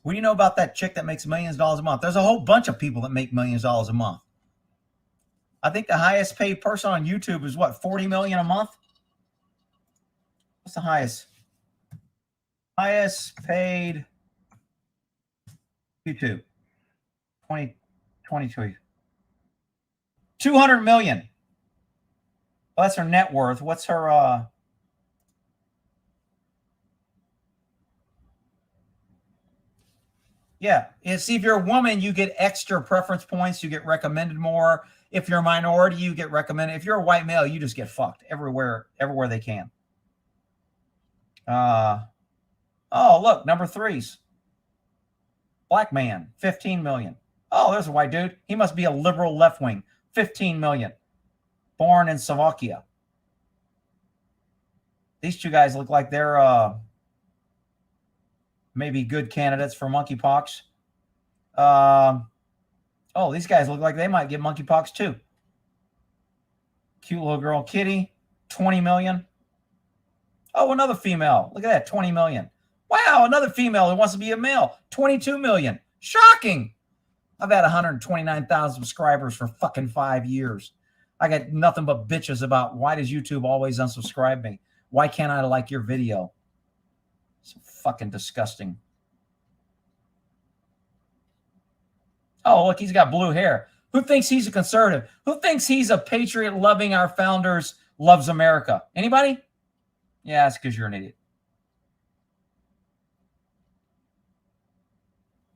do you know about that chick that makes millions of dollars a month? There's a whole bunch of people that make millions of dollars a month. I think the highest paid person on YouTube is what, 40 million a month? What's the highest? Highest paid YouTube. 2022. 200 million. Well, that's her net worth. What's her yeah. See, if you're a woman, you get extra preference points. You get recommended more. If you're a minority, you get recommended. If you're a white male, you just get fucked everywhere they can. Oh, look, number 3's. Black man, 15 million. Oh, there's a white dude. He must be a liberal left wing. 15 million. Born in Slovakia. These two guys look like they're maybe good candidates for monkeypox. Oh, these guys look like they might get monkeypox too. Cute little girl, Kitty, 20 million. Oh, another female. Look at that, 20 million. Wow, another female who wants to be a male, 22 million. Shocking. I've had 129,000 subscribers for fucking 5 years. I got nothing but bitches about why does YouTube always unsubscribe me? Why can't I like your video? So fucking disgusting. Oh, look, he's got blue hair. Who thinks he's a conservative? Who thinks he's a patriot loving our founders, loves America? Anybody? Yeah, that's because you're an idiot.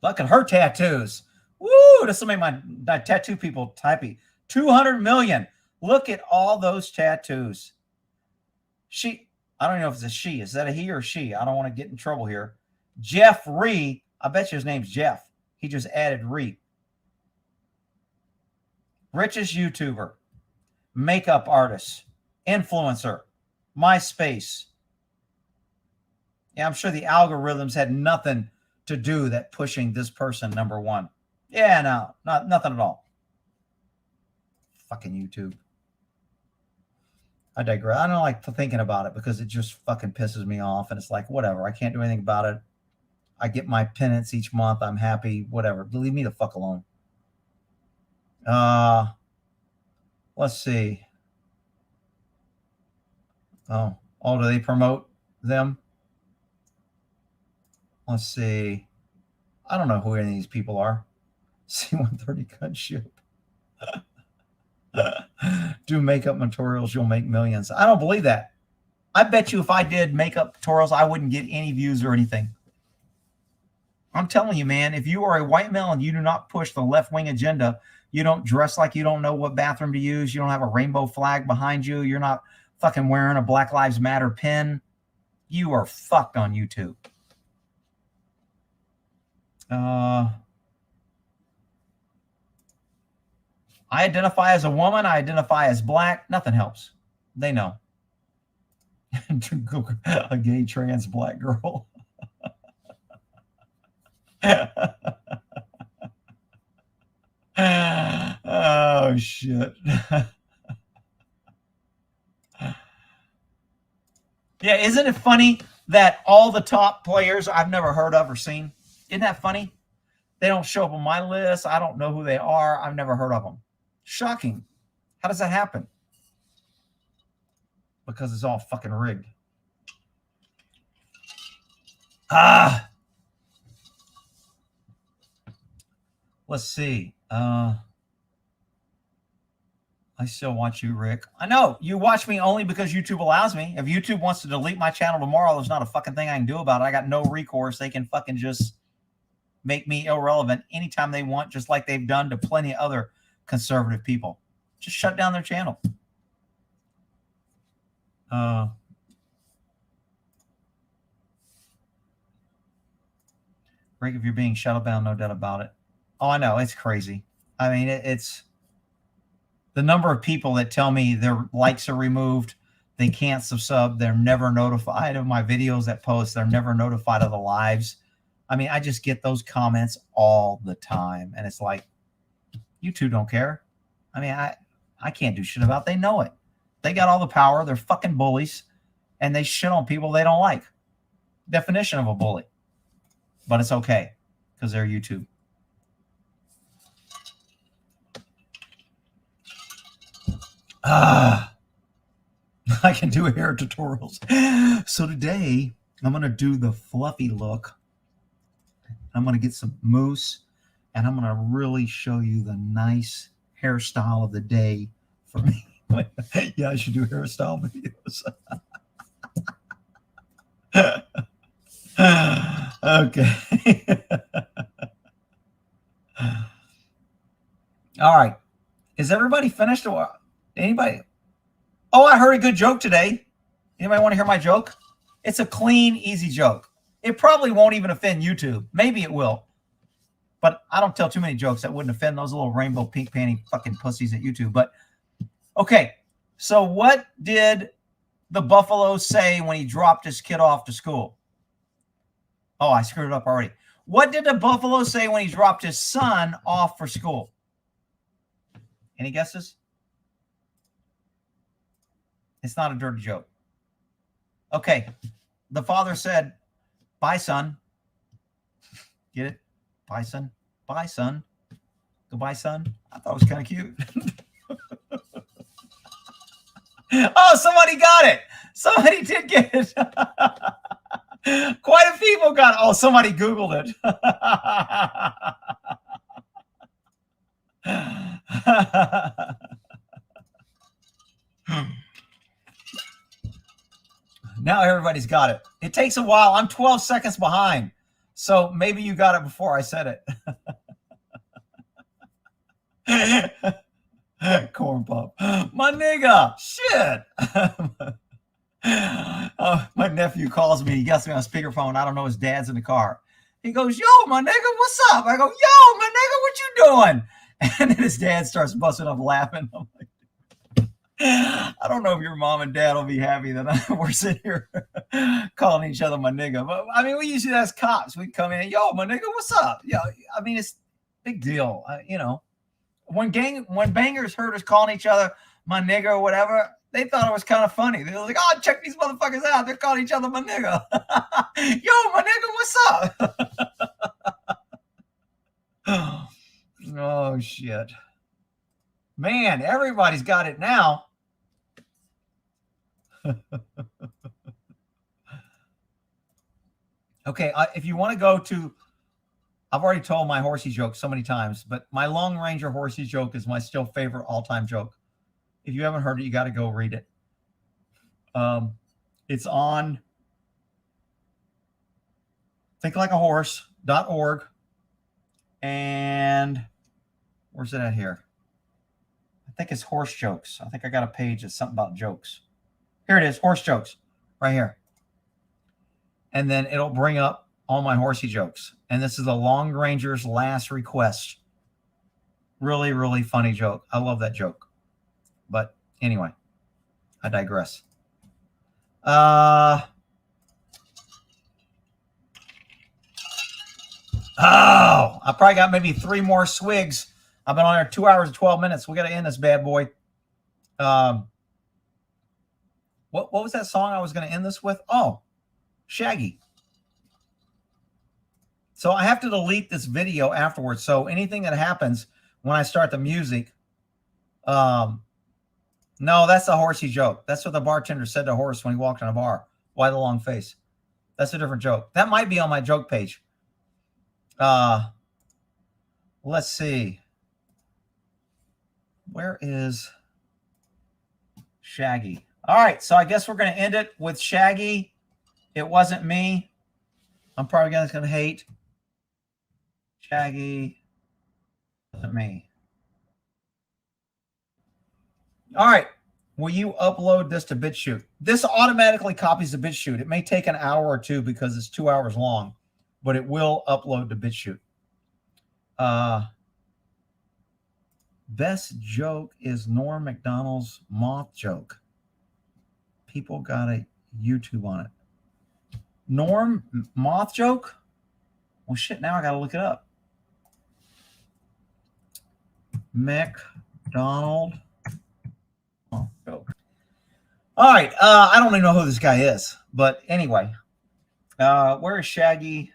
Look at her tattoos. Woo, this will make my tattoo people typey. 200 million. Look at all those tattoos. I don't know if it's a she. Is that a he or she? I don't want to get in trouble here. Jeff Ree. I bet you his name's Jeff. He just added Ree. Richest YouTuber. Makeup artist. Influencer. MySpace. Yeah, I'm sure the algorithms had nothing to do that pushing this person number one. Yeah, no, nothing at all. Fucking YouTube. I digress. I don't like thinking about it because it just fucking pisses me off. And it's like, whatever. I can't do anything about it. I get my penance each month. I'm happy. Whatever. Leave me the fuck alone. Let's see. Oh, do they promote them? Let's see. I don't know who any of these people are. C-130 gunship. Do makeup tutorials, you'll make millions. I don't believe that. I bet you if I did makeup tutorials, I wouldn't get any views or anything. I'm telling you, man, if you are a white male and you do not push the left-wing agenda, you don't dress like you don't know what bathroom to use, you don't have a rainbow flag behind you, you're not fucking wearing a Black Lives Matter pin, you are fucked on YouTube. I identify as a woman. I identify as black. Nothing helps. They know. A gay trans black girl. Oh, shit. Yeah, isn't it funny that all the top players I've never heard of or seen? Isn't that funny? They don't show up on my list. I don't know who they are. I've never heard of them. Shocking. How does that happen? Because it's all fucking rigged. Let's see. I still watch you, Rick. I know. You watch me only because YouTube allows me. If YouTube wants to delete my channel tomorrow, there's not a fucking thing I can do about it. I got no recourse. They can fucking just make me irrelevant anytime they want, just like they've done to plenty of other conservative people. Just shut down their channel. Rick, if you're being shadow bound, no doubt about it. Oh, I know. It's crazy. I mean, it's the number of people that tell me their likes are removed. They can't sub. They're never notified of my videos that post. They're never notified of the lives. I mean, I just get those comments all the time. And it's like, you two don't care. I mean, I can't do shit about it. They know it. They got all the power. They're fucking bullies. And they shit on people they don't like. Definition of a bully. But it's okay. Because they're YouTube. I can do hair tutorials. So today, I'm going to do the fluffy look. I'm going to get some mousse. And I'm going to really show you the nice hairstyle of the day for me. Yeah, I should do hairstyle videos. Okay. All right. Is everybody finished? Anybody? Oh, I heard a good joke today. Anybody want to hear my joke? It's a clean, easy joke. It probably won't even offend YouTube. Maybe it will. But I don't tell too many jokes that wouldn't offend those little rainbow pink panty fucking pussies at YouTube. But, okay. So what did the buffalo say when he dropped his kid off to school? Oh, I screwed it up already. What did the buffalo say when he dropped his son off for school? Any guesses? It's not a dirty joke. Okay. The father said, bye, son. Get it? Bye, son. Bye, son. Goodbye, son. I thought it was kind of cute. Oh, somebody got it. Somebody did get it. Quite a few people got it. Oh, somebody Googled it. Now everybody's got it. It takes a while. I'm 12 seconds behind. So maybe you got it before I said it. Corn pop. My nigga. Shit. My nephew calls me. He gets me on speakerphone. I don't know. His dad's in the car. He goes, yo, my nigga, what's up? I go, yo, my nigga, what you doing? And then his dad starts busting up laughing. I'm like, I don't know if your mom and dad will be happy that we're sitting here calling each other my nigga. But I mean, we usually as cops, we come in, yo, my nigga, what's up? Yo, I mean, it's big deal. You know, when bangers heard us calling each other my nigga or whatever, they thought it was kind of funny. They were like, oh, check these motherfuckers out. They're calling each other my nigga. Yo, my nigga, what's up? Oh, shit. Man, everybody's got it now. Okay, if you want to go to, I've already told my horsey joke so many times, but my Long Ranger horsey joke is my still favorite all-time joke. If you haven't heard it, you got to go read it. It's on thinklikeahorse.org. And where's it at here? I think it's horse jokes. I think I got a page that's something about jokes. Here it is, horse jokes, right here. And then it'll bring up all my horsey jokes. And this is the Long Ranger's last request. Really, really funny joke. I love that joke. But anyway, I digress. Oh, I probably got maybe 3 more swigs. I've been on there 2 hours and 12 minutes. We got to end this bad boy. What was that song I was going to end this with? Oh, Shaggy. So I have to delete this video afterwards. So anything that happens when I start the music, no, that's a horsey joke. That's what the bartender said to a horse when he walked in a bar. Why the long face? That's a different joke. That might be on my joke page. Let's see. Where is Shaggy? All right, so I guess we're going to end it with Shaggy. It wasn't me. I'm probably going to hate. Shaggy. Wasn't me. All right. Will you upload this to Bitchute? This automatically copies to Bitchute. It may take an hour or two because it's 2 hours long, but it will upload to Bitchute. Best joke is Norm Macdonald's moth joke. People got a YouTube on it. Norm moth joke? Well, shit, now I got to look it up. McDonald. Oh, joke. All right. I don't even know who this guy is, but anyway, where is Shaggy?